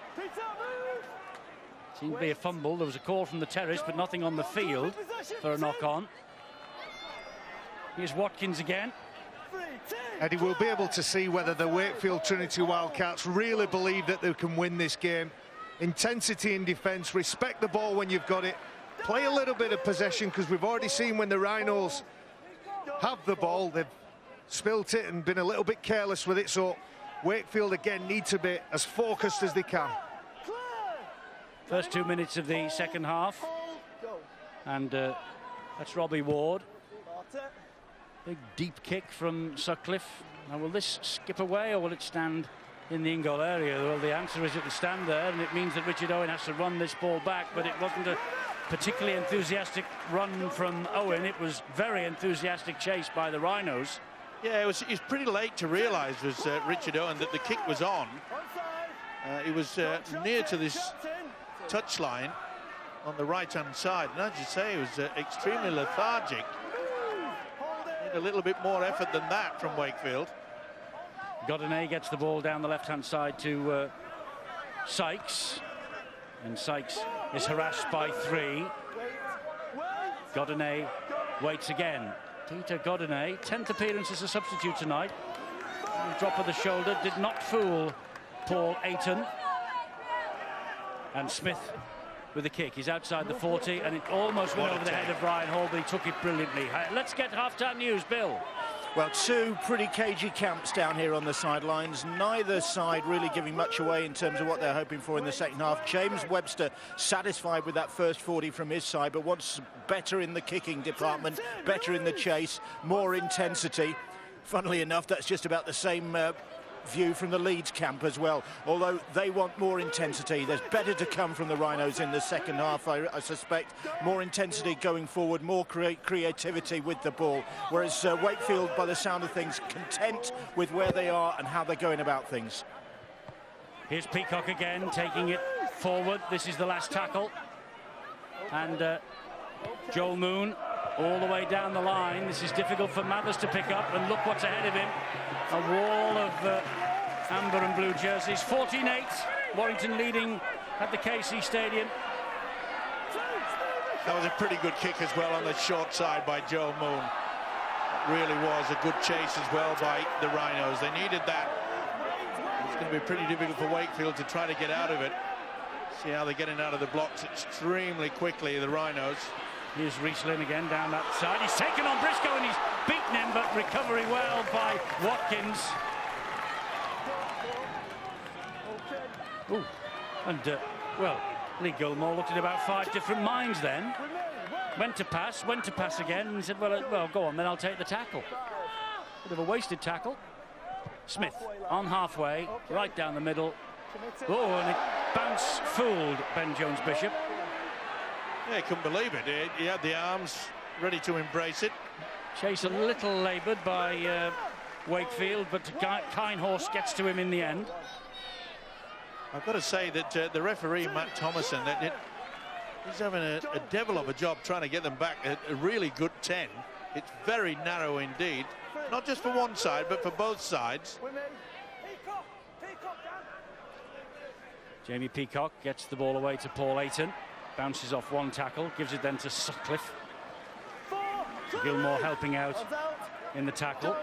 Seemed to be a fumble. There was a call from the terrace, but nothing on the field for a knock-on. Here's Watkins again. Eddie, we'll be able to see whether the Wakefield Trinity Wildcats really believe that they can win this game. Intensity in defence, respect the ball when you've got it, play a little bit of possession, because we've already seen when the Rhinos have the ball, they've spilt it and been a little bit careless with it, so Wakefield again need to be as focused as they can. First 2 minutes of the second half, and that's Robbie Ward. Big deep kick from Sutcliffe. Now, will this skip away, or will it stand in the in-goal area? Well, the answer is it will stand there, and it means that Richard Owen has to run this ball back, but it wasn't a particularly enthusiastic run from Owen. It was very enthusiastic chase by the Rhinos. Yeah, it was pretty late to realise, was Richard Owen, that the kick was on. He was near to this touchline on the right-hand side, and as you say, he was extremely lethargic. Need a little bit more effort than that from Wakefield. Godinay gets the ball down the left-hand side to Sykes, and Sykes is harassed by 3. Godinay waits again. Peter Godinay, 10th appearance as a substitute tonight. Drop of the shoulder did not fool Paul Ayton. And Smith with the kick. He's outside the 40, and it almost went over the head of Ryan Hall, but he took it brilliantly. Let's get half-time news, Bill. Well, 2 pretty cagey camps down here on the sidelines. Neither side really giving much away in terms of what they're hoping for in the second half. James Webster satisfied with that first 40 from his side, but wants better in the kicking department, better in the chase, more intensity. Funnily enough, that's just about the same view from the Leeds camp as well, although they want more intensity. There's better to come from the Rhinos in the second half, I suspect. More intensity going forward, more creativity with the ball, whereas Wakefield, by the sound of things, content with where they are and how they're going about things. Here's Peacock again, taking it forward. This is the last tackle. And Joel Moon all the way down the line. This is difficult for Mathers to pick up, and look what's ahead of him. A wall of amber and blue jerseys. 14-8, Warrington leading at the KC Stadium. That was a pretty good kick as well on the short side by Joel Moon. It really was a good chase as well by the Rhinos. They needed that. It's going to be pretty difficult for Wakefield to try to get out of it. See how they're getting out of the blocks extremely quickly, the Rhinos. Here's Rhys-Lynn again down that side. He's taken on Briscoe and he's beaten him, but recovery well by Watkins. Ooh. And, well, Lee Gilmore looked at about 5 different minds then. Went to pass again, and said, well, go on, then I'll take the tackle. Bit of a wasted tackle. Smith on halfway, right down the middle. Oh, and it bounced, fooled Ben Jones-Bishop. Yeah, he couldn't believe it. He had the arms ready to embrace it. Chase a little laboured by Wakefield, but Kinehorse gets to him in the end. I've got to say that the referee, Matt Thomason, he's having a devil of a job trying to get them back a really good 10. It's very narrow indeed, not just for one side, but for both sides. Jamie Peacock gets the ball away to Paul Ayton. Bounces off one tackle, gives it then to Sutcliffe. Gilmore helping out in the tackle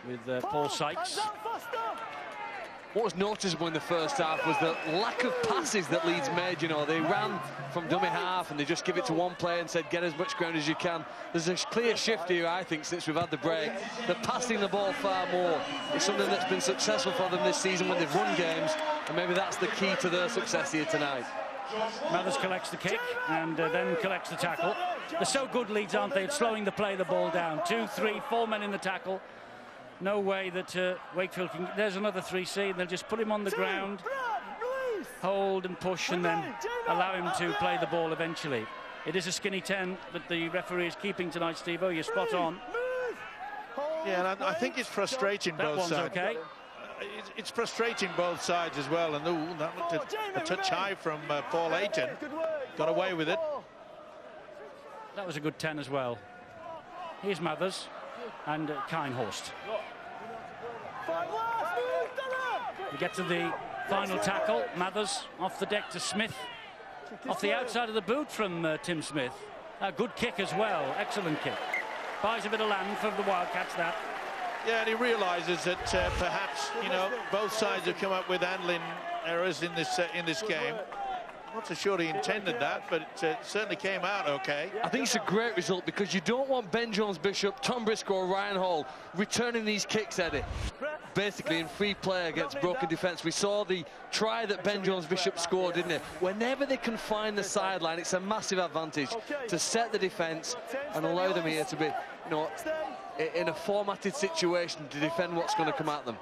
with Paul Sykes. What was noticeable in the first half was the lack of passes that Leeds made. You know, they ran from dummy half and they just give it to one player and said, get as much ground as you can. There's a clear shift here, I think, since we've had the break. They're passing the ball far more. It's something that's been successful for them this season when they've run games, and maybe that's the key to their success here tonight. Mathers collects the kick and then collects the tackle. They're so good, Leeds, aren't they, at slowing the play, the ball down. 2, 3, 4 men in the tackle. No way that Wakefield can... There's another 3C, and they'll just put him on the ground, hold and push, and then allow him to play the ball eventually. It is a skinny 10 that the referee is keeping tonight, Steve-O. You're spot on. Yeah, and I think it's frustrating both sides. Okay. It's frustrating both sides as well, and that looked a touch high from Paul Ayton. Got away with it. That was a good 10 as well. Here's Mathers and Kinehorst. We get to the final tackle. Mathers off the deck to Smith. Off the outside of the boot from Tim Smith. A good kick as well. Excellent kick. Buys a bit of land for the Wildcats, that. Yeah, and he realises that perhaps, you know, both sides have come up with handling errors in this game. Not so sure he intended that, but it certainly came out okay. I think it's a great result because you don't want Ben Jones-Bishop, Tom Briscoe or Ryan Hall returning these kicks, Eddie. Basically in free play against broken defence. We saw the try that Ben Jones-Bishop scored, didn't it? Whenever they can find the sideline, it's a massive advantage to set the defence and allow them here to be, you know, in a formatted situation to defend what's going to come at them.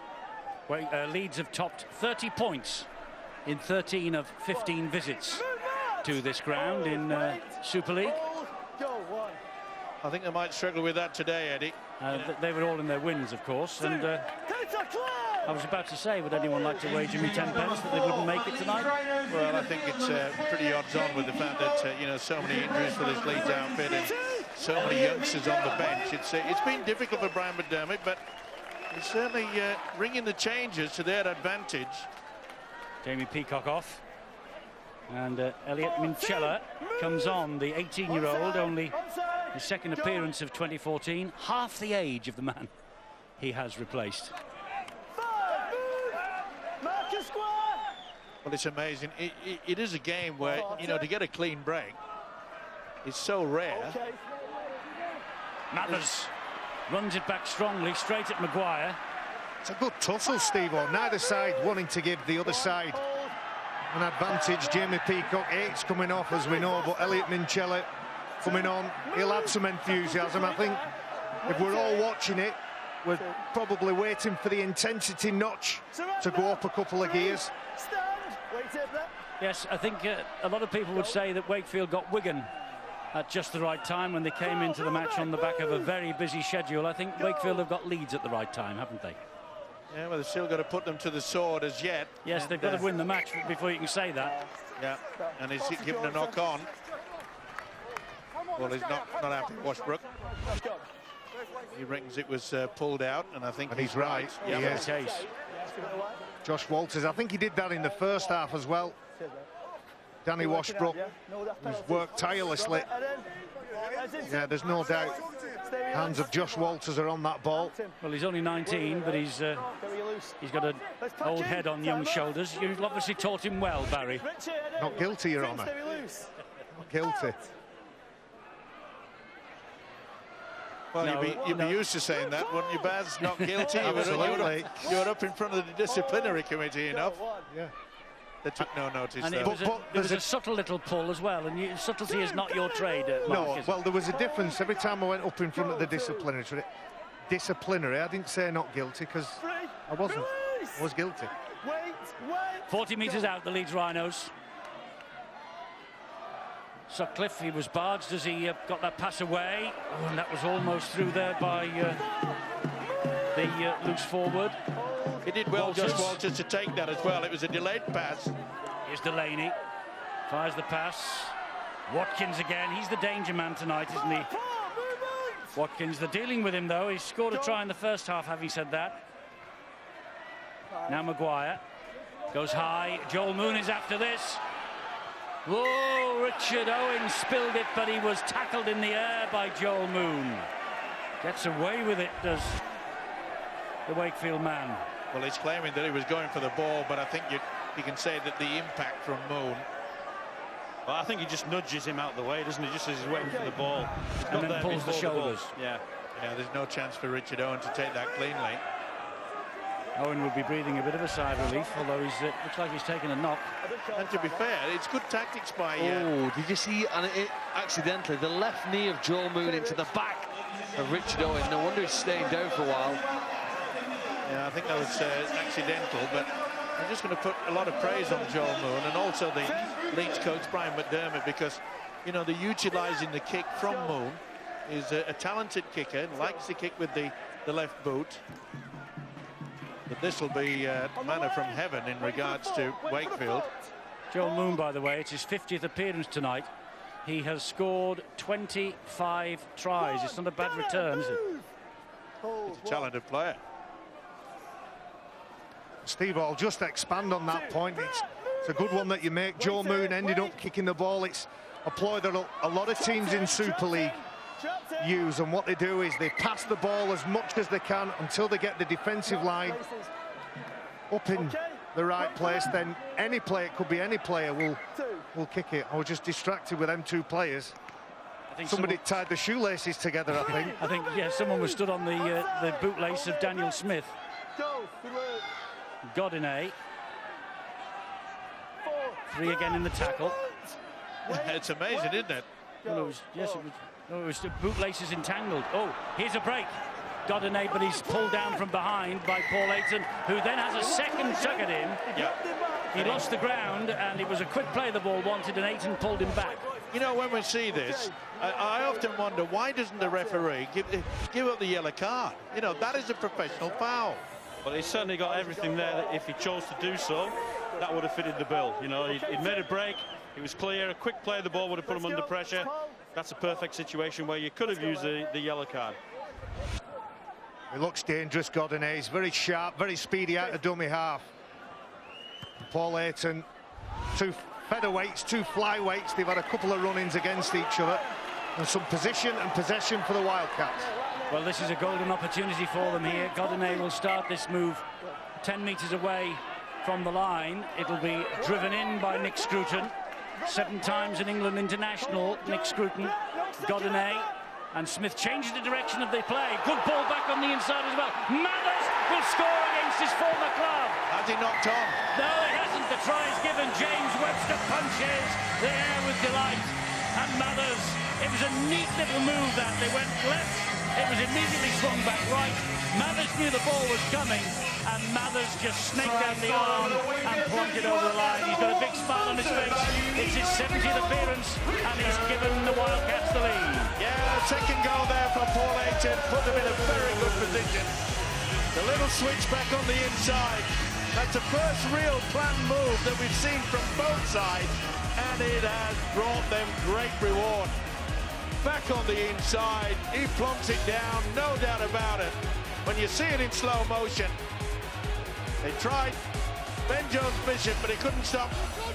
Well, Leeds have topped 30 points in 13 of 15 visits to this ground in Super League. I think they might struggle with that today, Eddie. They were all in their wins, of course, and I was about to say, would anyone like to wager me 10 pence that they wouldn't make it tonight? Well, I think it's pretty odds on with the fact that you know, so many injuries for this Leeds outfit and so many youngsters on the bench. It's been difficult for Brian McDermott, but he's certainly ringing the changes to their advantage. Jamie Peacock off, and Elliot Minchella comes on, the 18-year-old, only his second appearance of 2014, half the age of the man he has replaced. Well, it's amazing. It is a game where, you know, to get a clean break is so rare. Mathers runs it back strongly, straight at Maguire. It's a good tussle, Steve, on neither side wanting to give the other side an advantage. Jamie Peacock, 8's coming off, as we know, but Elliot Minchella coming on. He'll add some enthusiasm, I think. If we're all watching it, We're probably waiting for the intensity notch to go up a couple of gears. Yes, I think a lot of people would say that Wakefield got Wigan at just the right time when they came into the match on the back of a very busy schedule. I think Wakefield have got Leeds at the right time, haven't they? Yeah, well, they've still got to put them to the sword as yet. Yes, they've got to win the match before you can say that. Yeah, and he's given a knock on. Well, he's not happy, Washbrook. He reckons it was pulled out, and I think he's right. Yeah, yes. Josh Walters, I think he did that in the first half as well. Danny Washbrook, who's worked tirelessly. Yeah, there's no doubt hands of Josh Walters are on that ball. Well, he's only 19, but he's got an old head on young shoulders. You've obviously taught him well, Barry. Not guilty, Your Honour. Not guilty. Well, no, you'd be used to saying that, wouldn't you, Baz? Not guilty. Absolutely. You were up in front of the disciplinary committee enough. Yeah. They took no notice. And there was a subtle little pull as well, and subtlety is not your trade, Mark, no, well, there was a difference every time I went up in front of the disciplinary. I didn't say not guilty because I wasn't. I was guilty. 40 metres out, the Leeds Rhinos. Sutcliffe, he was barged as he got that pass away. Oh, and that was almost through there by the loose forward. He did well, Josh Walters, to take that as well. It was a delayed pass. Here's Delaney. Fires the pass. Watkins again. He's the danger man tonight, isn't he? Watkins, they're dealing with him, though. He scored a try in the first half, having said that. Now Maguire. Goes high. Joel Moon is after this. Whoa, Richard Owen spilled it, but he was tackled in the air by Joel Moon. Gets away with it, does the Wakefield man. Well, he's claiming that he was going for the ball, but I think you can say that the impact from Moon. Well, I think he just nudges him out of the way, doesn't he? Just as he's waiting for the ball. And then pulls the shoulders. Yeah, there's no chance for Richard Owen to take that cleanly. Owen would be breathing a bit of a sigh of relief, although he's looks like he's taken a knock. And to be fair, it's good tactics by... Oh, did you see, accidentally, the left knee of Joel Moon into the back of Richard Owen. No wonder he's staying down for a while. Yeah, I think that was accidental, but I'm just going to put a lot of praise on Joel Moon and also the Leeds coach, Brian McDermott, because, you know, they're utilising the kick from Moon. He's a talented kicker, likes to kick with the left boot. But this will be manna from heaven in regards to Wakefield. Joel Moon, by the way, it's his 50th appearance tonight. He has scored 25 tries. It's not a bad return, is it? He's a talented player. Steve, I'll just expand on that point. It's a good one that you make. Joel Moon ended up kicking the ball. It's a ploy that a lot of teams in Super League use, and what they do is they pass the ball as much as they can until they get the defensive line up in the right place. Then any player, it could be any player, will kick it. I was just distracted with them two players. I think somebody tied the shoelaces together, I think. I think, yeah, someone was stood on the bootlace of Daniel Smith. Godinay. 3 again in the tackle. It's amazing, isn't it? Well, it was the bootlaces entangled. Oh, here's a break. Godinay, but he's pulled down from behind by Paul Ayton, who then has a second tug at him. Yeah. He lost the ground, and it was a quick play the ball wanted, and Ayton pulled him back. You know, when we see this, I often wonder, why doesn't the referee give up the yellow card? You know, that is a professional foul. Well, he's certainly got everything there that if he chose to do so, that would have fitted the bill. You know, he'd made a break, it was clear, a quick play of the ball would have put him under pressure. That's a perfect situation where you could have used the yellow card. He looks dangerous, Godinay. He's very sharp, very speedy out of dummy half. Paul Ayton, 2 featherweights, 2 flyweights. They've had a couple of run-ins against each other, and some position and possession for the Wildcats. Well, this is a golden opportunity for them here. Godinay will start this move 10 metres away from the line. It'll be driven in by Nick Scruton. 7 times an England international, Nick Scruton. Godinay, and Smith changes the direction of the play. Good ball back on the inside as well. Mathers will score against his former club. Has he knocked on? No, he hasn't. The try is given. James Webster punches the air with delight. And Mathers, it was a neat little move that. They went left It was immediately swung back right. Mathers knew the ball was coming, and Mathers just snaked down the arm and plonked it over the line. He's got a big smile on his face. It's his 70th appearance, and he's given the Wildcats the lead. Yeah, second goal there from Paul Ayton. Put them in a very good position. The little switch back on the inside. That's the first real planned move that we've seen from both sides, and it has brought them great reward. Back on the inside, he plonks it down, no doubt about it. When you see it in slow motion, they tried Ben Jones-Bishop, but he couldn't stop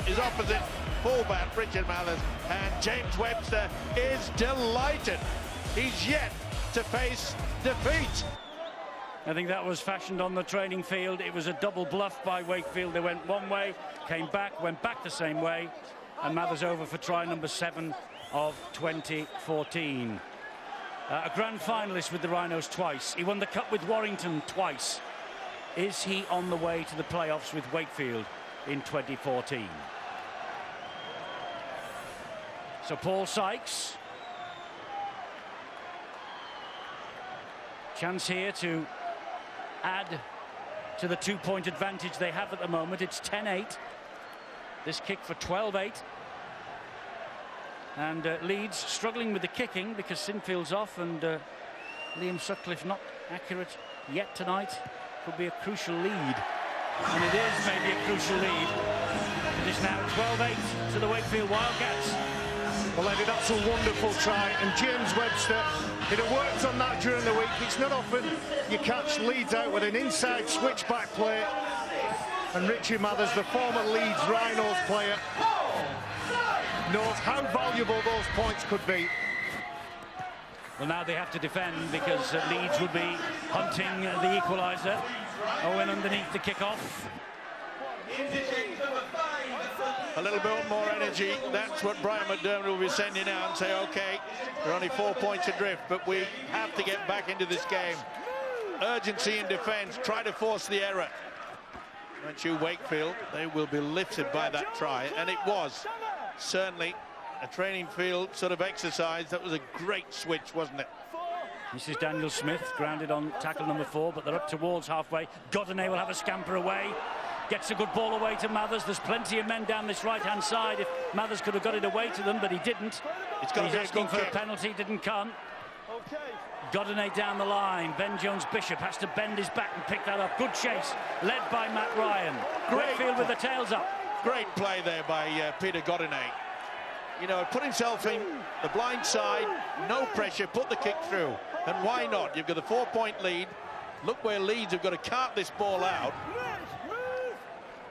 his opposite fullback, Richard Mathers, and James Webster is delighted. He's yet to face defeat. I think that was fashioned on the training field. It was a double bluff by Wakefield. They went one way, came back, went back the same way, and Mathers over for try number 7 of 2014. A grand finalist with the Rhinos twice. He won the Cup with Warrington twice. Is he on the way to the playoffs with Wakefield in 2014? So Paul Sykes. Chance here to add to the 2-point advantage they have at the moment. It's 10-8. This kick for 12-8. And Leeds struggling with the kicking because Sinfield's off, and Liam Sutcliffe not accurate yet tonight. Could be a crucial lead. And it is maybe a crucial lead. It is now 12-8 to the Wakefield Wildcats. Well, Eddie, that's a wonderful try, and James Webster, it had worked on that during the week. It's not often you catch Leeds out with an inside switchback play, and Richie Mathers, the former Leeds Rhinos player, knows how valuable those points could be. Well, now they have to defend because Leeds will be hunting the equaliser. Owen underneath the kick-off. A little bit more energy. That's what Brian McDermott will be sending out and say, OK, we're only 4 points adrift, but we have to get back into this game. Urgency in defence. Try to force the error. Aren't you, Wakefield? They will be lifted by that try, and it was certainly a training field sort of exercise. That was a great switch, wasn't it? This is Daniel Smith, grounded on tackle number 4, but they're up towards halfway. Godinay will have a scamper away. Gets a good ball away to Mathers. There's plenty of men down this right-hand side. If Mathers could have got it away to them, but he didn't. He's asking for a penalty, didn't come. Godinay down the line. Ben Jones-Bishop has to bend his back and pick that up. Good chase, led by Matt Ryan. Wakefield with the tails up. Great play there by Peter Godinay. You know, put himself in the blind side, no pressure, put the kick through. And why not? You've got a 4-point lead. Look where Leeds have got to cart this ball out.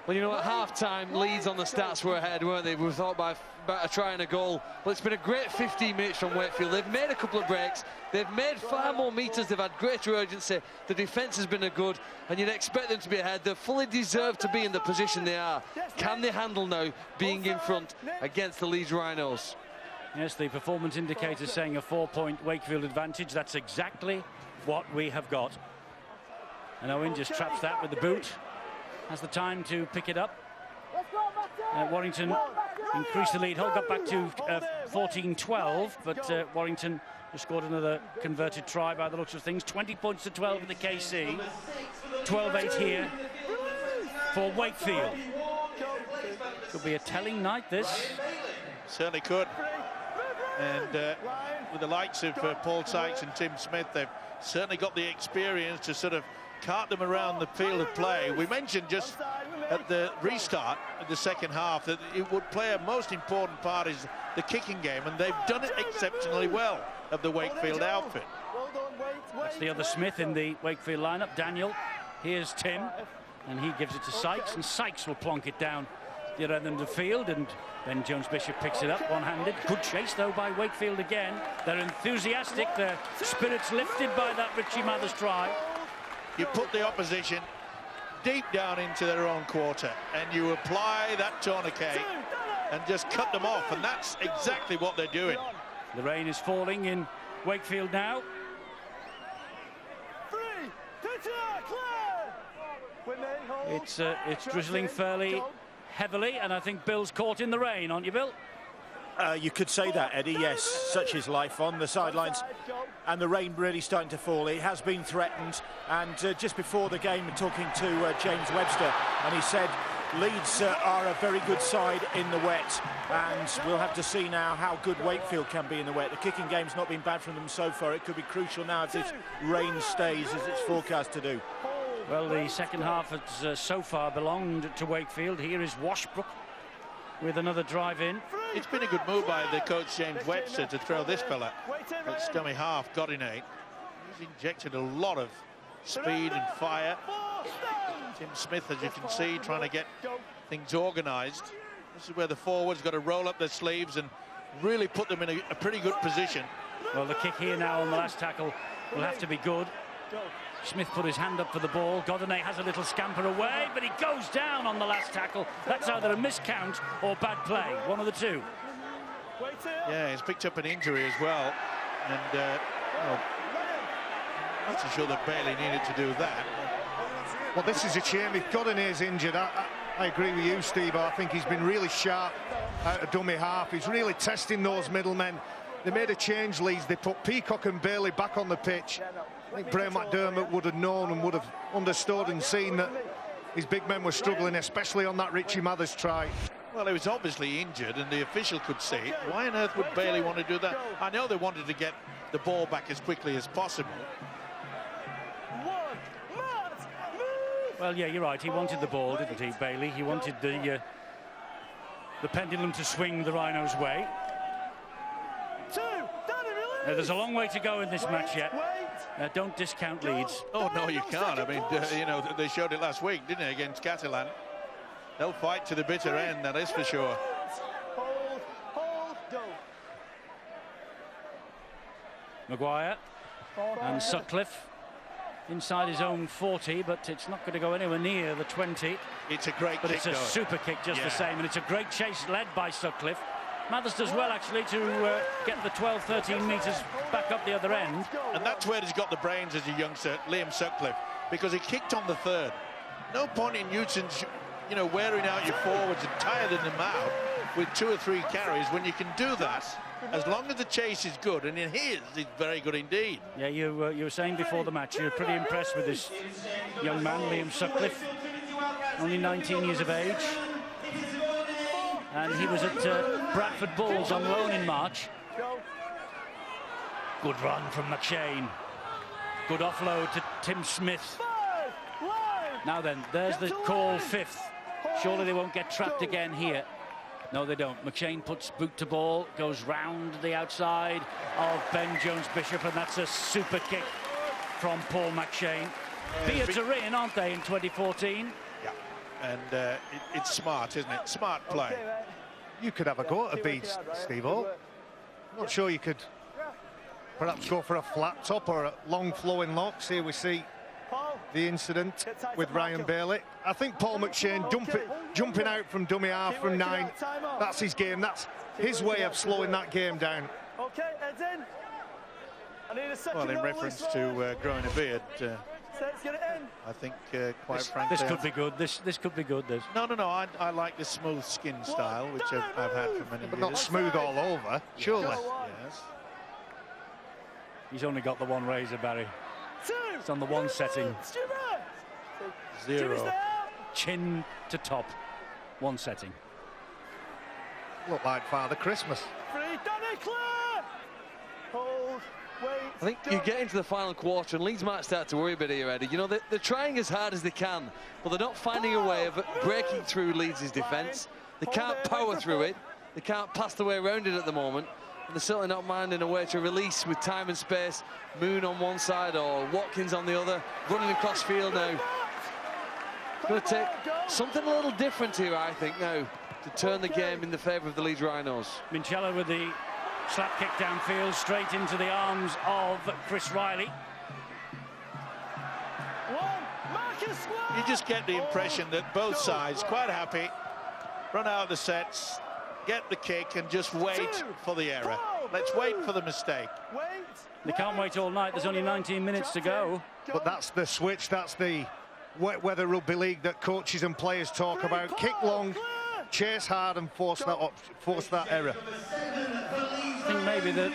Well, you know, at half-time, Leeds on the stats were ahead, weren't they? We thought about a try and a goal. But it's been a great 15 minutes from Wakefield. They've made a couple of breaks. They've made far more meters. They've had greater urgency. The defence has been a good, and you'd expect them to be ahead. They fully deserve to be in the position they are. Can they handle now being in front against the Leeds Rhinos? Yes, the performance indicator saying a 4-point Wakefield advantage. That's exactly what we have got. And Owen just traps that with the boot. Has the time to pick it up. Warrington increased the lead. Hull got back to 14-12, but Warrington just scored another converted try by the looks of things. 20 points to 12 in the KC. 12-8 here for Wakefield. Could be a telling night, this. Certainly could. And with the likes of Paul Sykes and Tim Smith, they've certainly got the experience to sort of cart them around the field of play. We mentioned just at the restart of the second half that it would play a most important part is the kicking game, and they've done it exceptionally well of the Wakefield outfit. That's the other Smith in the Wakefield lineup, Daniel. Here's Tim, and he gives it to Sykes, and Sykes will plonk it down the other end of the field, and Ben Jones-Bishop picks it up one-handed. Good chase, though, by Wakefield again. They're enthusiastic, their spirits lifted by that Richie Mathers try. You put the opposition deep down into their own quarter, and you apply that tourniquet and just cut them off, and that's exactly what they're doing. The rain is falling in Wakefield now. It's drizzling fairly heavily, and I think Bill's caught in the rain, aren't you, Bill? You could say that, Eddie, yes. Such is life on the sidelines. And the rain really starting to fall. It has been threatened. And just before the game, talking to James Webster, and he said Leeds are a very good side in the wet. And we'll have to see now how good Wakefield can be in the wet. The kicking game's not been bad from them so far. It could be crucial now if this rain stays as it's forecast to do. Well, the second half has so far belonged to Wakefield. Here is Washbrook with another drive in. It's been a good move by the coach James Webster to throw this fella at scummy half, Godinay. He's injected a lot of speed and fire. Tim Smith, as you can see, trying to get things organised. This is where the forwards got to roll up their sleeves and really put them in a pretty good position. Well, the kick here now on the last tackle will have to be good. Smith put his hand up for the ball. Godinay has a little scamper away, but he goes down on the last tackle. That's either a miscount or bad play, one of the two. Yeah, he's picked up an injury as well, and well, I'm not so sure that Bailey needed to do that. Well, this is a shame. If Godinay's injured, I agree with you, Steve. I think he's been really sharp out of dummy half. He's really testing those middlemen. They made a change, Leeds. They put Peacock and Bailey back on the pitch. I think Graham McDermott would have known and would have understood and seen that his big men were struggling, especially on that Richie Mathers try. Well, he was obviously injured, and the official could see it. Why on earth would Bailey want to do that? I know they wanted to get the ball back as quickly as possible. Well, yeah, you're right. He wanted the ball, didn't he, Bailey? He wanted the pendulum to swing the Rhinos' way. There's a long way to go in this match yet. Don't discount Leeds. Oh, no, you can't. I mean, you know, they showed it last week, didn't they, against Catalan? They'll fight to the bitter end, that is for sure. Maguire and Sutcliffe inside his own 40, but it's not going to go anywhere near the 20. It's a great but kick, it's a though. super kick just the same, and it's a great chase led by Sutcliffe. Mathers does well, actually, to get the 12, 13 metres back up the other end. And that's where he's got the brains as a youngster, Liam Sutcliffe, because he kicked on the third. No point in Newton's, you know, wearing out your forwards and tiring them out with 2 or 3 carries when you can do that, as long as the chase is good, and in his, it's very good indeed. Yeah, you were saying before the match, you were pretty impressed with this young man, Liam Sutcliffe, only 19 years of age. And he was at Bradford Bulls on loan in March. Good run from McShane. Good offload to Tim Smith. Now then, there's the call, 5th. Surely they won't get trapped again here. No, they don't. McShane puts boot to ball, goes round the outside of Ben Jones-Bishop, and that's a super kick from Paul McShane. Beards are in, aren't they, in 2014? Yeah, and it's smart, isn't it? Smart play. You could have a go at a beat, Steve-O. Not sure you could perhaps go for a flat top or a long flowing locks. Here we see the incident with Ryan Bailey. I think Paul McShane jumping out from dummy half from 9, that's his game. That's his way of slowing that game down. Okay, heads in. I need a second. Well, in reference to growing a beard, let's get it in. I think, quite frankly... This could be good. This could be good, this. No, I like the smooth skin style, which I've had for many years. But not smooth all over, surely. Yes. He's only got the one razor, Barry. It's on the one setting. 0. Chin to top. One setting. Look like Father Christmas. Hold. Wait. I think you get into the final quarter and Leeds might start to worry a bit here, Eddie. You know, they're trying as hard as they can, but they're not finding a way of breaking through Leeds' defence. They can't power through it. They can't pass the way around it at the moment. And they're certainly not minding a way to release with time and space. Moon on one side or Watkins on the other, running across field now. It's going to take something a little different here, I think, now, to turn the game in the favour of the Leeds Rhinos. Minchella with the slap kick downfield, straight into the arms of Chris Riley. You just get the impression that both sides quite happy, run out of the sets, get the kick and just wait for the error. Let's wait for the mistake. They can't wait all night. There's only 19 minutes to go. But that's the switch. That's the wet weather rugby league that coaches and players talk about. Kick long, chase hard and force that error. I think maybe the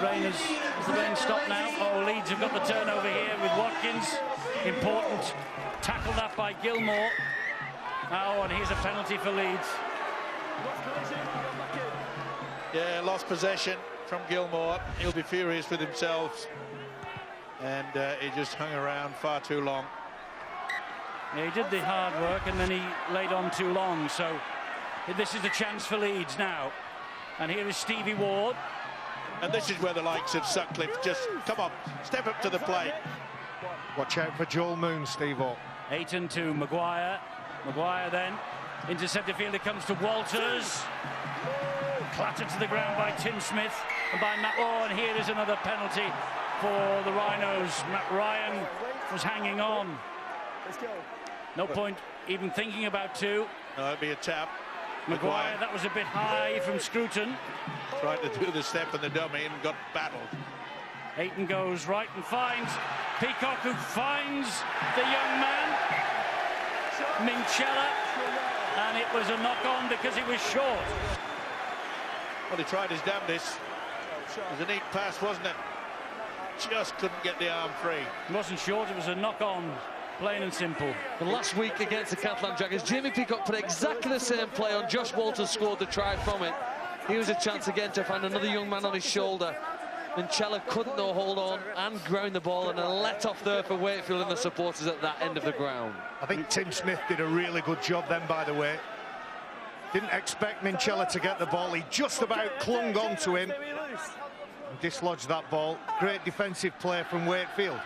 rain has the rain stopped now. Oh, Leeds have got the turnover here with Watkins. Important tackle that by Gilmore. Oh, and here's a penalty for Leeds. Yeah, lost possession from Gilmore. He'll be furious with himself. And he just hung around far too long. Yeah, he did the hard work and then he laid on too long. So this is the chance for Leeds now. And here is Stevie Ward. And this is where the likes of Sutcliffe just, come on, step up to the plate. Watch out for Joel Moon, Steve-O. 8 to Maguire. Maguire then into centre field. It comes to Walters. Clattered to the ground by Tim Smith and by Matt. Oh, and here is another penalty for the Rhinos. Matt Ryan was hanging on. No point even thinking about two. No, it'd be a tap. Maguire, that was a bit high from Scruton. Tried to do the step and the dummy and got battled. Ayton goes right and finds Peacock, who finds the young man, Minchella, and it was a knock-on because he was short. Well, he tried his damnedest. It was a neat pass, wasn't it? Just couldn't get the arm free. It wasn't short, it was a knock-on. Plain and simple. The last week against the Catalan Dragons, Jamie Peacock put exactly the same play on. Josh Walters scored the try from it. Here was a chance again to find another young man on his shoulder. Minchella couldn't though hold on and ground the ball, and a let off there for Wakefield and the supporters at that end of the ground. I think Tim Smith did a really good job then, by the way. Didn't expect Minchella to get the ball. He just about clung on to him and dislodged that ball. Great defensive play from Wakefield.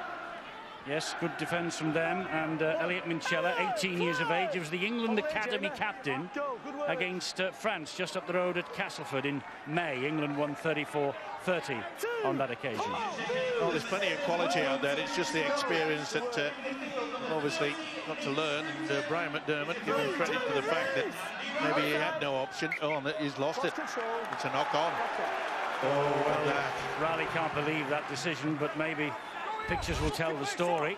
Yes, good defence from them. And Elliot Minchella, 18 years of age, he was the England Academy captain against France just up the road at Castleford in May. England won 34-30 on that occasion. Well, there's plenty of quality out there. It's just the experience that obviously got to learn. And Brian McDermott, give him credit for the fact that maybe he had no option. Oh, and he's lost it. It's a knock-on. Oh, well, Raleigh can't believe that decision, but maybe pictures will tell the story,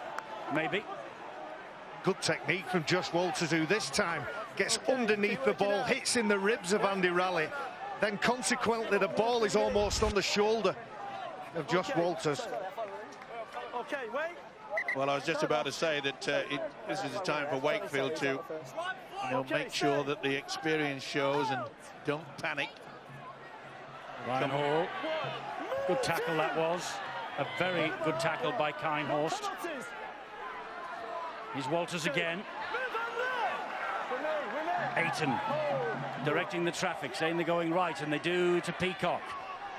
maybe. Good technique from Josh Walters, who this time gets underneath the ball, hits in the ribs of Andy Raleigh. Then consequently, the ball is almost on the shoulder of Josh Walters. Okay, wait. Well, I was just about to say that this is a time for Wakefield to make sure that the experience shows and don't panic. Ryan Hall, good tackle that was. A very good tackle by Kinehorst. Here's Walters again. Ayton directing the traffic, saying they're going right, and they do to Peacock.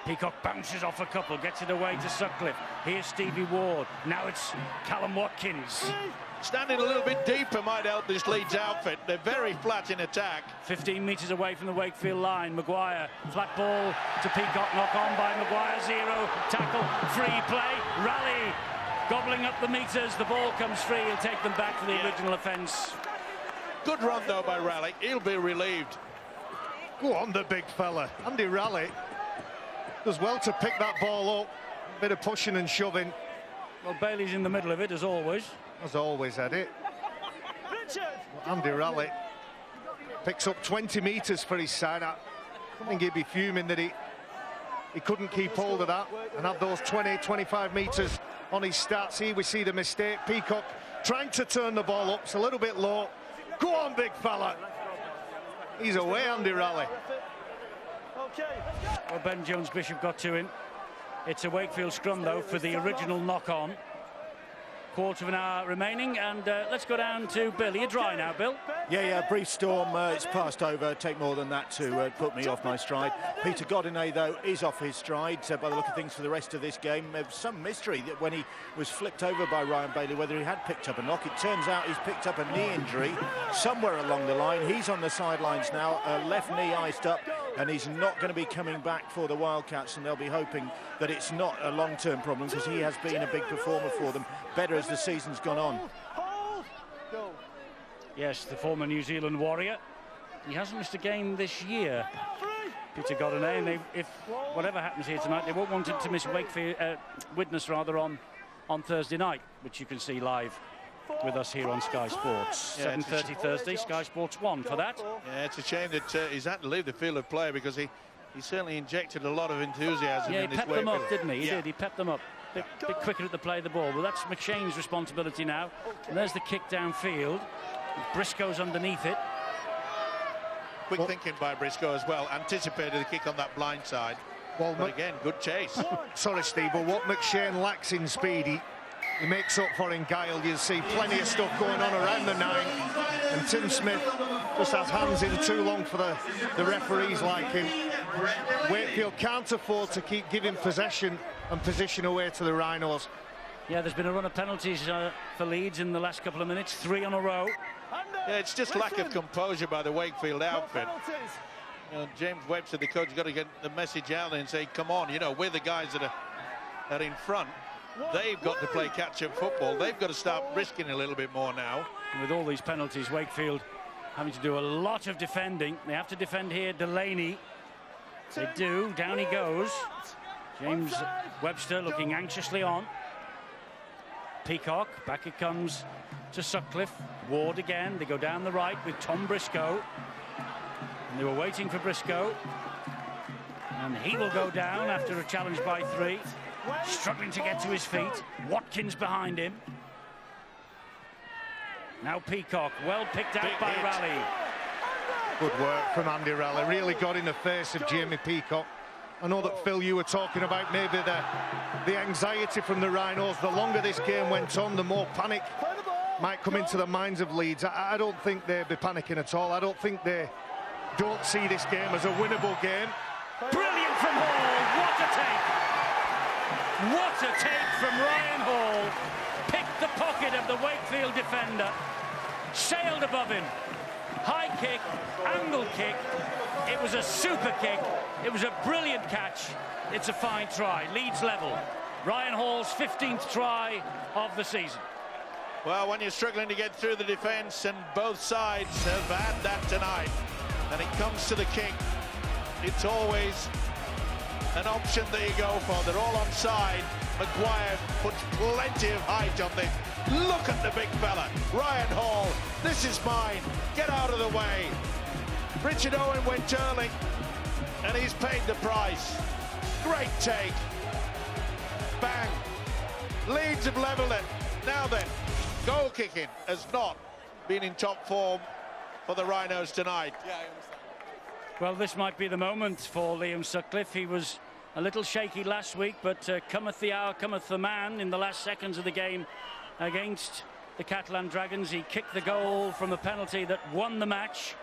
Peacock bounces off a couple, gets it away to Sutcliffe. Here's Stevie Ward. Now it's Callum Watkins. Standing a little bit deeper might help this Leeds outfit. They're very flat in attack. 15 metres away from the Wakefield line. Maguire, flat ball to Peacock, knock on by Maguire, 0, tackle, free play. Raleigh gobbling up the metres. The ball comes free. He'll take them back to the original offence. Good run though by Raleigh. He'll be relieved. Go on, the big fella. Andy Raleigh does well to pick that ball up. Bit of pushing and shoving. Well, Bailey's in the middle of it, as always. As always, Eddie. Andy Raleigh picks up 20 metres for his side. I think he'd be fuming that he couldn't keep hold of that and have those 20-25 metres on his stats. Here we see the mistake. Peacock trying to turn the ball up. It's a little bit low. Go on, big fella. He's away, Andy Raleigh. Well, Ben Jones-Bishop got to him. It's a Wakefield scrum, though, for the original knock-on. Quarter of an hour remaining, and let's go down to Bill. Are you dry now, Bill? Yeah, brief storm. It's passed over. Take more than that to put me off my stride. Peter Godinez, though, is off his stride by the look of things for the rest of this game. There's some mystery that when he was flicked over by Ryan Bailey, whether he had picked up a knock. It turns out he's picked up a knee injury somewhere along the line. He's on the sidelines now, left knee iced up, and he's not going to be coming back for the Wildcats, and they'll be hoping that it's not a long-term problem because he has been a big performer for them, better as the season's gone on. Yes, the former New Zealand Warrior. He hasn't missed a game this year, Peter Godinez, and if whatever happens here tonight, they won't want him to miss Wakefield, witness rather on Thursday night, which you can see live with us here on Sky Sports. 7:30 Thursday, Sky Sports 1 for that. Yeah, it's a shame that he's had to leave the field of play, because he certainly injected a lot of enthusiasm in this he pepped them up, Wakefield. didn't he? He did. He pepped them up. Bit quicker at the play of the ball. Well, that's McShane's responsibility now. And there's the kick downfield. Briscoe's underneath it. Quick thinking by Briscoe as well. Anticipated the kick on that blind side. Well, but again, good chase. Sorry, Steve, but what McShane lacks in speed, he makes up for in guile. You'll see plenty of stuff going on around the 9. And Tim Smith just has hands in too long for the referees like him. Wakefield can't afford to keep giving possession and position away to the Rhinos. Yeah, there's been a run of penalties for Leeds in the last couple of minutes, 3 on a row. Yeah, it's just lack of composure by the Wakefield outfit. You know, James Webster, the coach, has got to get the message out there and say, come on, you know, we're the guys that are in front. They've got to play catch-up football. They've got to start risking a little bit more now. And with all these penalties, Wakefield having to do a lot of defending. They have to defend here. Delaney, they do. Down he goes. James Webster looking anxiously on. Peacock, back it comes to Sutcliffe. Ward again. They go down the right with Tom Briscoe. And they were waiting for Briscoe. And he will go down after a challenge by 3. Struggling to get to his feet. Watkins behind him. Now Peacock, well picked out by Raleigh. Good work from Andy Raleigh. Really got in the face of Jamie Peacock. I know that, Phil, you were talking about maybe the anxiety from the Rhinos. The longer this game went on, the more panic might come into the minds of Leeds. I don't think they'd be panicking at all. I don't think they don't see this game as a winnable game. Brilliant from Hall. What a take. What a take from Ryan Hall. Picked the pocket of the Wakefield defender. Sailed above him. High kick, angle kick. It was a super kick. It was a brilliant catch. It's a fine try. Leeds level. Ryan Hall's 15th try of the season. Well, when you're struggling to get through the defence, and both sides have had that tonight, and it comes to the kick, it's always an option that you go for. They're all onside. Maguire puts plenty of height on this. Look at the big fella. Ryan Hall, this is mine. Get out of the way. Richard Owen went turling, and he's paid the price. Great take. Bang. Leeds have levelled it. Now then, goal kicking has not been in top form for the Rhinos tonight. Well, this might be the moment for Liam Sutcliffe. He was a little shaky last week, but cometh the hour, cometh the man. In the last seconds of the game against the Catalan Dragons, he kicked the goal from a penalty that won the match.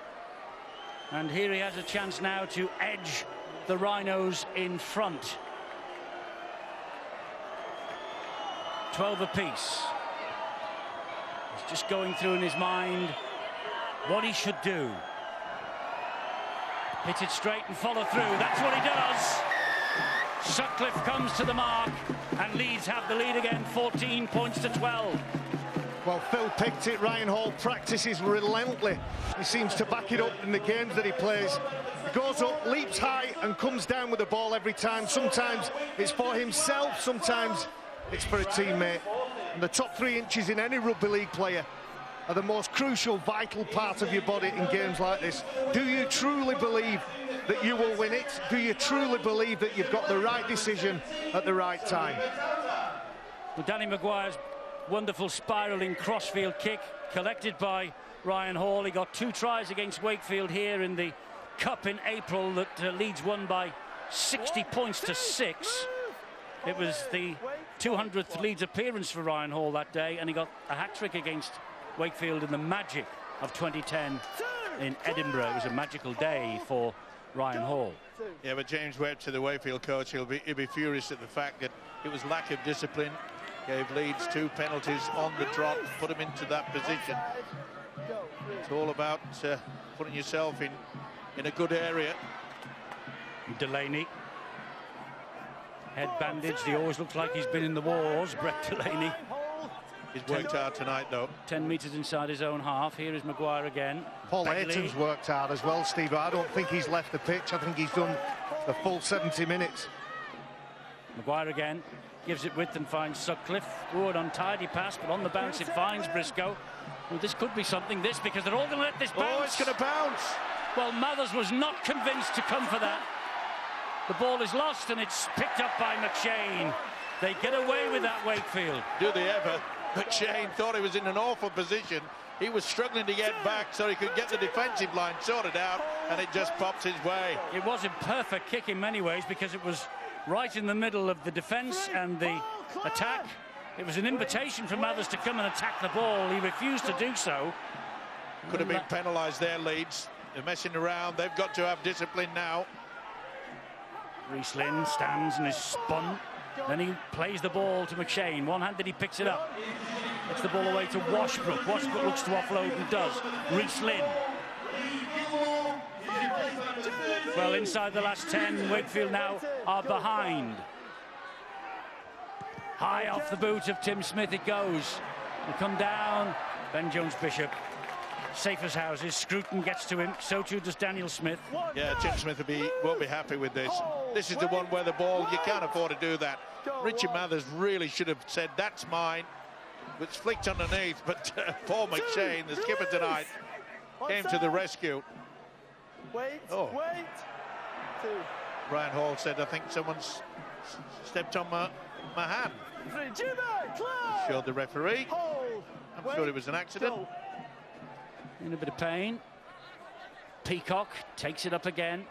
And here he has a chance now to edge the Rhinos in front. 12 apiece. He's just going through in his mind what he should do. Hit it straight and follow through. That's what he does. Sutcliffe comes to the mark, and Leeds have the lead again, 14 points to 12. Well, Phil picked it. Ryan Hall practices relentlessly. He seems to back it up in the games that he plays. He goes up, leaps high, and comes down with the ball every time. Sometimes it's for himself, sometimes it's for a teammate. And the top 3 inches in any rugby league player are the most crucial, vital part of your body in games like this. Do you truly believe that you will win it? Do you truly believe that you've got the right decision at the right time? Well, Danny Maguire's wonderful spiralling crossfield kick collected by Ryan Hall. He got 2 tries against Wakefield here in the Cup in April that Leeds won by 60 points to 6. It was the 200th Leeds appearance for Ryan Hall that day, and he got a hat-trick against Wakefield in the Magic of 2010 in Edinburgh. It was a magical day for Ryan Hall. Yeah, but James Webster, the Wakefield coach, he'll be furious at the fact that it was lack of discipline. Gave Leeds 2 penalties on the trot, put them into that position. It's all about putting yourself in a good area. Delaney. Head bandaged. He always looks like he's been in the wars, Brett Delaney. He's worked hard tonight, though. 10 metres inside his own half. Here is Maguire again. Paul Ayton's worked hard as well, Steve. I don't think he's left the pitch. I think he's done the full 70 minutes. Maguire again, gives it width and finds Sutcliffe. Good untidy pass, but on the bounce it finds Briscoe. Well, this could be something, because they're all going to let this bounce. Oh, it's going to bounce. Well, Mathers was not convinced to come for that. The ball is lost and it's picked up by McShane. They get away with that, Wakefield. Do they ever? McShane thought he was in an awful position. He was struggling to get back so he could get the defensive line sorted out, and it just popped his way. It was a perfect kick in many ways because it was right in the middle of the defence and the attack. It was an invitation for Mathers to come and attack the ball. He refused to do so. Could have been penalised there, Leeds. They're messing around. They've got to have discipline now. Reece Lynn stands and is spun. Then he plays the ball to McShane. One-handed, he picks it up. Gets the ball away to Washbrook. Washbrook looks to offload and does. Reece Lynn. Well, inside the last 10, Wakefield now are behind. High off the boot of Tim Smith it goes. Will come down. Ben Jones-Bishop. Safe as houses. Scruton gets to him. So too does Daniel Smith. Yeah, Tim Smith won't be happy with this. This is the one where the ball, you can't afford to do that. Richie Mathers really should have said, that's mine. It's flicked underneath, but Paul McShane, the skipper tonight, came to the rescue. Wait. Ryan Hall said, I think someone's stepped on my hand. Showed the referee. I'm sure it was an accident. In a bit of pain. Peacock takes it up again.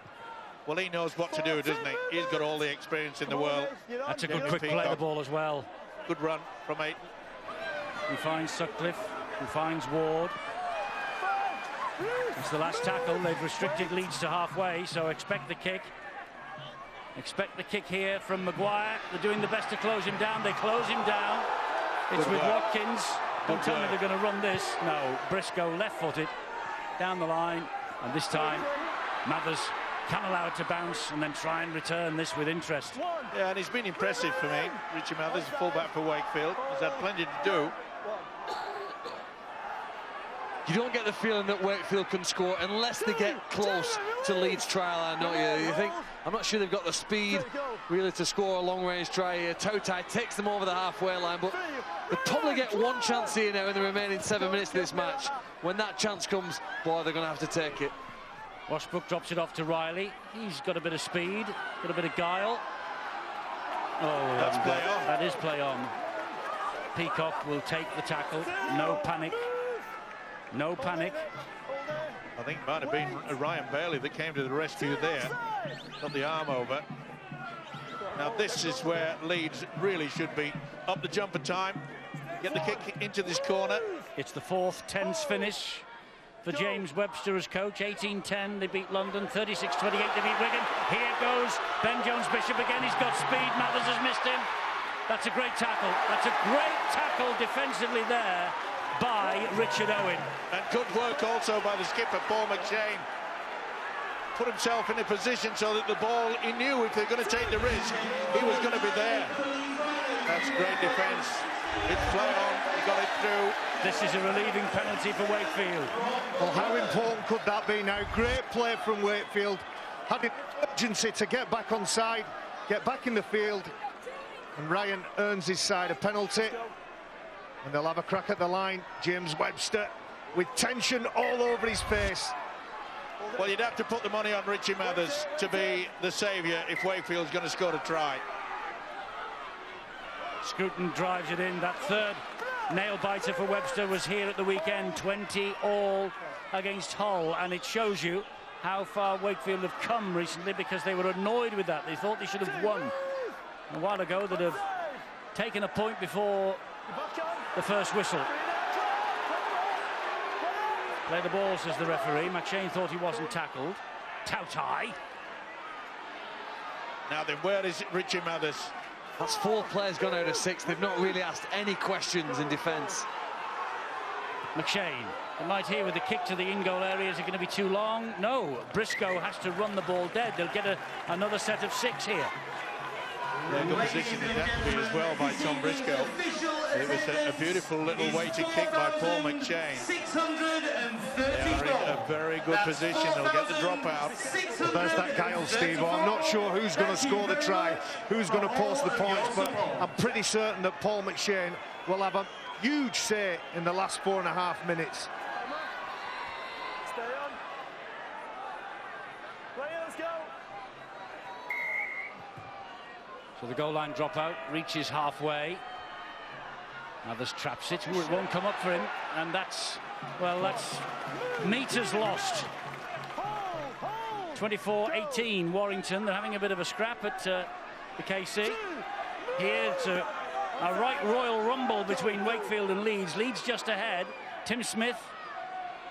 Well, he knows what to do, doesn't he? He's got all the experience in the world. That's a good quick play of the ball as well. Good run from Aiton. He finds Sutcliffe, he finds Ward. It's the last tackle. They've restricted Leeds to halfway, so expect the kick. Expect the kick here from Maguire. They're doing the best to close him down. They close him down. It's with Watkins. Don't tell me they're going to run this. No, Briscoe left-footed down the line, and this time Mathers can allow it to bounce and then try and return this with interest. Yeah, and he's been impressive for me. Richie Mathers, fullback for Wakefield. He's had plenty to do. You don't get the feeling that Wakefield can score unless they get close to Leeds' try line, don't you? You think, I'm not sure they've got the speed really to score a long-range try here. Totai takes them over the halfway line, but they'll probably get one chance here now in the remaining 7 minutes of this match. When that chance comes, boy, they're going to have to take it. Washbrook drops it off to Riley. He's got a bit of speed, got a bit of guile. Oh, that's play on. That is play on. Peacock will take the tackle. No panic. No panic. I think it might have been Ryan Bailey that came to the rescue there. Got the arm over. Now this is where Leeds really should be up the jumper time. Get the kick into this corner. It's the fourth tense finish for James Webster as coach. 18-10, they beat London. 36-28, they beat Wigan. Here goes Ben Jones-Bishop again. He's got speed. Mathers has missed him. That's a great tackle. That's a great tackle defensively there by Richard Owen. And good work also by the skipper, Paul McShane. Put himself in a position so that the ball, he knew if they're going to take the risk, he was going to be there. That's great defence. It's play on, he got it through. This is a relieving penalty for Wakefield. Well, how important could that be now? Great play from Wakefield. Had the urgency to get back on side, get back in the field, and Ryan earns his side a penalty. And they'll have a crack at the line. James Webster with tension all over his face. Well, you'd have to put the money on Richie Mathers to be the saviour if Wakefield's going to score a try. Scruton drives it in. That third nail-biter for Webster was here at the weekend. 20-all against Hull. And it shows you how far Wakefield have come recently, because they were annoyed with that. They thought they should have won a while ago. They'd have taken a point before the first whistle. Play the ball, says the referee. McShane thought he wasn't tackled. Tautai. Now then, where is Richie Mathers? That's 4 players gone out of 6. They've not really asked any questions in defence. McShane, they might here with the kick to the in-goal area. Is it going to be too long? No. Briscoe has to run the ball dead. They'll get another set of 6 here. Yeah, good position in that to be as well by Tom Briscoe. It was a beautiful little weighted kick by Paul McShane. They are in a very good position. They'll get the drop out. There's that guile, Steve. I'm not sure who's going to score the try, who's going to post the points, but I'm pretty certain that Paul McShane will have a huge say in the last 4.5 minutes. Stay on. Let's go. So the goal line dropout reaches halfway. Mathers traps it. Ooh, it won't come up for him, and that's metres lost. 24-18 Warrington. They're having a bit of a scrap at the KC. Here it's a right royal rumble between Wakefield and Leeds. Leeds just ahead. Tim Smith.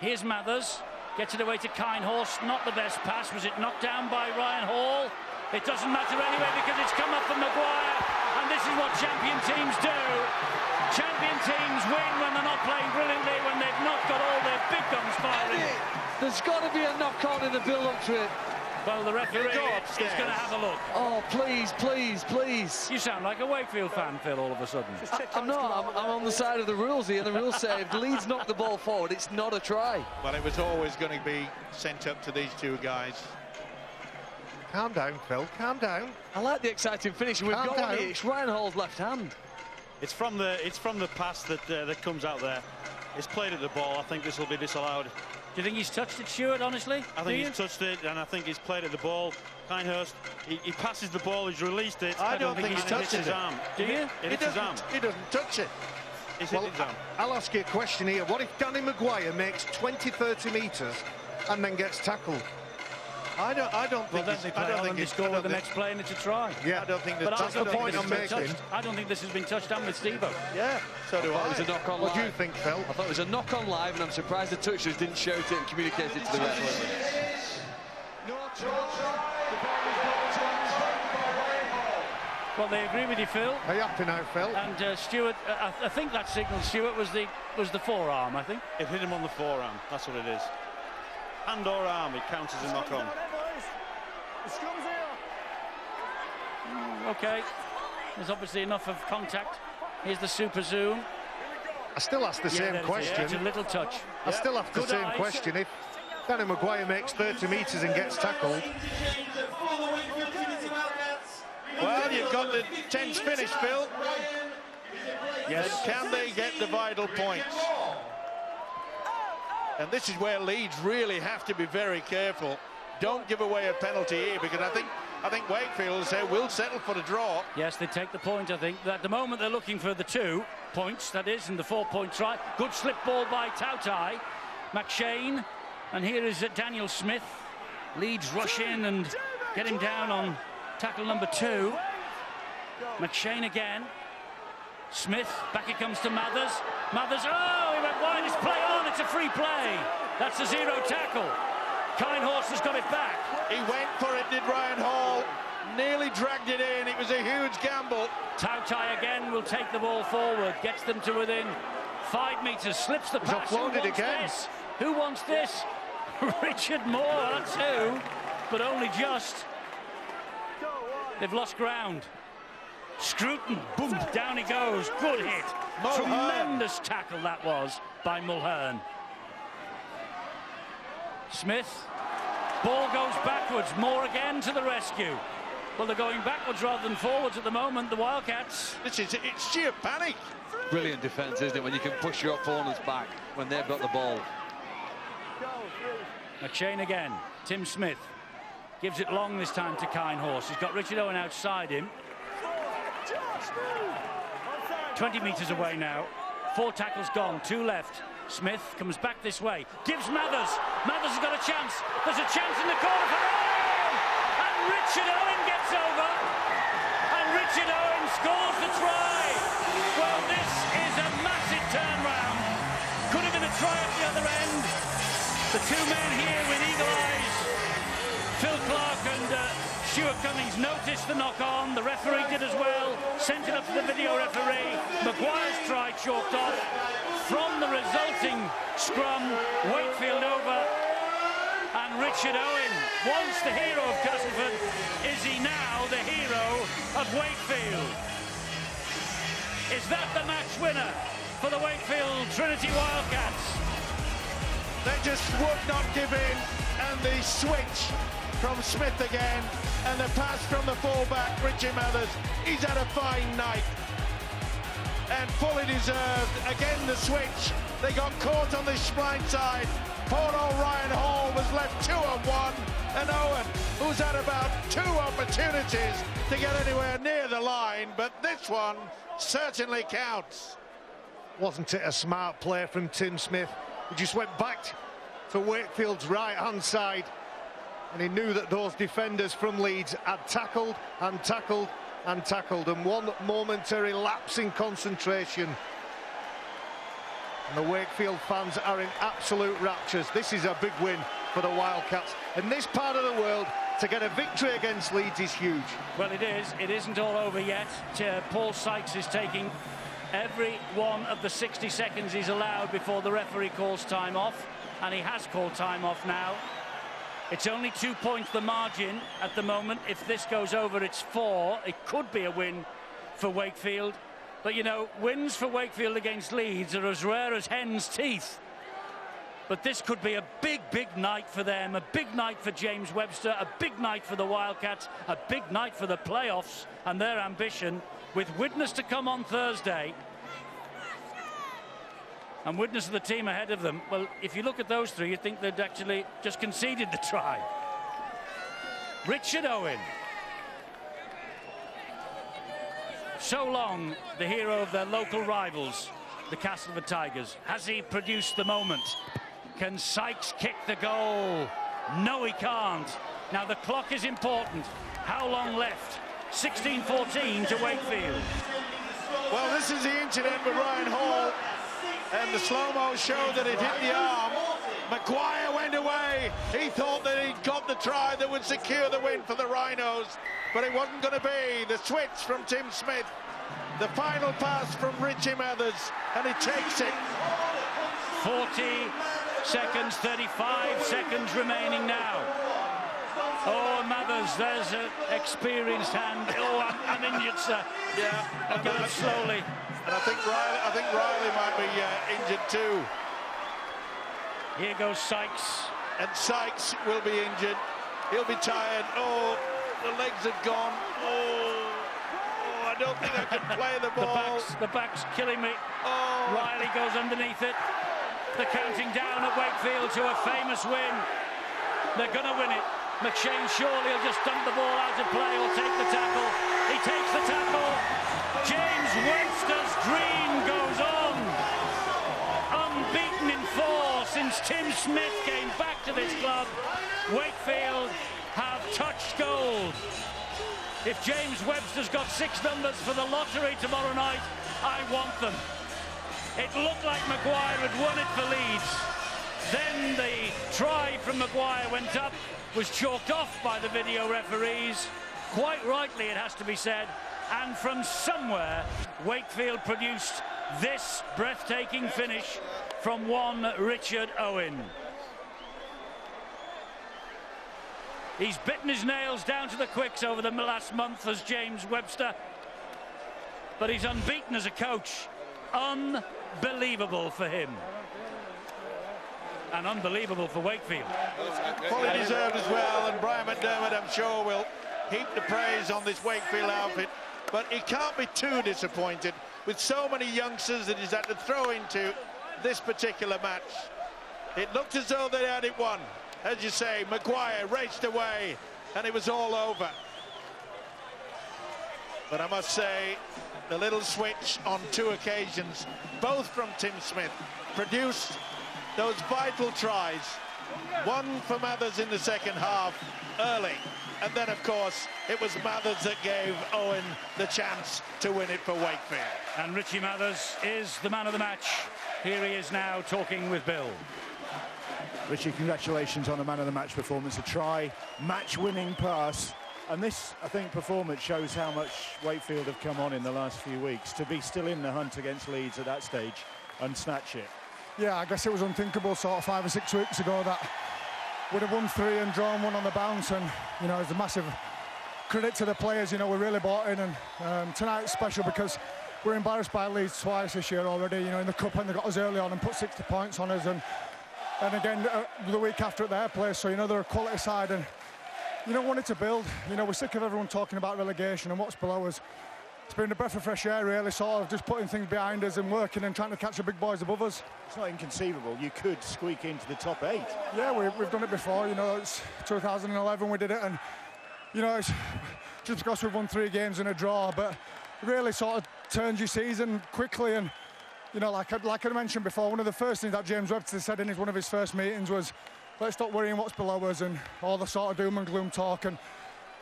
Here's Mathers. Gets it away to Kinehorse. Not the best pass. Was it knocked down by Ryan Hall? It doesn't matter anyway because it's come up from Maguire. And this is what champion teams do. Champion teams win when they're not playing brilliantly, when they've not got all their big guns firing. There's got to be a knock-on in the build-up to it. Well, the referee is going to have a look. Oh, please, please, please. You sound like a Wakefield fan, Phil, all of a sudden. I'm not. I'm on the side of the rules here. The rules say if Leeds knock the ball forward, it's not a try. Well, it was always going to be sent up to these two guys. Calm down, Phil. Calm down. I like the exciting finish. We've got one here. It's Ryan Hall's left hand. It's from the pass that comes out there. It's played at the ball. I think this will be disallowed. Do you think he's touched it, Stuart, honestly? I think he's touched it, and I think he's played at the ball. Kinehurst, he passes the ball, he's released it. I don't think he's touched his arm. Do you? He doesn't touch it. Well, I'll ask you a question here. What if Danny Maguire makes 20-30 metres and then gets tackled? I don't think they score with the next play and it's a try. Yeah, I don't think that's the point I'm making. I don't think this has been touched on with Steve-O. Yeah, so do I. It was a knock-on What live. do you think, Phil? I thought it was a knock-on live, and I'm surprised the touchers didn't shout it and communicate it to the referee. Well, they agree with you, Phil. Are you happy now, Phil? And Stuart, I think that signal, Stuart, was the forearm, I think. It hit him on the forearm. That's what it is. Hand or arm, it counts as a knock-on. Okay, there's obviously enough of contact. Here's the super zoom. I still ask the same question. It's a little touch. I still have the same question. If Danny Maguire makes 30 metres and gets tackled. Well, you've got the tense finish, Phil. Yes. And can they get the vital points? And this is where Leeds really have to be very careful. Don't give away a penalty here, because I think Wakefield will say we'll settle for the draw. Yes, they take the point, I think. At the moment they're looking for the 2 points, that is, and the 4-point try. Good slip ball by Tautai. McShane, and here is Daniel Smith. Leeds rush in and get him down on tackle number 2. McShane again. Smith, back it comes to Mathers. Mathers, oh, he went wide, it's play on, it's a free play. That's a 0 tackle. Kinehorse has got it back. He went for it, did Ryan Hall. Nearly dragged it in. It was a huge gamble. Tautai again will take the ball forward, gets them to within 5 metres, slips the pass. Who wants this? Who wants this? Richard Moore, that's who, but only just. They've lost ground. Scruton, boom, down he goes. Good hit. Mulhern. Tremendous tackle that was by Mulhern. Smith, ball goes backwards. Moore again to the rescue. Well, they're going backwards rather than forwards at the moment, the Wildcats. It's sheer panic. Brilliant defence, isn't it, when you can push your opponents back when they've got the ball. McShane again. Tim Smith gives it long this time to Kinehorse. He's got Richard Owen outside him. 20 metres away now. 4 tackles gone, 2 left. Smith comes back this way, gives Mathers. Mathers has got a chance. There's a chance in the corner for Owen! And Richard Owen gets over. And Richard Owen scores the try. Well, this is a massive turnaround. Could have been a try at the other end. The 2 men here with eagle eyes. Phil Clark and Stuart Cummings noticed the knock-on. The referee did as well. Sent it up to the video referee. Maguire's try chalked off. From the resulting scrum, Wakefield over. And Richard Owen, once the hero of Castleford, is he now the hero of Wakefield? Is that the match winner for the Wakefield Trinity Wildcats? They just would not give in, and the switch from Smith again, and the pass from the fullback, Richie Mathers. He's had a fine night, and fully deserved. Again, the switch. They got caught on the blind side. Poor old Ryan Hall was left 2-on-1, and Owen, who's had about 2 opportunities to get anywhere near the line, but this one certainly counts. Wasn't it a smart play from Tim Smith? He just went back to Wakefield's right-hand side, and he knew that those defenders from Leeds had tackled and tackled and tackled, and one momentary lapse in concentration. And the Wakefield fans are in absolute raptures. This is a big win for the Wildcats. In this part of the world, to get a victory against Leeds is huge. Well, it is. It isn't all over yet. Paul Sykes is taking every one of the 60 seconds he's allowed before the referee calls time off, and he has called time off now. It's only 2 points the margin at the moment. If this goes over, it's 4. It could be a win for Wakefield. But, you know, wins for Wakefield against Leeds are as rare as hen's teeth. But this could be a big, big night for them, a big night for James Webster, a big night for the Wildcats, a big night for the playoffs and their ambition, with Widnes to come on Thursday. And Widnes of the team ahead of them. Well, if you look at those three, you'd think they'd actually just conceded the try. Richard Owen. So long the hero of their local rivals, the Castleford Tigers. Has he produced the moment? Can Sykes kick the goal? No, he can't. Now the clock is important. How long left? 16-14 to Wakefield. Well, this is the incident with Ryan Hall, and the slow-mo showed that it hit the arm. Maguire went away. He thought that he'd got the try that would secure the win for the Rhinos, but it wasn't going to be. The switch from Tim Smith, the final pass from Richie Mathers, and he takes it. 40 seconds, 35 seconds remaining now. Oh, Mathers, there's an experienced hand. Oh, I'm injured, sir. Yeah. I'll get up slowly. And I think Riley might be injured too. Here goes Sykes. And Sykes will be injured. He'll be tired. Oh, the legs have gone. Oh, I don't think I can play the ball. The back's killing me. Oh. Riley goes underneath it. They're counting down at Wakefield to a famous win. They're going to win it. McShane surely will just dump the ball out of play or take the tackle. He takes the tackle. James Webster's dream goes on. Unbeaten in 4 since Tim Smith came back to this club. Wakefield have touched gold. If James Webster's got 6 numbers for the lottery tomorrow night, I want them. It looked like Maguire had won it for Leeds. Then the try from Maguire went up, was chalked off by the video referees. Quite rightly, it has to be said. And from somewhere, Wakefield produced this breathtaking finish from one Richard Owen. He's bitten his nails down to the quicks over the last month as James Webster, but he's unbeaten as a coach. Unbelievable for him. And unbelievable for Wakefield. Fully deserved as well, and Brian McDermott, I'm sure, will heap the praise on this Wakefield outfit, but he can't be too disappointed with so many youngsters that he's had to throw into this particular match. It looked as though they had it won. As you say, Maguire raced away, and it was all over. But I must say, the little switch on 2 occasions, both from Tim Smith, produced those vital tries. One for Mathers in the second half, early. And then, of course, it was Mathers that gave Owen the chance to win it for Wakefield. And Richie Mathers is the man of the match. Here he is now talking with Bill. Richie, congratulations on a man of the match performance. A try, match-winning pass. And this, I think, performance shows how much Wakefield have come on in the last few weeks to be still in the hunt against Leeds at that stage and snatch it. Yeah, I guess it was unthinkable sort of 5 or 6 weeks ago that we'd have won 3 and drawn 1 on the bounce, and you know, it's a massive credit to the players. You know, we really bought in, and tonight's special because we're embarrassed by Leeds twice this year already. You know, in the cup, and they got us early on and put 60 points on us, and again the week after at their place. So you know they're a quality side, and you don't want it to build. You know, we're sick of everyone talking about relegation and what's below us. It's been a breath of fresh air, really, sort of just putting things behind us and working and trying to catch the big boys above us. It's not inconceivable. You could squeak into the top 8. Yeah, we've done it before. You know, it's 2011 we did it, and you know, it's just because we've won 3 games and a draw, but it really sort of turns your season quickly. And you know, like I mentioned before, one of the first things that James Webster said in one of his first meetings was, let's stop worrying what's below us and all the sort of doom and gloom talk. And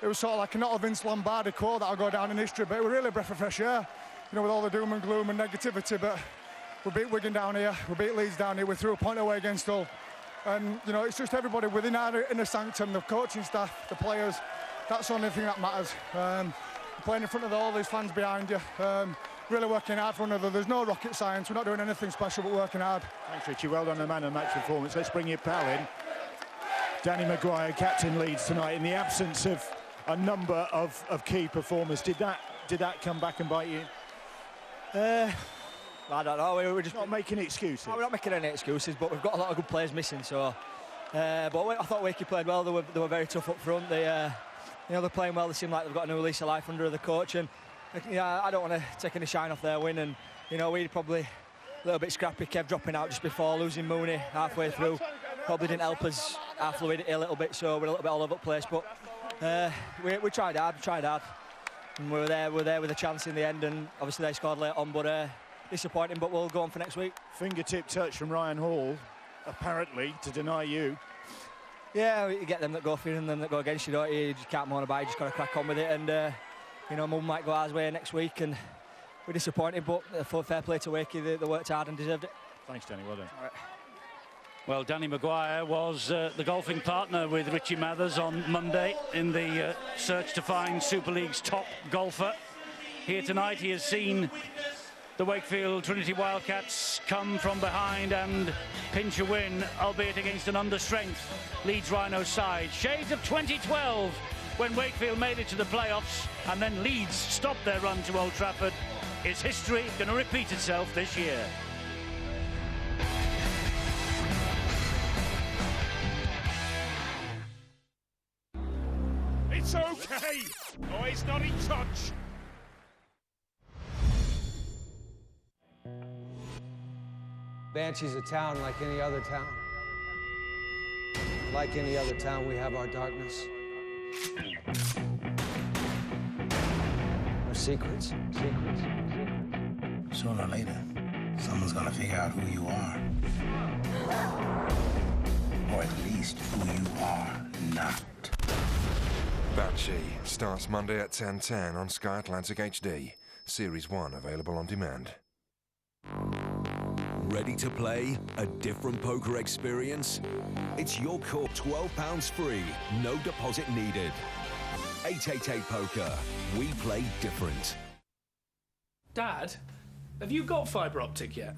it was sort of like a not a Vince Lombardi quote that'll go down in history, but it was really a breath of fresh air, you know, with all the doom and gloom and negativity. But we beat Wigan down here, we beat Leeds down here, we threw a point away against Hull. And, you know, it's just everybody within our inner sanctum, the coaching staff, the players, that's the only thing that matters. Playing in front of all these fans behind you, really working hard for one another. There's no rocket science, we're not doing anything special but working hard. Thanks, Richie. Well done, the man of the match performance. Let's bring your pal in. Danny Maguire, captain Leeds tonight, in the absence of a number of key performers. Did that come back and bite you? I don't know. We're just not making excuses. No, we're not making any excuses, but we've got a lot of good players missing. So, but I thought Wakey played well. They were very tough up front. They're playing well. They seem like they've got a new lease of life under the coach. And I don't want to take any shine off their win. And you know, we probably a little bit scrappy. Kev dropping out just before, losing Mooney halfway through. Probably didn't help us, our fluidity a little bit, so we're a little bit all over the place. But we tried hard, and we were there with a chance in the end, and obviously they scored late on, but disappointing, but we'll go on for next week. Fingertip touch from Ryan Hall, apparently, to deny you. Yeah, you get them that go for you and them that go against you, don't you? You just can't moan about it, you just got to crack on with it, and you know, Mum might go our way next week, and we're disappointed, but fair play to Wakey, they worked hard and deserved it. Thanks, Danny, well done. All right. Well, Danny Maguire was the golfing partner with Richie Mathers on Monday in the search to find Super League's top golfer. Here tonight he has seen the Wakefield Trinity Wildcats come from behind and pinch a win, albeit against an understrength Leeds Rhinos side. Shades of 2012 when Wakefield made it to the playoffs and then Leeds stopped their run to Old Trafford. Is history going to repeat itself this year? It's okay! Oh, he's not in touch! Banshee's a town like any other town. Like any other town, we have our darkness. Our secrets. Sooner or later, someone's gonna figure out who you are. Or at least who you are not. Banshee starts Monday at 10:10 on Sky Atlantic HD. Series 1 available on demand. Ready to play a different poker experience? It's your call. £12 free, no deposit needed. 888 Poker. We play different. Dad, have you got fibre optic yet?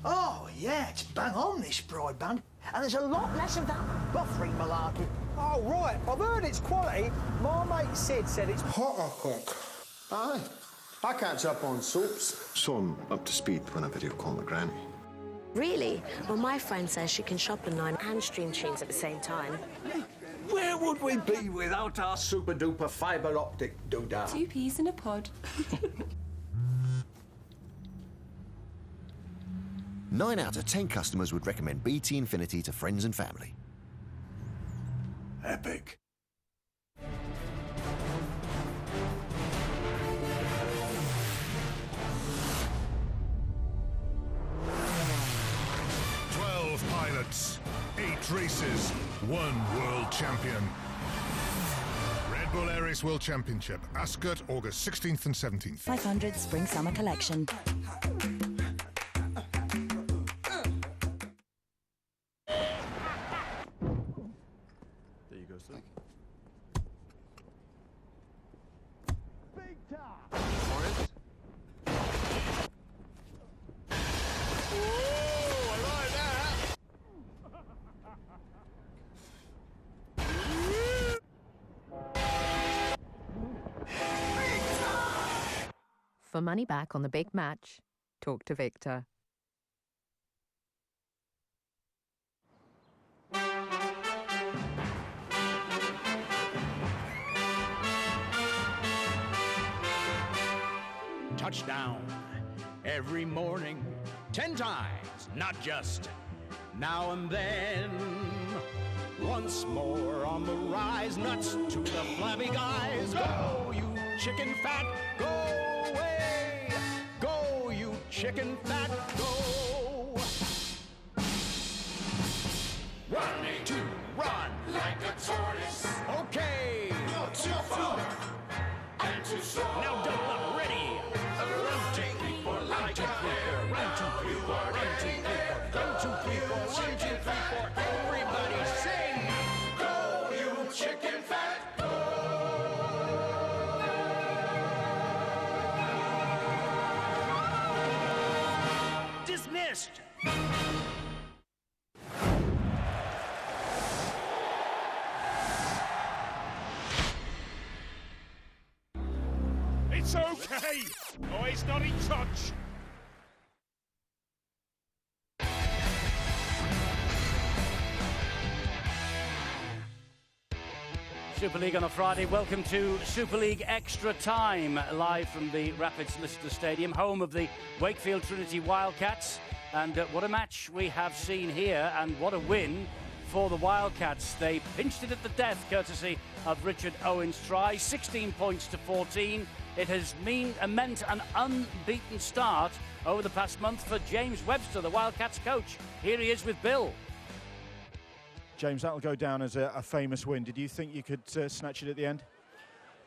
Oh, yeah, it's bang on, this broadband. And there's a lot less of that buffering malarkey. Oh, right, I've heard it's quality. My mate Sid said it's... Hot. Aye. I catch up on soaps. So I'm up to speed when I video call my granny. Really? Well, my friend says she can shop online and stream tunes at the same time. Where would we be without our super-duper fibre optic doodah? 2 peas in a pod. 9 out of 10 customers would recommend BT Infinity to friends and family. Epic. Pilots, 8 races, 1 world champion. Red Bull Air Race World Championship, Ascot, August 16th and 17th. 500 Spring Summer Collection. There you go, sir. For money back on the big match, talk to Victor. Touchdown every morning, 10 times, not just now and then. Once more on the rise, nuts to the flabby guys. Go, you chicken fat, go away. Go, you chicken fat, go. Running to run like a tortoise. Okay. You're too far and too slow. Now double up, ready. Run, 2, 3, 4, run, 2, 3, 4, run, 2, 3, 4, run, 2, 3, 4, run, 2, 3, 4, run, 2, 3, 4. Everybody sing. Go, you chicken fat, go. Dismissed. It's okay. Oh, it's not in touch. Super League on a Friday. Welcome to Super League Extra Time, live from the Rapid Solicitor Stadium, home of the Wakefield Trinity Wildcats. And what a match we have seen here, and what a win for the Wildcats. They pinched it at the death, courtesy of Richard Owen's try, 16 points to 14. It has meant an unbeaten start over the past month for James Webster, the Wildcats coach. Here he is with Bill. James, that'll go down as a famous win. Did you think you could snatch it at the end?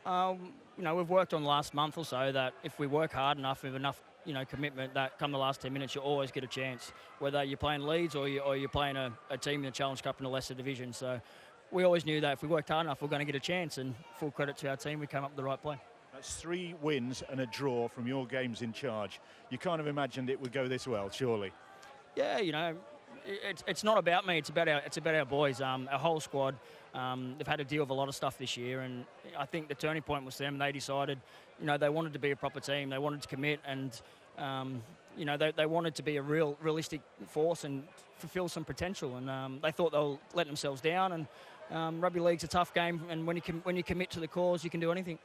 You know, we've worked on the last month or so that if we work hard enough with enough, you know, commitment, that come the last 10 minutes, you always get a chance, whether you're playing Leeds or you're playing a team in the Challenge Cup in a lesser division. So we always knew that if we worked hard enough, we're going to get a chance, and full credit to our team, we came up with the right play. That's 3 wins and a draw from your games in charge. You kind of imagined it would go this well, surely. Yeah, you know, it's not about me. It's about our boys. Our whole squad. They've had to deal with a lot of stuff this year, and I think the turning point was them. They decided, you know, they wanted to be a proper team. They wanted to commit, and you know, they wanted to be a realistic force and fulfil some potential. And they thought they'll let themselves down. And rugby league's a tough game, and when you commit to the cause, you can do anything.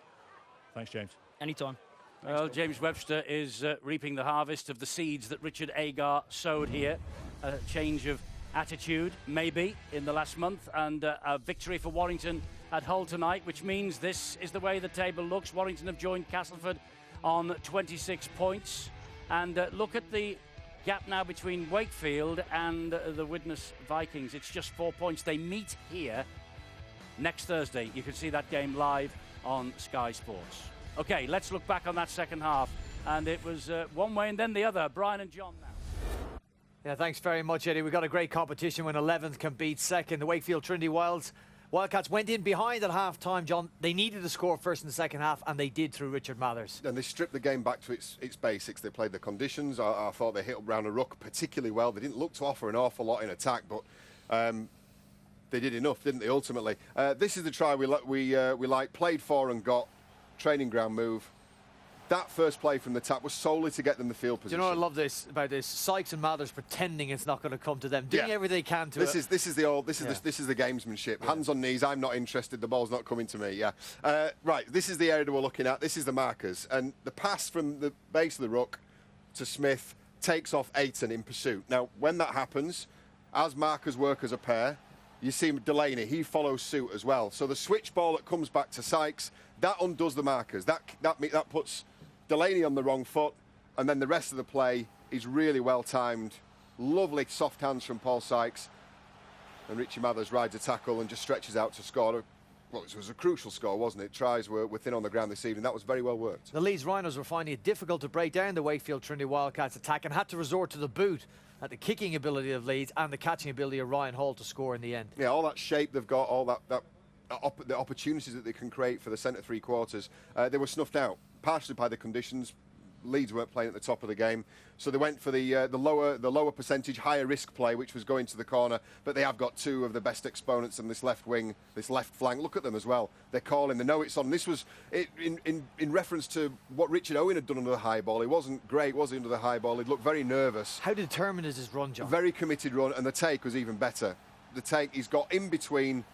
Thanks, James. Anytime. Well, James Webster is reaping the harvest of the seeds that Richard Agar sowed here. A change of attitude, maybe, in the last month, and a victory for Warrington at Hull tonight, which means this is the way the table looks. Warrington have joined Castleford on 26 points. And look at the gap now between Wakefield and the Widnes Vikings. It's just 4 points. They meet here next Thursday. You can see that game live on Sky Sports. Okay, let's look back on that second half. And it was one way and then the other. Brian and John now. Yeah, thanks very much, Eddie. We've got a great competition when 11th can beat second. The Wakefield Trinity Wildcats went in behind at half-time, John. They needed to score first in the second half, and they did through Richard Mathers. And they stripped the game back to its basics. They played the conditions. I thought they hit around a ruck particularly well. They didn't look to offer an awful lot in attack, but they did enough, didn't they, ultimately? This is the try we like, played for and got, training ground move. That first play from the tap was solely to get them the field position. Do you know what I love about this? Sykes and Mathers pretending it's not going to come to them, doing everything they can to this is the gamesmanship. Yeah. Hands on knees. I'm not interested. The ball's not coming to me. Yeah. Right. This is the area that we're looking at. This is the markers, and the pass from the base of the ruck to Smith takes off Ayton in pursuit. Now, when that happens, as markers work as a pair, you see Delaney. He follows suit as well. So the switch ball that comes back to Sykes, that undoes the markers. That puts Delaney on the wrong foot, and then the rest of the play is really well timed. Lovely soft hands from Paul Sykes, and Richie Mathers rides a tackle and just stretches out to score. Well, it was a crucial score, wasn't it? Tries were thin on the ground this evening. That was very well worked. The Leeds Rhinos were finding it difficult to break down the Wakefield Trinity Wildcats attack and had to resort to the boot at the kicking ability of Leeds and the catching ability of Ryan Hall to score in the end. Yeah, all that shape they've got, all the opportunities that they can create for the centre three quarters, they were snuffed out, partially by the conditions. Leeds weren't playing at the top of the game, so they went for the lower percentage, higher risk play, which was going to the corner. But they have got two of the best exponents on this left wing, this left flank. Look at them as well. They're calling. They know it's on. This was in reference to what Richard Owen had done under the high ball. He wasn't great, was he, under the high ball? He looked very nervous. How determined is his run, John? Very committed run, and the take was even better. The take, he's got in between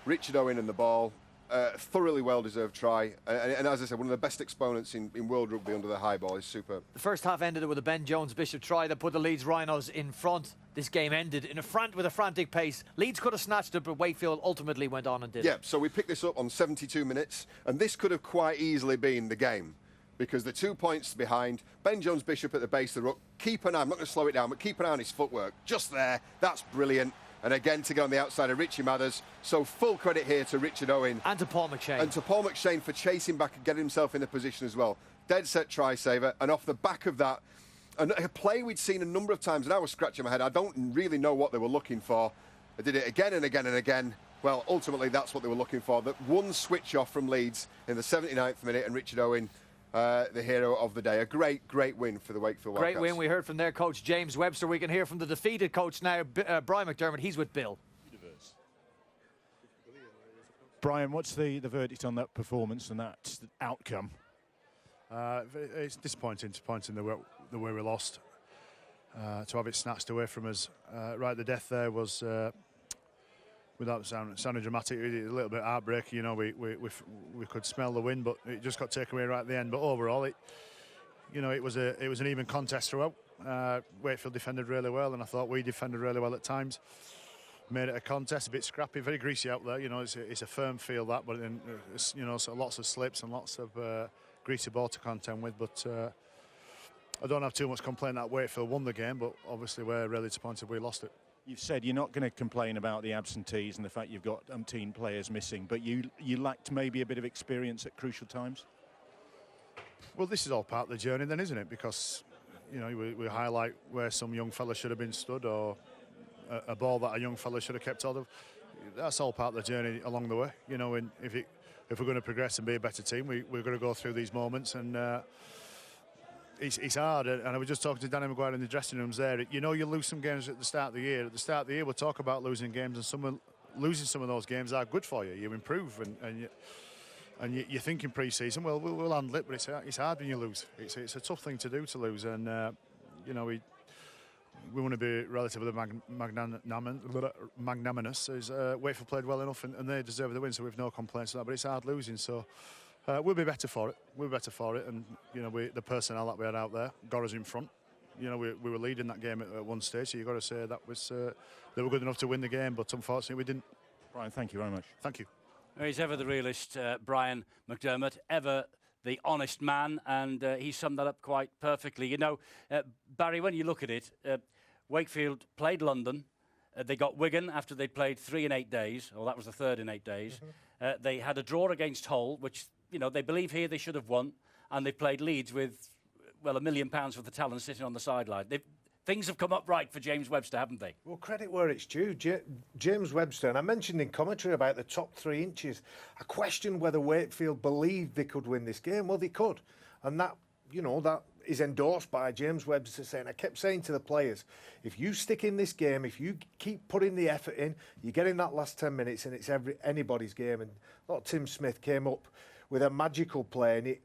Richard Owen and the ball. Thoroughly well-deserved try, and as I said, one of the best exponents in world rugby under the high ball. Is superb. The first half ended with a Ben Jones-Bishop try that put the Leeds Rhinos in front. This game ended in with a frantic pace. Leeds could have snatched it, but Wakefield ultimately went on and did it. So we picked this up on 72 minutes, and this could have quite easily been the game, because the 2 points behind, Ben Jones-Bishop at the base of the ruck. Keep an eye, I'm not going to slow it down, but keep an eye on his footwork. Just there, that's brilliant. And again, to get on the outside of Richie Mathers. So full credit here to Richard Owen. And to Paul McShane. And to Paul McShane for chasing back and getting himself in a position as well. Dead set try saver. And off the back of that, a play we'd seen a number of times, and I was scratching my head. I don't really know what they were looking for. They did it again and again and again. Well, ultimately, that's what they were looking for. That one switch off from Leeds in the 79th minute, and Richard Owen, the hero of the day. A great win for the Wakefield Wildcats. Great win. We heard from their coach, James Webster. We can hear from the defeated coach now, Brian McDermott. He's with Bill. Brian, what's the verdict on that performance and that outcome? It's disappointing the way we lost. To have it snatched away from us right at the death there was, without sounding dramatic, a little bit heartbreaking. You know, we could smell the wind, but it just got taken away right at the end. But overall, it was an even contest throughout. Wakefield defended really well, and I thought we defended really well at times. Made it a contest, a bit scrappy, very greasy out there. You know, it's a firm field that, but then so lots of slips and lots of greasy ball to contend with. But I don't have too much complaint that Wakefield won the game, but obviously we're really disappointed we lost it. You've said you're not going to complain about the absentees and the fact you've got umpteen players missing, but you lacked maybe a bit of experience at crucial times? Well, this is all part of the journey then, isn't it? Because, you know, we highlight where some young fella should have been stood, or a ball that a young fella should have kept hold of. That's all part of the journey along the way. You know, and if we're going to progress and be a better team, we're going to go through these moments, and it's hard. And I was just talking to Danny Maguire in the dressing rooms there. You know, you lose some games at the start of the year. At the start of the year, we'll talk about losing games, and losing some of those games are good for you. You improve, and you're thinking pre-season, well, we'll handle it, but it's hard when you lose. It's a tough thing to do, to lose, and you know, we want to be relatively magnanimous. Wakefield played well enough, and they deserve the win, so we've no complaints on that. But it's hard losing, so we'll be better for it. We'll be better for it, and you know, the personnel that we had out there got us in front. You know, we were leading that game at one stage, so you've got to say that was they were good enough to win the game, but unfortunately we didn't. Brian, thank you very much. Thank you. He's ever the realist, Brian McDermott, ever the honest man, and he summed that up quite perfectly. You know, Barry, when you look at it, Wakefield played London. They got Wigan after they'd played 3 in 8 days, or that was the third in 8 days. They had a draw against Hull, which, you know, they believe here they should have won, and they played Leeds with, well, £1 million for the talent sitting on the sideline. Things have come up right for James Webster, haven't they? Well, credit where it's due. James Webster, and I mentioned in commentary about the top 3 inches, I questioned whether Wakefield believed they could win this game. Well, they could. And that, you know, that is endorsed by James Webster saying, I kept saying to the players, if you stick in this game, if you keep putting the effort in, you get in that last 10 minutes and it's anybody's game. And I thought Tim Smith came up with a magical play, and